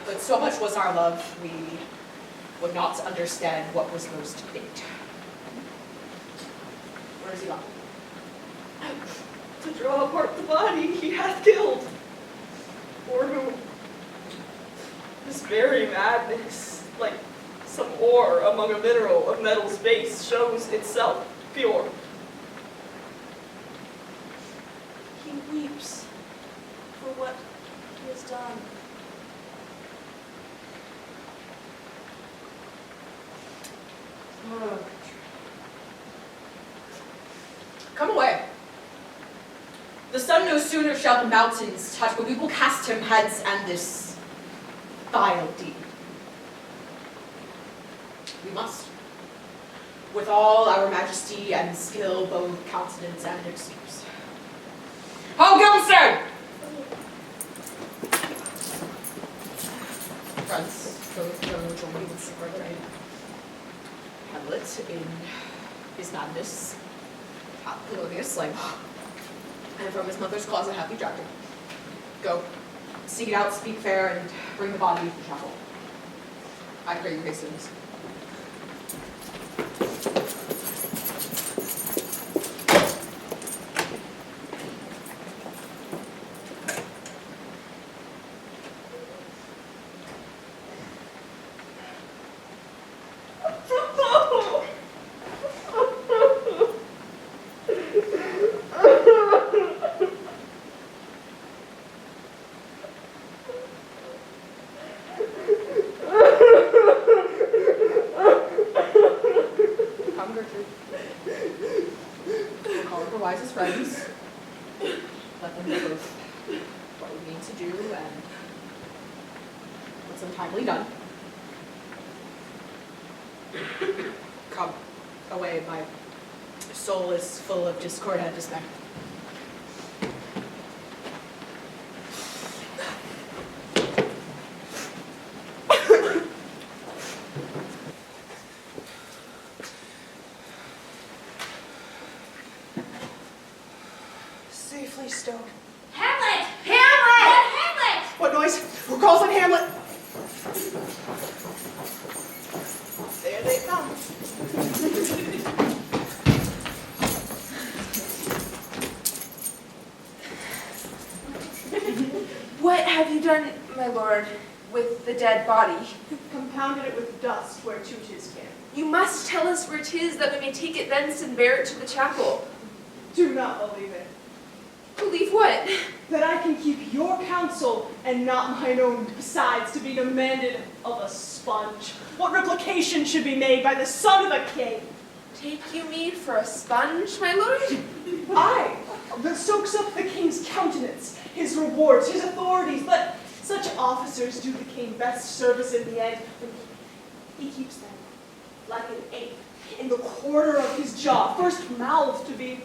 [SPEAKER 6] But so much was our love, we would not understand what was most fate. Where is he gone?
[SPEAKER 9] To draw apart the body he hath killed. For whom this very madness, like some ore among a mineral of metal's base, shows itself pure.
[SPEAKER 10] He weeps for what he has done.
[SPEAKER 6] Come away. The sun no sooner shall the mountains touch, but we will cast him hence and this vile deed. We must. With all our majesty and skill, both countenance and excuse. Ho, Gilmster! Friends, go join me with some further aid. Hamlet in his madness, Olivia slain, and from his mother's closet hath he dragged him. Go, seek it out, speak fair, and bring the body to the chapel. I pray you hastens. Discord and despair.
[SPEAKER 9] Safely stowed.
[SPEAKER 13] Hamlet! Hamlet! Hamlet!
[SPEAKER 6] What noise? Who calls on Hamlet? There they come.
[SPEAKER 11] What have you done, my lord, with the dead body?
[SPEAKER 9] Compounded it with dust where to 'tis can.
[SPEAKER 11] You must tell us where 'tis, that we may take it thence and bear it to the chapel.
[SPEAKER 9] Do not believe it.
[SPEAKER 11] Believe what?
[SPEAKER 9] That I can keep your counsel and not mine own, besides to be demanded of a sponge. What replication should be made by the son of a king?
[SPEAKER 11] Take you me for a sponge, my lord?
[SPEAKER 9] Aye, that soaks up the king's countenance, his rewards, his authorities, but such officers do the king best service in the end when he keeps them like an ape in the corner of his jaw, first mouthed to be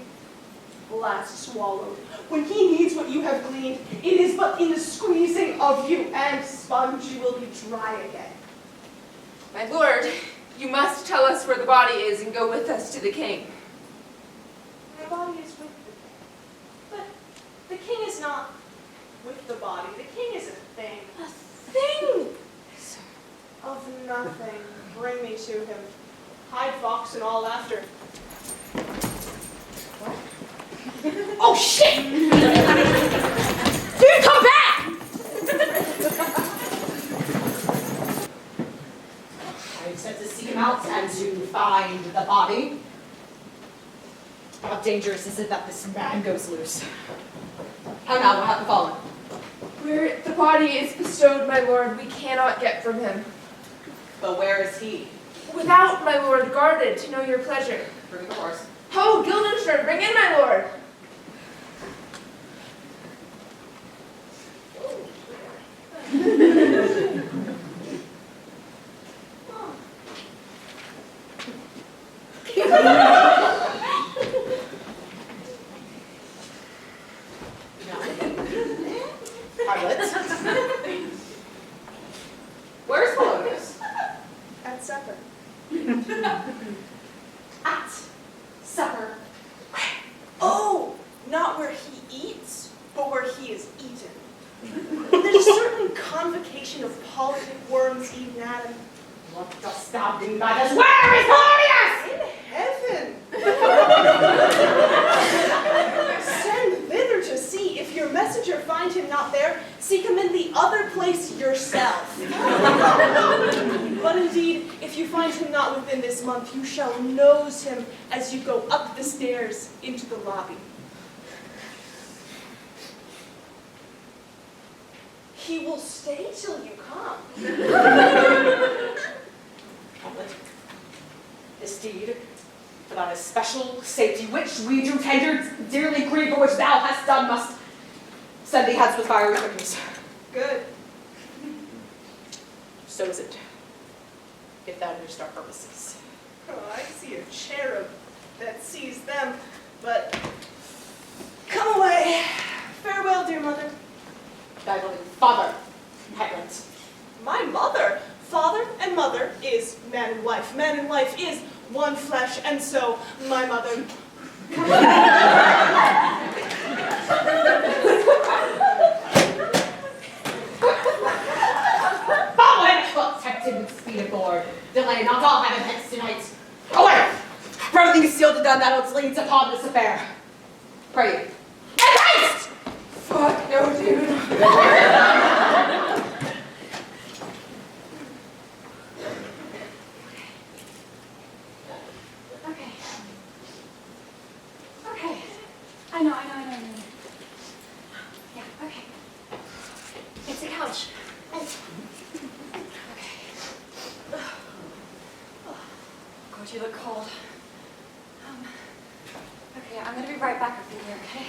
[SPEAKER 9] last swallowed. When he needs what you have gleaned, it is but in the squeezing of you, and sponge you will be dry again.
[SPEAKER 11] My lord, you must tell us where the body is and go with us to the king.
[SPEAKER 9] The body is with the king. But the king is not with the body. The king is a thing.
[SPEAKER 11] A thing?
[SPEAKER 9] Of nothing. Bring me to him. Hide fox and all after. What?
[SPEAKER 6] Oh, shit!
[SPEAKER 11] Dude, come back!
[SPEAKER 6] I said to seek him out and to find the body. How dangerous is it that this man goes loose? How now, what hath befallen?
[SPEAKER 11] Where the body is bestowed, my lord, we cannot get from him.
[SPEAKER 6] But where is he?
[SPEAKER 11] Without, my lord, guarded, to know your pleasure.
[SPEAKER 6] Bring the horse.
[SPEAKER 11] Ho, Guildenstern, bring in, my lord!
[SPEAKER 10] not where he eats, but where he is eaten. There's a certain convocation of politic worms even at him.
[SPEAKER 13] What dost thou do by this? Where is Glorious?
[SPEAKER 10] In heaven. Send thither to see. If your messenger find him not there, seek him in the other place yourself. But indeed, if you find him not within this month, you shall nose him as you go up the stairs into the lobby. He will stay till you come.
[SPEAKER 7] Hamlet, this deed, for thy especial safety, which we do tender dearly grieve, but which thou hast done, must send thee hence with fiery quickness.
[SPEAKER 10] Good.
[SPEAKER 7] So is it, if thou knewest our purposes.
[SPEAKER 10] Oh, I see a cherub that sees them, but come away. Farewell, dear mother.
[SPEAKER 7] Thy loving father, Hamlet.
[SPEAKER 10] My mother, father and mother is man and wife. Man and wife is one flesh, and so my mother.
[SPEAKER 7] Forward! Well, tempted with speed aboard. Delay not all heaven hence tonight. Away! For everything is sealed and done that which leads upon this affair. Pray you. And haste!
[SPEAKER 11] Fuck no, dude.
[SPEAKER 2] Okay. I know. Yeah, okay. It's a couch. Okay. God, you look cold. Okay, I'm gonna be right back up in here, okay?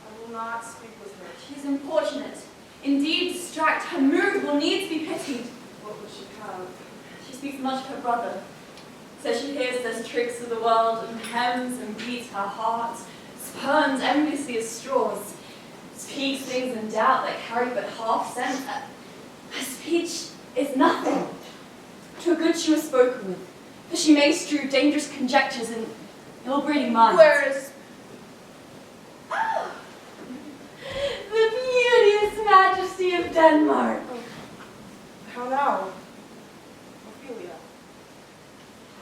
[SPEAKER 10] I will not speak with her.
[SPEAKER 5] She is importunate, indeed distract. Her mood will needs be pitied.
[SPEAKER 10] What would she have?
[SPEAKER 5] She speaks much of her brother. Says she hears those tricks of the world and hems and beats her heart, spurns enviously as straws, speaks things in doubt like Harry but half sent. Her speech is nothing. To a good she was spoken with, for she may strew dangerous conjectures in ill-breeding minds.
[SPEAKER 10] Where is?
[SPEAKER 5] The beauteous majesty of Denmark.
[SPEAKER 10] How now? Ophelia.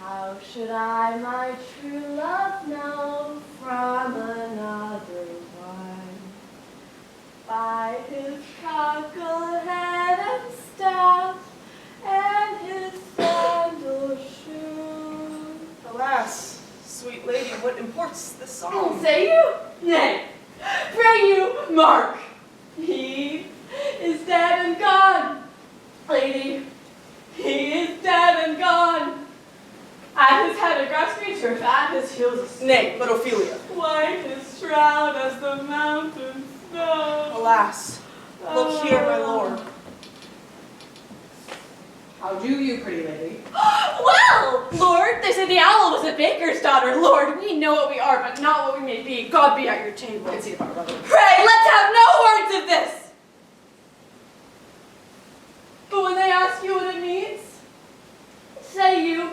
[SPEAKER 4] How should I my true love know from another one? By his cockle head and staff, and his sandal shoe.
[SPEAKER 10] Alas, sweet lady, what imports this song?
[SPEAKER 5] Say you? Nay, pray you, mark. He is dead and gone. Lady, he is dead and gone. At his head a grass creature, at his heels a snake.
[SPEAKER 10] Nay, but Ophelia.
[SPEAKER 5] White his shroud as the mountain snow.
[SPEAKER 10] Alas, look here, my lord.
[SPEAKER 7] How do you, pretty lady?
[SPEAKER 4] Well, Lord, they say the owl was a baker's daughter. Lord, we know what we are, but not what we may be. God be at your table.
[SPEAKER 7] Let's see if our brother.
[SPEAKER 4] Pray, let's have no words of this. But when they ask you what it means, say you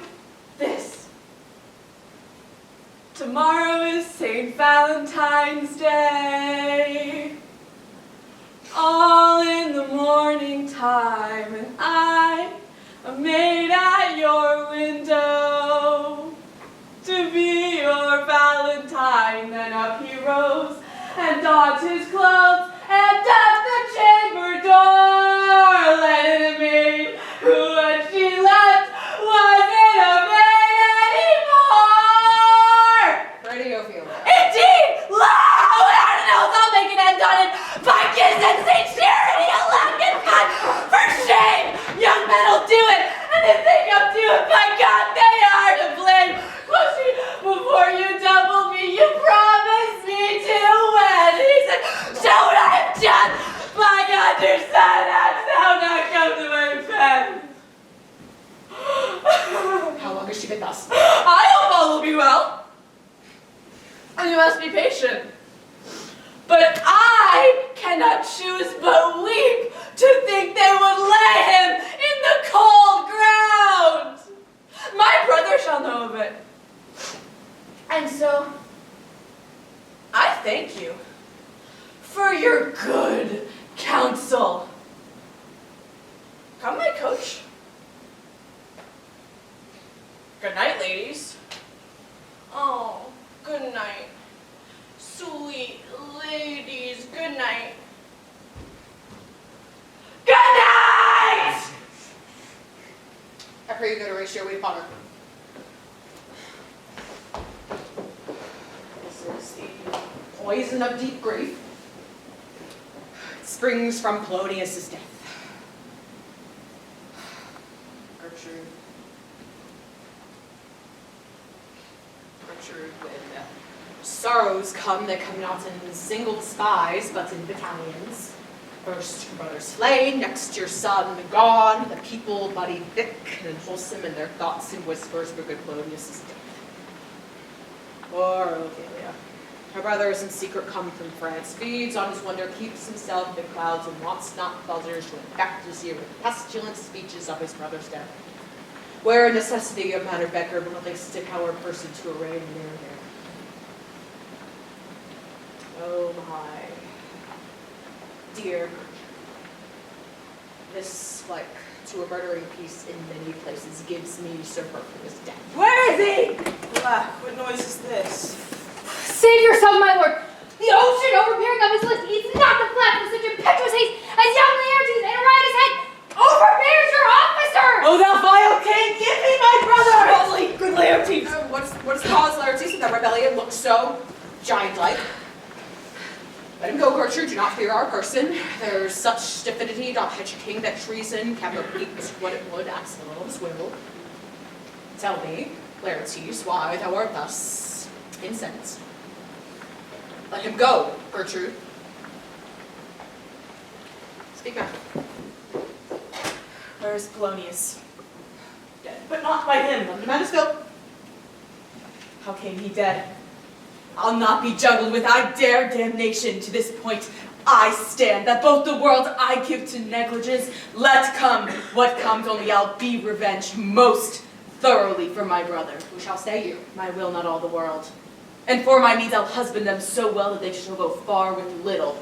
[SPEAKER 4] this. Tomorrow is St. Valentine's Day. All in the morning time, and I am made at your window to be your Valentine. Then up he rose and donned his clothes and tapped the chamber door. Let in a maid who, when she left, wasn't a maid anymore.
[SPEAKER 7] Pretty Ophelia.
[SPEAKER 4] Indeed! I don't know, I'll make an end on it. By kiss and sincerity, alack and God, for shame! Young men will do it, and if they don't do it, by God, they are to blame. Well, see, before you doubled me, you promised me to wed. He said, so what I have done, my God, your son has now not come to my bed.
[SPEAKER 7] How long has she been thus?
[SPEAKER 4] I hope all will be well. And you must be patient. But I cannot choose but weep to think they would lay him in the cold
[SPEAKER 8] Come, my coach. Good night, ladies.
[SPEAKER 4] Oh, good night. Sweet ladies, good night.
[SPEAKER 8] Good night!
[SPEAKER 6] I pray you go to ratio wait upon her. This is the poison of deep grief. It springs from Polonius' death. Gertrude, when sorrows come, they come not in single spies, but in battalions. First your brother slain, next your son gone, the people bloody thick and wholesome in their thoughts and whispers for good Polonius' death. Poor Olivia. Her brothers in secret come from France, feeds on his wonder, keeps himself in clouds, and wants not pleasures to infect his ear with pestilent speeches of his brother's death. Where necessity of matter Becker, but they stick our person to array and there. Oh my dear Gertrude. This, like to a murdering piece in many places, gives me superfluous death.
[SPEAKER 10] Where is he? Alack, what noise is this?
[SPEAKER 3] Save yourself, my lord! The ocean overbearing of his list eats not the flesh with such impetuous haste as young Laertes and a rider's head overbears your officer!
[SPEAKER 10] Oh, thou vile king, give me my brother! Holy good Laertes!
[SPEAKER 6] What's the cause, Laertes, that rebellion looks so giant-like? Let him go, Gertrude, do not fear our person. There's such divinity doth hedge a king that treason can repeat what it would at Sedon's will. Tell me, Laertes, why thou art thus incensed. Let him go, Gertrude. Speak now.
[SPEAKER 8] Where is Polonius? Dead, but not by him.
[SPEAKER 6] The man is filled.
[SPEAKER 8] How came he dead? I'll not be juggled with I dare damnation. To this point I stand, that both the world I give to negligence, let come what comes, only I'll be revenged most thoroughly for my brother.
[SPEAKER 6] Who shall stay you?
[SPEAKER 8] My will, not all the world. And for my needs I'll husband them so well that they shall go far with little.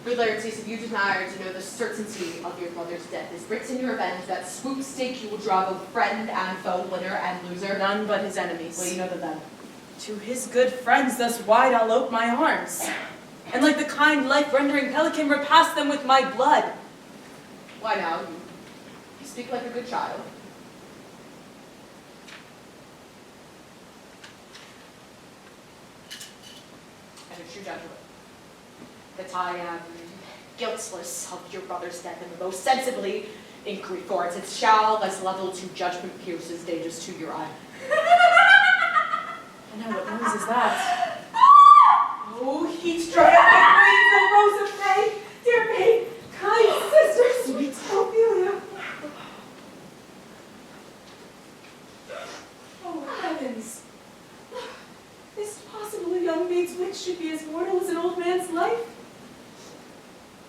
[SPEAKER 6] Good Laertes, if you desire to know the certainty of your brother's death, is written in revenge that swoop stake you will draw both friend and foe, winner and loser.
[SPEAKER 8] None but his enemies.
[SPEAKER 6] Well, you know them.
[SPEAKER 8] To his good friends thus wide I'll ope my arms, and like the kind life-rendering pelican repass them with my blood.
[SPEAKER 6] Why now, you speak like a good child. And a true gentleman. That I am guiltless of your brother's death, and most sensibly inquiry for it. It shall, as level to judgment pierces, stages to your eye.
[SPEAKER 8] And now what noise is that? Oh, heat-struck at the rose of May, dear May, kind sister, sweet Ophelia. Oh, heavens. Is it possible a young maid's wit should be as mortal as an old man's life?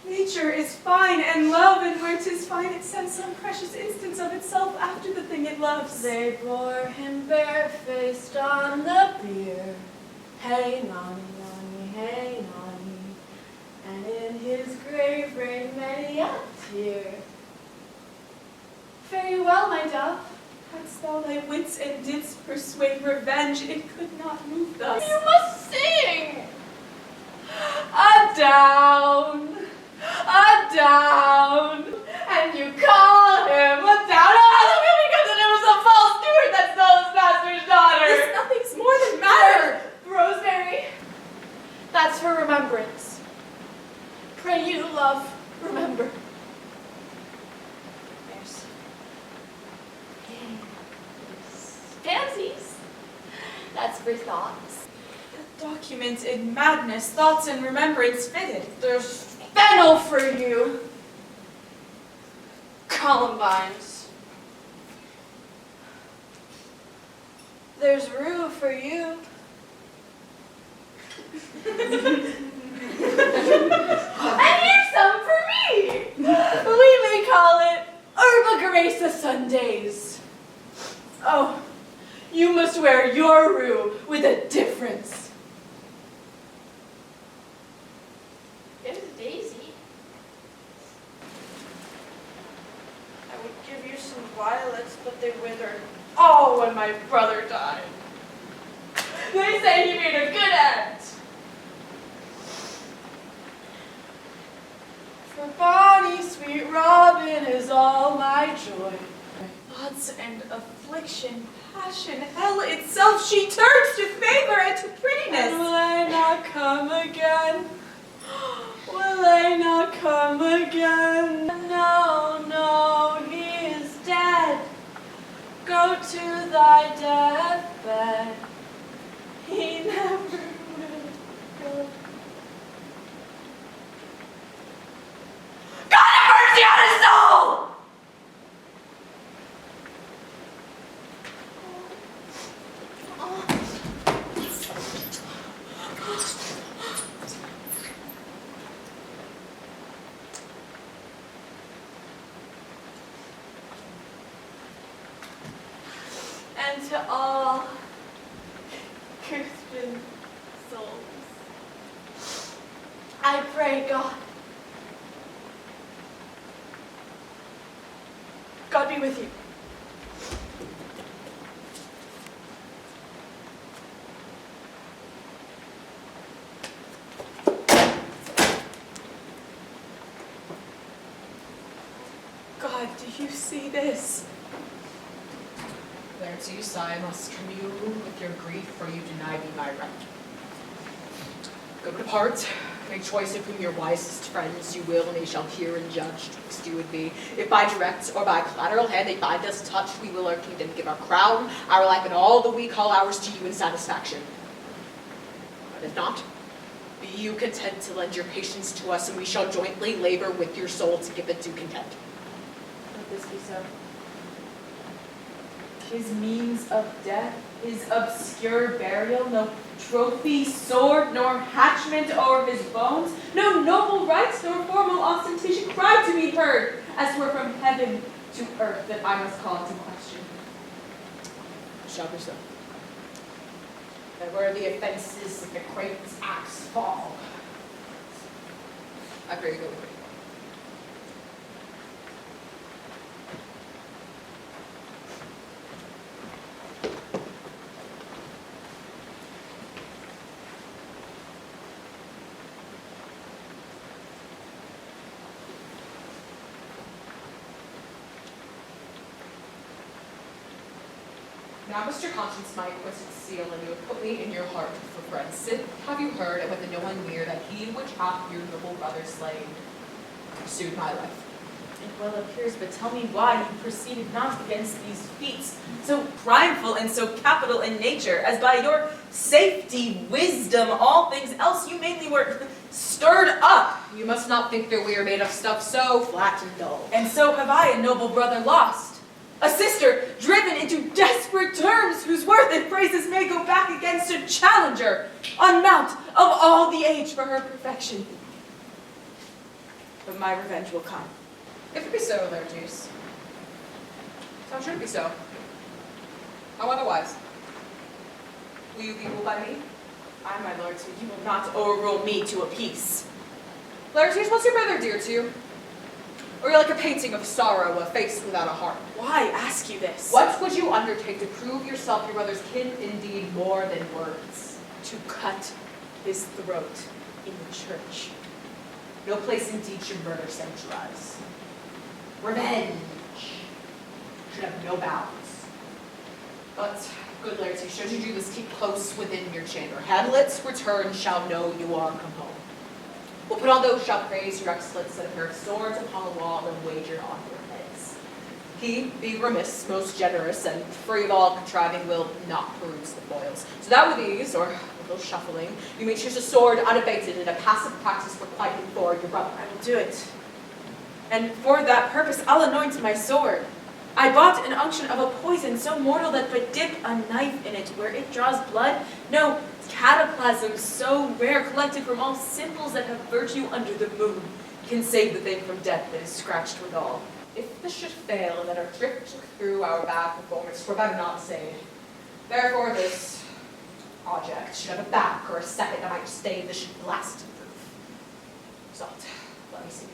[SPEAKER 8] Nature is fine, and love, and where 'tis fine, it sends some precious instance of itself after the thing it loves.
[SPEAKER 4] They bore him barefaced on the bier. Hey, nonny, nonny, hey, nonny. And in his grave rained many a tear. Fare you well, my dove.
[SPEAKER 8] Hadst thou thy wits and didst persuade revenge, it could not move thus.
[SPEAKER 4] You must sing! A-down, a-down, and you call him a-down. Oh, because it was a false steward that stole his master's daughter.
[SPEAKER 8] This nothing's more than matter.
[SPEAKER 4] Rosemary, that's for remembrance. Pray you, love, remember. There's pansies. That's for thoughts.
[SPEAKER 8] Document in madness, thoughts and remembrance fitted.
[SPEAKER 4] There's fennel for you. Columbines. There's rue for you. And here's some for me. We may call it Herba Grace Sundays. Oh, you must wear your rue with a difference. There's a daisy.
[SPEAKER 10] give you some violets, but they withered. Oh, when my brother died.
[SPEAKER 4] They say he made a good end.
[SPEAKER 10] For bonny sweet Robin is all my joy. Thoughts and affliction, passion, hell itself, she turns to favor and to prettiness. And will I not come again? Will I not come again? No, no, he is dead. Go to thy deathbed. He never will go. God have mercy on his soul! And to all Christian souls, I pray God. God be with you. God, do you see this?
[SPEAKER 6] Laertes, I must commune with your grief, for you deny me my right. Go depart, make choice of whom your wisest friends you will, and they shall hear and judge twixt you and me. If by direct or by collateral hand they bind us touch, we will our kingdom give our crown, our life, and all that we call ours to you in satisfaction. But if not, be you content to lend your patience to us, and we shall jointly labor with your soul to give it due content.
[SPEAKER 8] Let this be so. His means of death, his obscure burial, no trophy, sword, nor hatchment o'er his bones, no noble rites, nor formal ostentation cry to be heard, as were from heaven to earth, that I must call into question.
[SPEAKER 6] Shall be so. And where the offenses of the great axe fall, I pray you go with me. Now, Mr. Conscience, my acquisite seal, and you have put me in your heart for friends. Sit, have you heard, and with the no one near, that he which hath your noble brother slain pursued my life?
[SPEAKER 8] It well appears, but tell me why you proceeded not against these feats, so primeful and so capital in nature, as by your safety, wisdom, all things else you mainly were stirred up.
[SPEAKER 6] You must not think that we are made of stuff so flat and dull.
[SPEAKER 8] And so have I a noble brother lost. A sister driven into desperate terms, whose worth and praises may go back against a challenger on mount of all the age for her perfection. But my revenge will come.
[SPEAKER 6] If it be so, Laertes, how should it be so? How otherwise? Will you be ruled by me?
[SPEAKER 8] I, my lord, so you will not overrule me to a peace.
[SPEAKER 6] Laertes, what's your brother dear to you? Or you're like a painting of sorrow, a face without a heart?
[SPEAKER 8] Why ask you this?
[SPEAKER 6] What would you undertake to prove yourself your brother's kin, indeed, more than words?
[SPEAKER 8] To cut his throat in the church.
[SPEAKER 6] No place indeed should murder centralize. Revenge should have no bounds. But, good Laertes, should you do this, keep close within your chamber. Hamlet's return shall know you are come home. We'll put on those shall praise your excellence, and a pair of swords upon the wall and wager on your heads. He, be remiss, most generous, and free of all contriving, will not peruse the foils. So that with ease, or a little shuffling, you may choose a sword unabated and a passive practice for fighting for your brother.
[SPEAKER 8] I will do it. And for that purpose I'll anoint my sword. I bought an unction of a poison so mortal that but dip a knife in it where it draws blood, no cataplasm so rare, collected from all simples that have virtue under the moon, can save the thing from death that is scratched withal.
[SPEAKER 6] If this should fail and that our drift took through our bad performance, we're better not say. Therefore this object should have a back or a second that might stay this should blast proof. Result, let me see.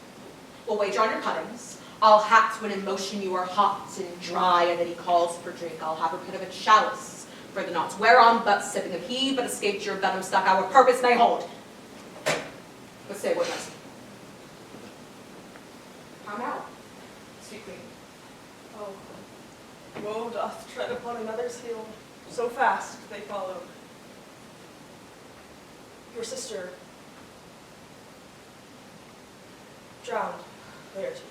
[SPEAKER 6] We'll wager on your cuttings,
[SPEAKER 7] I'll hat when in motion you are hot and dry, and then he calls for drink. I'll have a bit of a chalice for the knots, whereon but sipping of he, but escaped your venom stuck our purpose may hold. But say what must. How now, sweet queen?
[SPEAKER 10] Oh, woe doth tread upon another's heel, so fast they follow. Your sister drowned. There it is.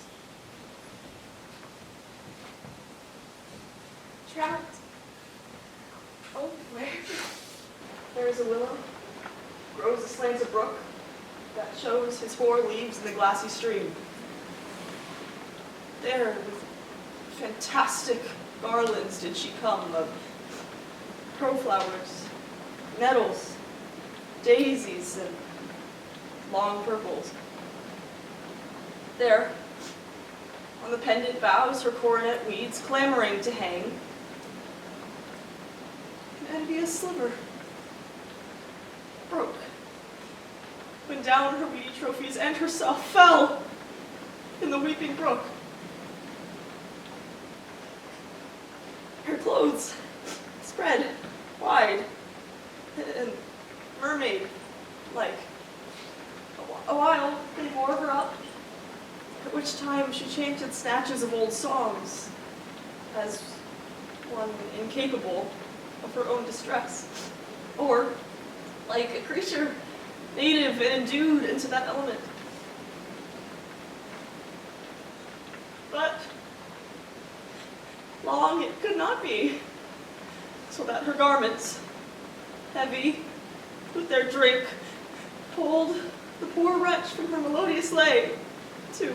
[SPEAKER 4] Drowned. Oh, where?
[SPEAKER 10] There is a willow, grows aslant a brook, that shows his 4 leaves in the glassy stream. There, with fantastic garlands did she come of crowflowers, nettles, daisies, and long purples. There, on the pendant boughs, her coronet weeds, clamoring to hang, an envious sliver broke, when down her weedy trophies and herself fell in the weeping brook. Her clothes spread wide and mermaid-like. A while they bore her up, at which time she chanted snatches of old songs, as one incapable of her own distress, or like a creature native and endued into that element. But long it could not be, so that her garments, heavy with their drink, pulled the poor wretch from her melodious lay to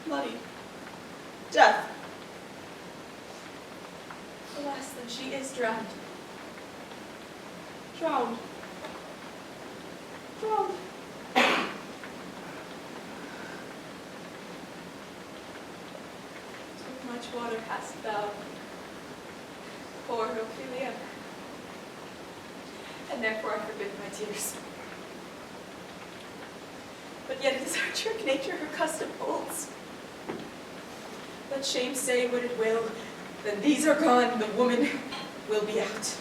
[SPEAKER 10] bloody death. Alas, then she is drowned. Drowned. Drowned. So much water hast thou, poor Ophelia, and therefore I forbid my tears. But yet it is our trick nature her custom holds. Let shame say what it will, then these are gone, the woman will be out.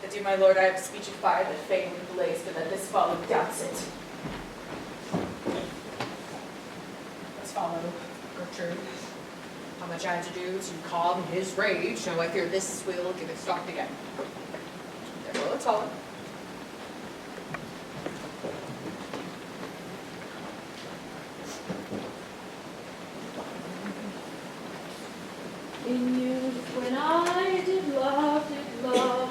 [SPEAKER 8] Adieu, my lord, I have speech of fire that fame would blaze, but that this follow doubts it.
[SPEAKER 6] Let's follow Gertrude. How much I have to do to calm his rage. Now I fear this will give it start again. Therefore, let's follow.
[SPEAKER 4] In youth, when I did love, thought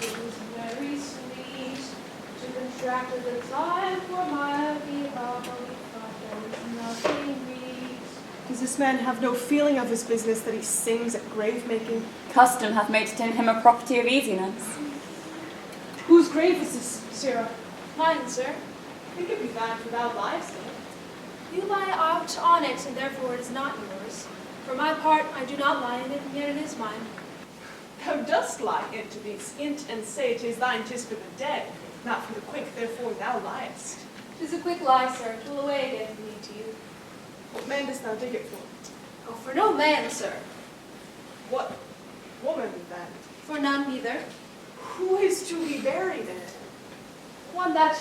[SPEAKER 4] it was very sweet to contract at the time for my behalf, but we thought there was nothing read.
[SPEAKER 9] Does this man have no feeling of his business that he sings at grave making?
[SPEAKER 12] Custom hath made it in him a property of easiness.
[SPEAKER 9] Whose grave is this, Sarah?
[SPEAKER 4] Mine, sir.
[SPEAKER 9] I think it be thine, for thou liest in it.
[SPEAKER 4] You lie out on it, and therefore it is not yours. For my part, I do not lie in it, and yet it is mine.
[SPEAKER 9] Thou dost lie into thee skint, and say 'tis thine, 'tis for the dead, not for the quick, therefore thou liest.
[SPEAKER 4] 'Tis a quick lie, sir. 'Twill away again from me to you.
[SPEAKER 9] What man dost thou dig it for?
[SPEAKER 4] Oh, for no man, sir.
[SPEAKER 9] What woman, then?
[SPEAKER 4] For none neither.
[SPEAKER 9] Who is to be buried in it?
[SPEAKER 4] One that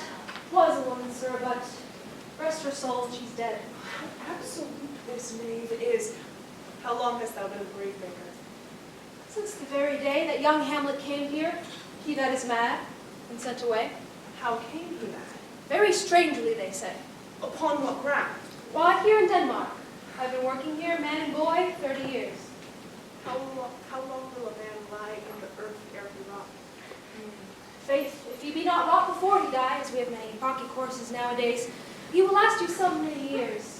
[SPEAKER 4] was a woman, sir, but rest her soul, she's dead.
[SPEAKER 9] How absolute this knave is. How long hast thou been a grave maker?
[SPEAKER 4] Since the very day that young Hamlet came here, he that is mad, and sent away.
[SPEAKER 9] How came he mad?
[SPEAKER 4] Very strangely, they say.
[SPEAKER 9] Upon what ground?
[SPEAKER 4] Why, here in Denmark. I've been working here, man and boy, 30 years.
[SPEAKER 9] How long will a man lie in the earth ere he rot?
[SPEAKER 4] Faith, if he be not wrought before he die, as we have many pocket courses nowadays, he will last you some many years.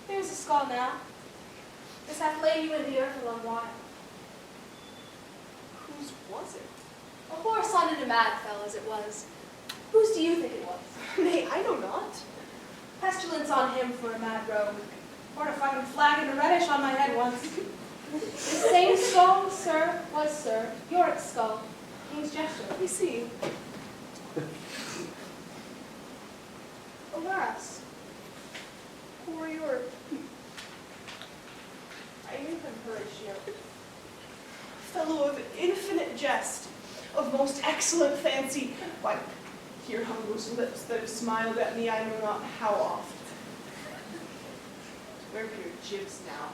[SPEAKER 4] There's a skull now. This hath laid you in the earth a long while.
[SPEAKER 9] Whose was it?
[SPEAKER 4] A poor son and a mad fellow as it was. Whose do you think it was?
[SPEAKER 9] Nay, I know not.
[SPEAKER 4] Pestilence on him for a mad rogue. Or a fucking flag and a reddish on my head once. The same skull, sir, was, sir, Yorick's skull. King's gesture.
[SPEAKER 9] Let me see. Alas, poor Yorick. I knew him, Horatio. Fellow of infinite jest, of most excellent fancy. Why, here hung those lips that have smiled at me I know not how oft. Where be your jibs now?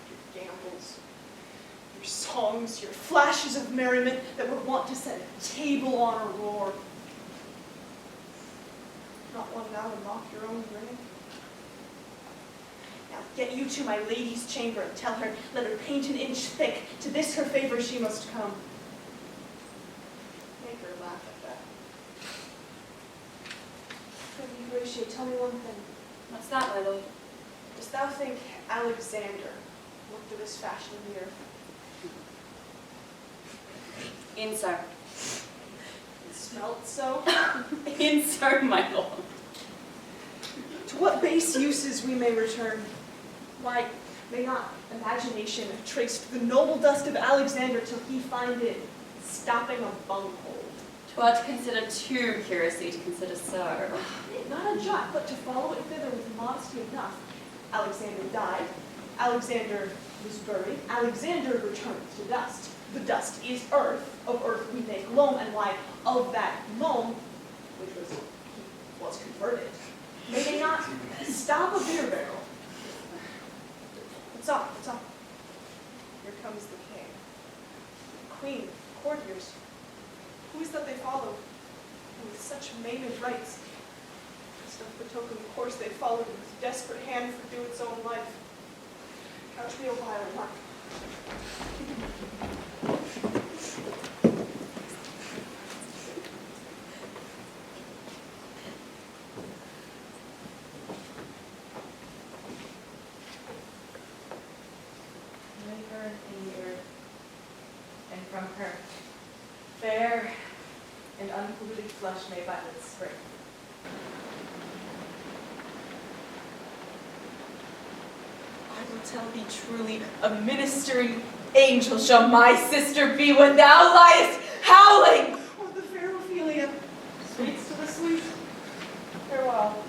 [SPEAKER 9] Your gambols, your songs, your flashes of merriment that would want to set a table on a roar. Not one now to mock your own grinning. Now get you to my lady's chamber and tell her, let her paint an inch thick, to this her favor she must come. Make her laugh at that. Lady Horatio, tell me one thing.
[SPEAKER 12] What's that, my lord?
[SPEAKER 9] Dost thou think Alexander looked at this fashion of the earth?
[SPEAKER 12] In, sir.
[SPEAKER 9] It smelt so?
[SPEAKER 12] In, sir, my lord.
[SPEAKER 9] To what base uses we may return? Why, may not imagination have traced the noble dust of Alexander till he find it stopping a bunghole?
[SPEAKER 12] 'Twere to consider too curiously to consider, sir.
[SPEAKER 9] Not a jot, but to follow it thither with modesty enough. Alexander died, Alexander was buried, Alexander returned to dust. The dust is earth, of earth we make loam, and why, of that loam, which was converted, may they not stop a beer barrel? What's up, what's up? Here comes the king. The queen, courtiers. Who is that they follow? And with such maimed rites, stuff betoken the course they followed with desperate hand for do its own life. Couch me a while, Mark.
[SPEAKER 8] Make her in the earth, and from her fair and unpolluted flesh may violets spring. I will tell thee truly, a ministering angel shall my sister be when thou liest howling.
[SPEAKER 9] Oh, the fair Ophelia. Sweets to the sweet. Farewell.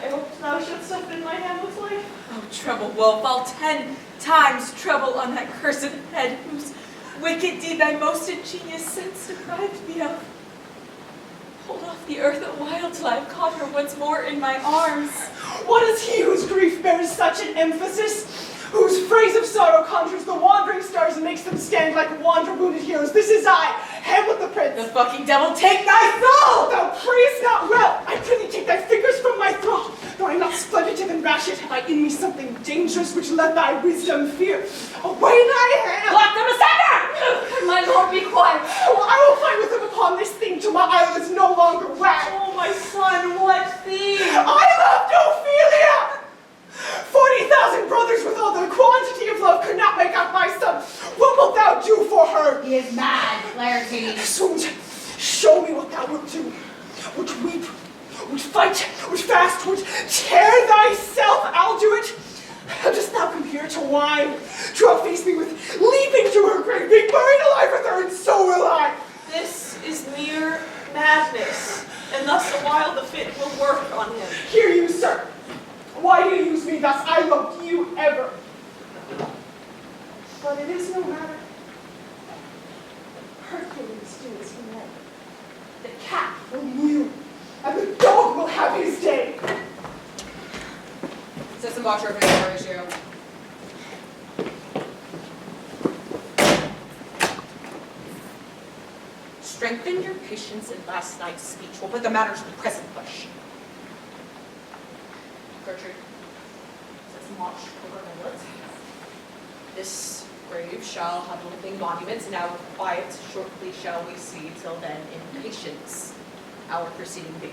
[SPEAKER 9] I hoped thou shouldst have been my Hamlet's life.
[SPEAKER 8] Oh, treble woe, fall 10 times treble on that cursed head, whose wicked deed thy most ingenious sense deprived me of. Hold off the earth a while till I have caught her once more in my arms.
[SPEAKER 9] What is he whose grief bears such an emphasis? Whose phrase of sorrow conjures the wandering stars and makes them stand like wander-wounded heroes? This is I, Hamlet the Prince.
[SPEAKER 8] The fucking devil take thy soul!
[SPEAKER 9] Thou prayest not well. I prithee take thy fingers from my throat. Though I am not splendid and rash, yet have I in me something dangerous which let thy wisdom fear. Away thy hand!
[SPEAKER 8] Block them asunder!
[SPEAKER 5] My lord, be quiet.
[SPEAKER 9] Oh, I will fight with him upon this thing till my eyelids no longer wag.
[SPEAKER 5] Oh, my son, what theme?
[SPEAKER 9] I loved Ophelia! 40,000 brothers with all their quantity of love could not make out my son. What wilt thou do for her?
[SPEAKER 13] He is mad, Clarity.
[SPEAKER 9] Swoon, show me what thou wilt do. Would weep, would fight, would fast, would tear thyself, I'll do it. How dost thou compare to wine? To outface me with leaping to her grave, being buried alive with her, and so will I.
[SPEAKER 10] This is mere madness, and thus a while the fit will work on him.
[SPEAKER 9] Hear you, sir. Why do you use me thus? I loved you ever. But it is no matter. Hercules do as he may. The cat will mew, and the dog will have his day.
[SPEAKER 6] Set some water over the ratio. Strengthen your patience in last night's speech. We'll put the matter to the present question. Gertrude, set some watch over Hamlet. This grave shall have living monuments, and out of quiet shortly shall we see, till then in patience our proceeding be.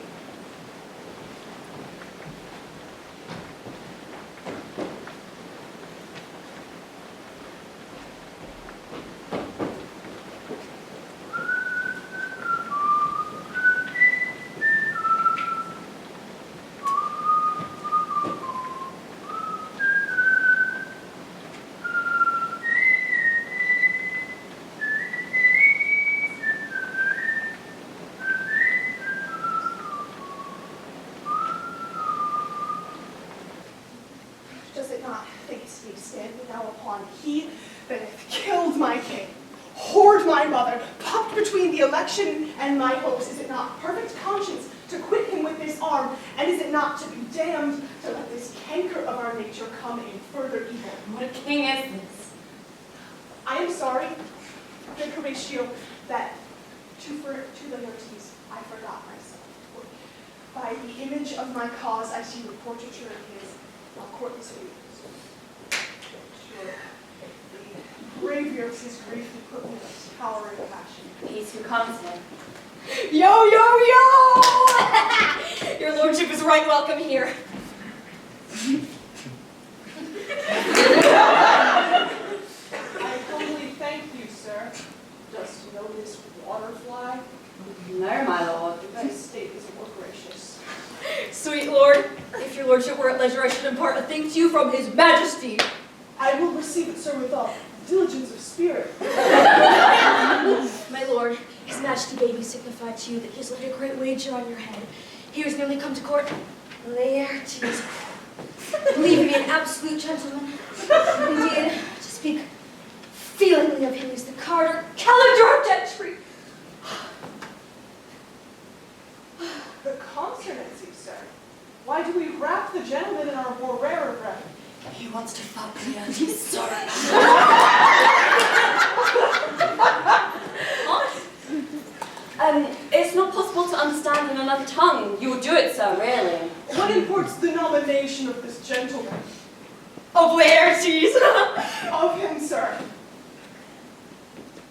[SPEAKER 9] me stand me now upon he that hath killed my king, whored my mother, popped between the election and my hopes. Is it not perfect conscience to quit him with this arm, and is it not to be damned to let this canker of our nature come in further evil?
[SPEAKER 12] What king is this?
[SPEAKER 9] I am sorry, good Horatio, that to Laertes I forgot myself. By the image of my cause I see the portraiture of his, I'll court this week. Sure. The bravery of his grief he put me in towering passion.
[SPEAKER 12] Peace who comes here.
[SPEAKER 4] Yo, yo, yo! Your lordship is right welcome here.
[SPEAKER 9] I humbly thank you, sir. Dost know this waterfly?
[SPEAKER 12] No, my lord.
[SPEAKER 9] Thy state is more gracious.
[SPEAKER 4] Sweet lord, if your lordship were at leisure, I should impart a thing to you from his majesty.
[SPEAKER 9] I will receive it, sir, with all diligence of spirit.
[SPEAKER 4] My lord, his majesty bade me signify to you that he has laid a great wager on your head. He has nearly come to court. Laertes, believe me, an absolute gentleman. Indeed, to speak feelingly of him is the Carter Calendar of gentry.
[SPEAKER 9] The consonancy, sir. Why do we wrap the gentleman in our more rarer breath?
[SPEAKER 4] He wants to fuck Laertes, sir.
[SPEAKER 12] It's not possible to understand in another tongue. You will do it, sir, really.
[SPEAKER 9] What imports the nomination of this gentleman?
[SPEAKER 4] Of Laertes.
[SPEAKER 9] Of him, sir.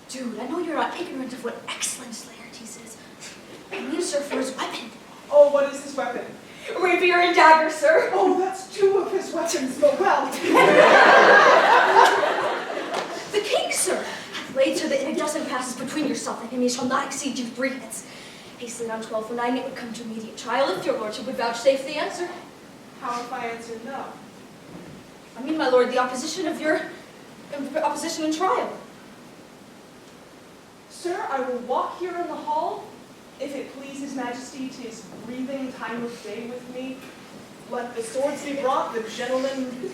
[SPEAKER 4] Dude, I know you're not ignorant of what excellence Laertes is. I mean, sir, for his weapon.
[SPEAKER 9] Oh, what is his weapon?
[SPEAKER 4] Rapier and dagger, sir.
[SPEAKER 9] Oh, that's two of his weapons, but well.
[SPEAKER 4] The king, sir, hath laid so that in a dozen passes between yourself and him, he shall not exceed you 3 hits. Hastily on 12 for 9, it would come to immediate trial if your lordship would vouchsafe the answer.
[SPEAKER 9] How if I answer no?
[SPEAKER 4] I mean, my lord, the opposition of your opposition in trial.
[SPEAKER 9] Sir, I will walk here in the hall, if it please his majesty, 'tis breathing time of day with me. Let the swords be brought, the gentleman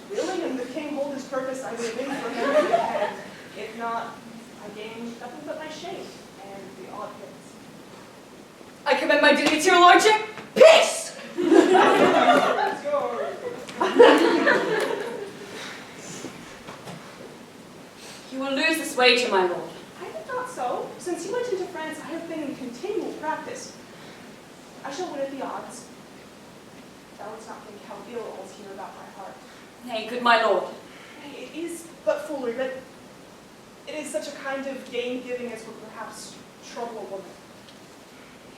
[SPEAKER 9] willing, and the king hold his purpose, I will win for him with the hand. If not, I gain nothing but my shame and the odd hits.
[SPEAKER 4] I commend my duty to your lordship. Peace!
[SPEAKER 9] That's yours.
[SPEAKER 12] You will lose this wager, my lord.
[SPEAKER 9] I think not so. Since he went into France, I have been in continual practice. I shall win at the odds. Thou wouldst not think how ill all's here about my heart.
[SPEAKER 12] Nay, good my lord.
[SPEAKER 9] It is but foolery, but it is such a kind of gain-giving as would perhaps trouble a woman.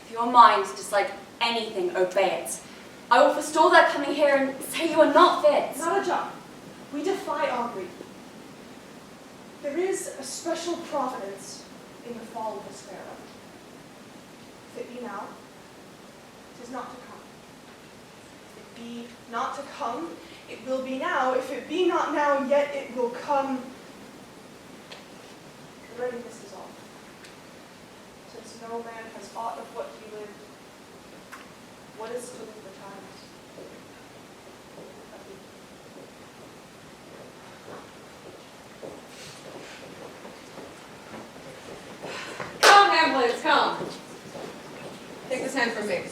[SPEAKER 12] If your mind dislike anything, obey it. I will forestall that coming here and say you are not fit.
[SPEAKER 9] Not a job. We defy augury. There is a special providence in the fall of a sparrow. If it be now, 'tis not to come. If it be not to come, it will be now. If it be not now, yet it will come. The readiness is all. Since no man has aught of what he lived, what is to live the times?
[SPEAKER 6] Come, Hamlet, come. Take this hand from me.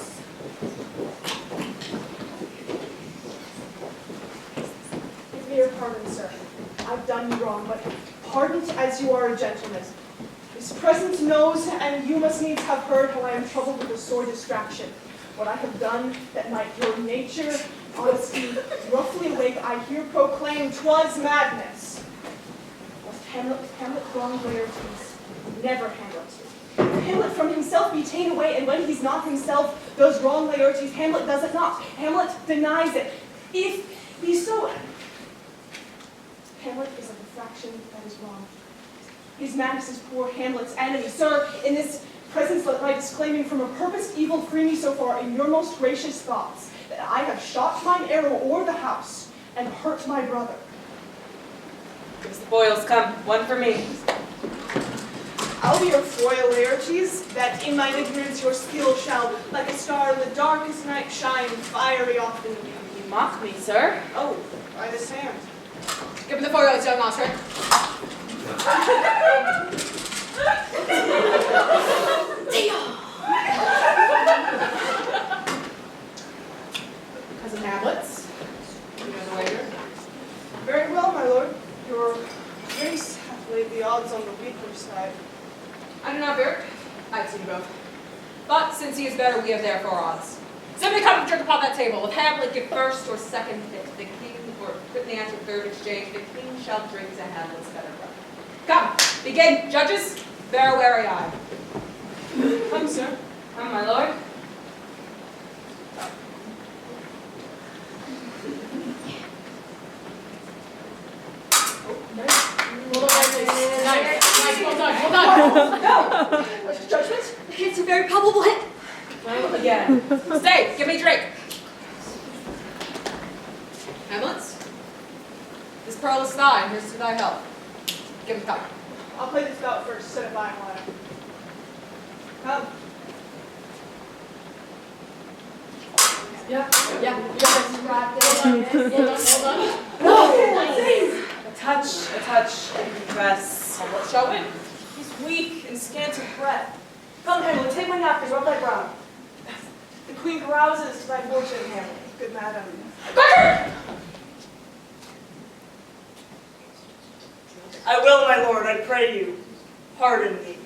[SPEAKER 9] Give me your pardon, sir. I've done you wrong, but pardoned as you are a gentleman. His presence knows, and you must needs have heard how I am troubled with a sore distraction. What I have done that might your nature, honesty, roughly awake, I here proclaim 'twas madness. Was Hamlet wrong Laertes? Never Hamlet. Hamlet from himself be ta'en away, and when he's not himself, does wrong Laertes. Hamlet does it not. Hamlet denies it. If be so, Hamlet is of the fraction that is wrong. His madness is poor Hamlet's enemy. Sir, in this presence let my disclaiming from a purposed evil free me so far in your most gracious thoughts, that I have shot mine arrow o'er the house, and hurt my brother.
[SPEAKER 8] As the boils come, one for me.
[SPEAKER 9] I'll be your foil, Laertes, that in mine ignorance your skill shall, like a star in the darkest night, shine fiery off in you.
[SPEAKER 8] You mock me, sir.
[SPEAKER 9] Oh, by this hand.
[SPEAKER 6] Give me the foils, young Osric. Cousin Hamlet's. You know the waiter.
[SPEAKER 9] Very well, my lord. Your grace hath laid the odds on the weaker side.
[SPEAKER 6] I do not fear. I've seen you both. But since he is better, we have therefore odds. Simply come and drink upon that table. If Hamlet give first or second fit, the king, or put in the answer third exchange, the king shall drink to Hamlet's better brother. Come, begin, judges. Bear a wary eye.
[SPEAKER 9] Come, sir.
[SPEAKER 5] Come, my lord.
[SPEAKER 6] Nice, well done.
[SPEAKER 3] No! Judgment? It's a very palpable hit.
[SPEAKER 6] Well, again. Stay, give me a drink. Hamlet's? This pearl is thine, here's to thy health. Give him the cup.
[SPEAKER 9] I'll play this bout first, set it by and water. Come.
[SPEAKER 3] Yeah.
[SPEAKER 10] A touch, I confess.
[SPEAKER 6] Hamlet shall win.
[SPEAKER 10] He's weak and scant of breath. Come, Hamlet, take my napkins, rub thy brow. The queen carouses to thy fortune, Hamlet.
[SPEAKER 9] Good madam.
[SPEAKER 10] I will, my lord, I pray you. Pardon me.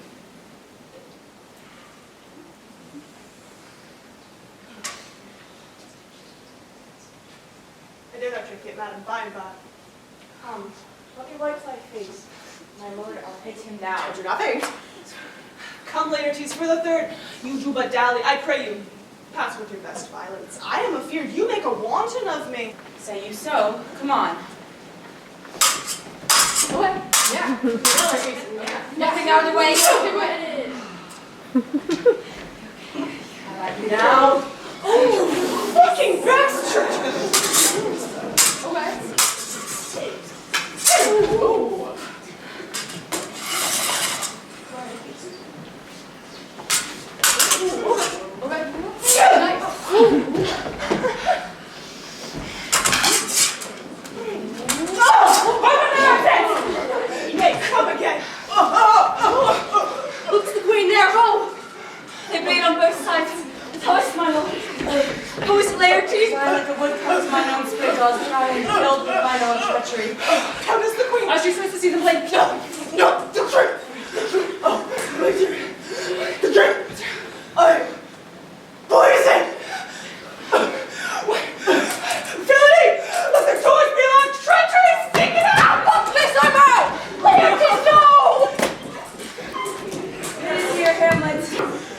[SPEAKER 9] I dare not drink it, madam, by and by.
[SPEAKER 10] Come, let me wipe thy face. My lord, I'll hit him now.
[SPEAKER 6] I do not faint.
[SPEAKER 9] Come, Laertes, for the third. You do but dally. I pray you, pass with your best violence. I am afeard you make a wanton of me.
[SPEAKER 10] Say you so? Come on.
[SPEAKER 3] Away.
[SPEAKER 6] Yeah.
[SPEAKER 3] Nothing out of the way. Do it.
[SPEAKER 10] Now.
[SPEAKER 9] Oh, fucking bastard!
[SPEAKER 3] Away.
[SPEAKER 9] Come again!
[SPEAKER 3] Looks the queen there. Oh! They bleed on both sides. Toast, my lord. Toast, Laertes.
[SPEAKER 10] I like a wood comes mine own spit does try and killed with mine own treachery.
[SPEAKER 9] How does the queen?
[SPEAKER 3] Are you supposed to see the blade?
[SPEAKER 9] No, the drink! Oh, my dear. The drink! Poison! Villainy! Let the doors be locked! Treachery! Speak it out!
[SPEAKER 3] This I'm out! Laertes, no!
[SPEAKER 8] It is here, Hamlet.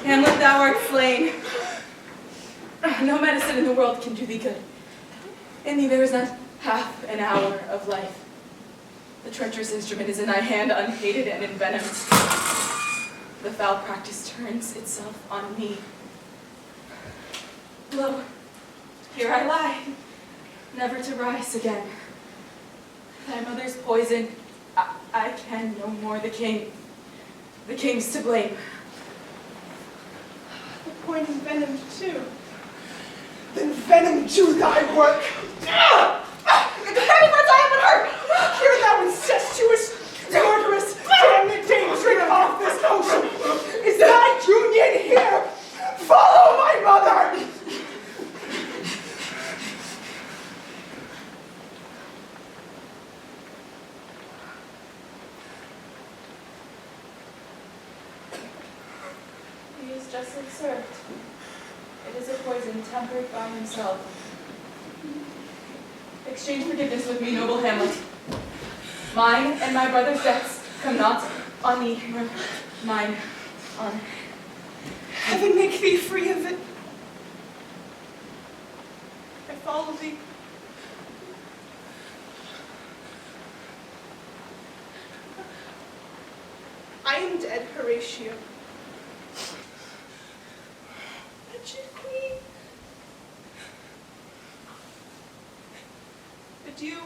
[SPEAKER 8] Hamlet, thou art slain. No medicine in the world can do thee good. In thee there is not half an hour of life. The treacherous instrument is in thy hand, unhated and envenomed. The foul practice turns itself on me. Lo, here I lie, never to rise again. Thy mother's poison, I can no more. The king's to blame.
[SPEAKER 9] The point envenomed too. Then venom to thy work. The very words I have heard. Hear thou incestuous, murderous, damned dame, drink off this potion. Is thy union here? Follow my mother.
[SPEAKER 8] He is justly served. It is a poison tempered by himself. Exchange forgiveness with me, noble Hamlet. Mine and my brother's deaths come not on thee, nor mine on.
[SPEAKER 9] Heaven make thee free of it. I follow thee. I am dead, Horatio. Wretched queen. Adieu.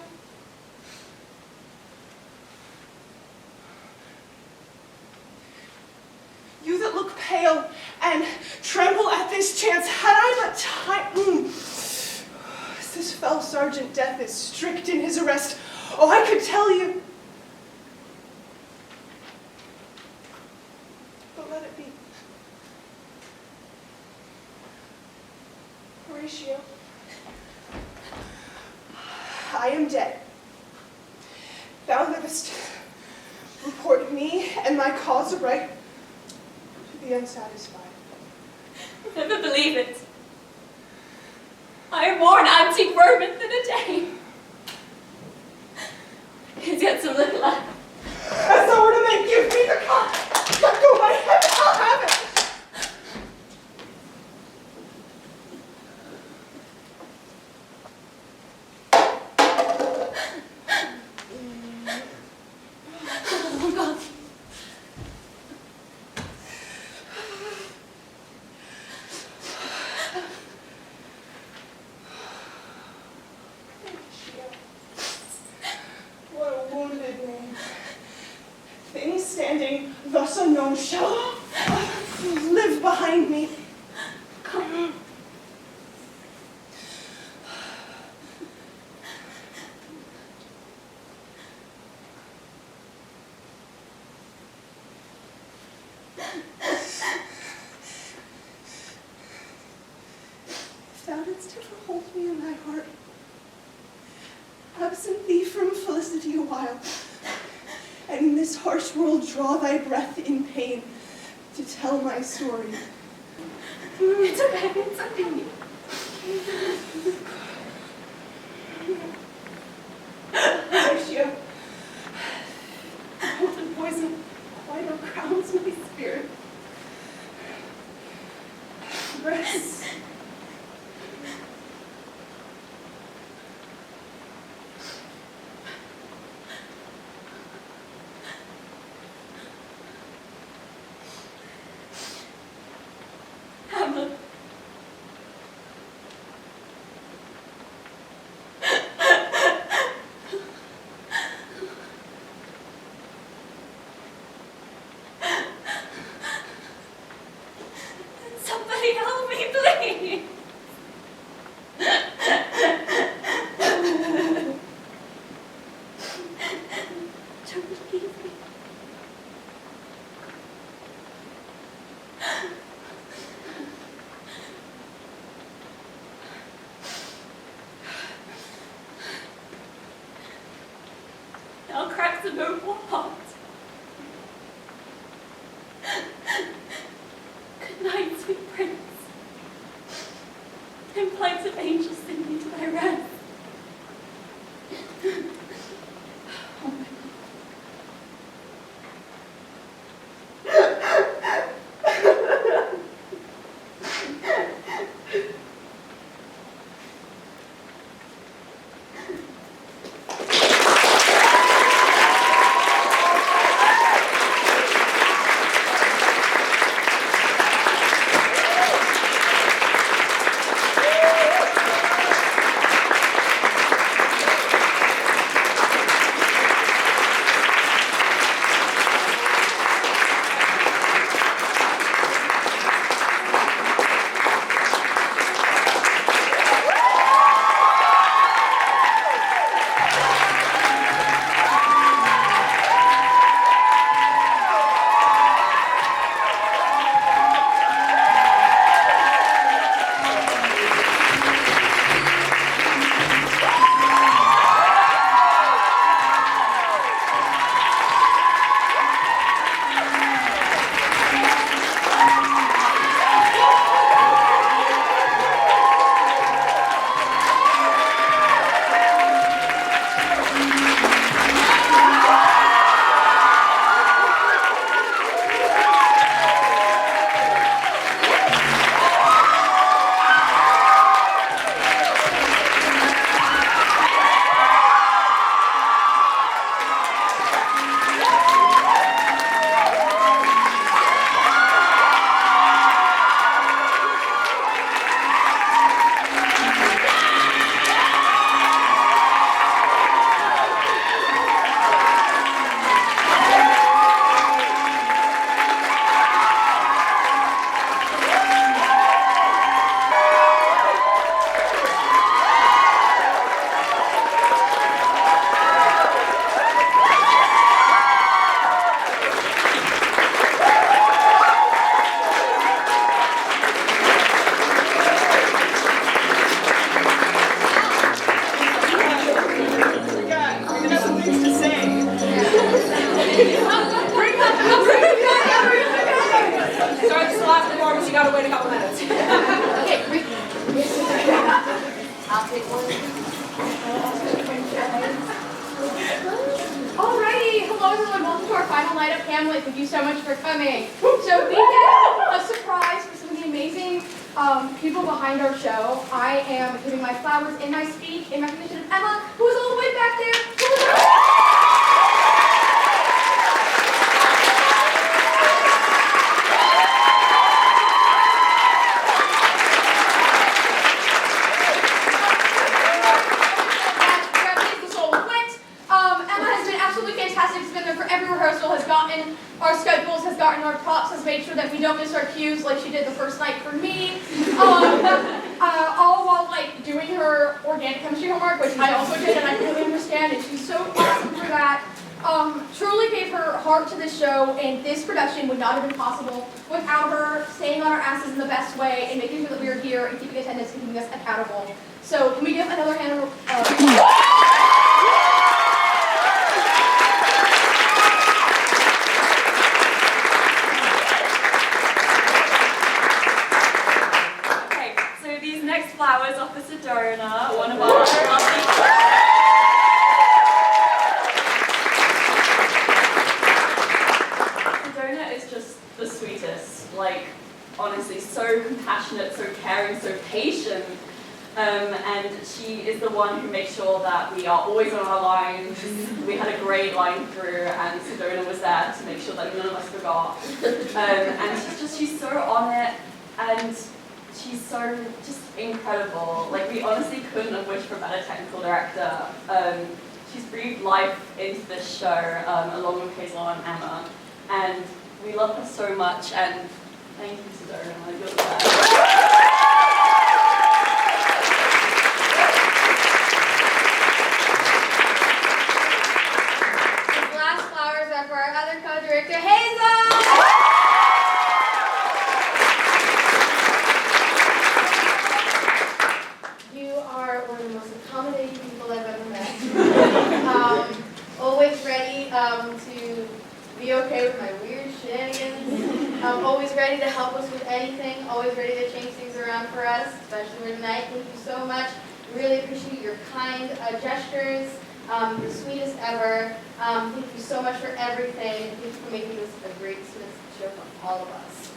[SPEAKER 9] You that look pale and tremble at this chance, had I but time. As this fell sergeant death is strict in his arrest, Oh, I could tell you. But let it be. Horatio, I am dead. Thou livest. Report me and my cause aright to the unsatisfied.
[SPEAKER 5] Never believe it. I am more an antique Roman than a Dane. Here's yet some little left.
[SPEAKER 9] As thou wert a man, give me the cup. Let go my head, I'll have it.
[SPEAKER 5] Oh, God.
[SPEAKER 9] What a wounded man. Things standing thus unknown shall live behind me. If thou didst ever hold me in thy heart, absent thee from felicity a while, and in this harsh world draw thy breath in pain to tell my story.
[SPEAKER 5] It's okay, it's okay.
[SPEAKER 9] Horatio, golden poison quite crowns my spirit. Rest.
[SPEAKER 5] Hamlet. Somebody help me, please. Don't leave me. I'll crack the boat apart. Good night, sweet prince. And flights of angels sing me to thy rest. Oh my
[SPEAKER 6] gotta wait a couple minutes.
[SPEAKER 3] Okay, great. I'll take one.
[SPEAKER 4] Alrighty, hello everyone, welcome to our final night of Hamlet. Thank you so much for coming. So we get a surprise for some of the amazing people behind our show. I am giving my flowers in my speech in recognition of Emma, who is all the way back there. Our schedules, has gotten our props, has made sure that we don't miss our cues like she did the first night for me. All while like doing her organic chemistry homework, which I also did and I really understand, and she's so awesome for that. Truly gave her heart to this show, and this production would not have been possible without her staying on our asses in the best way and making sure that we are here and keeping attendance and keeping us accountable. So can we give another hand of
[SPEAKER 5] flowers off of Sedona, one of our lovely... Sedona is just the sweetest, like, honestly, so compassionate, so caring, so patient. And she is the one who makes sure that we are always on our lines. We had a great line through, and Sedona was there to make sure that none of us forgot. And she's so on it, and she's so just incredible. Like, we honestly couldn't have wished for a better technical director. She's breathed life into this show, along with Hazel and Emma. And we love her so much, and thank you, Sedona. You're the best.
[SPEAKER 4] These last flowers are for our other co-director, Hazel! One of the most accommodating people I've ever met. Always ready to be okay with my weird shenanigans. Always ready to help us with anything. Always ready to change things around for us, especially for tonight. Thank you so much. Really appreciate your kind gestures. The sweetest ever. Thank you so much for everything. Thank you for making this a great Smith show for all of us.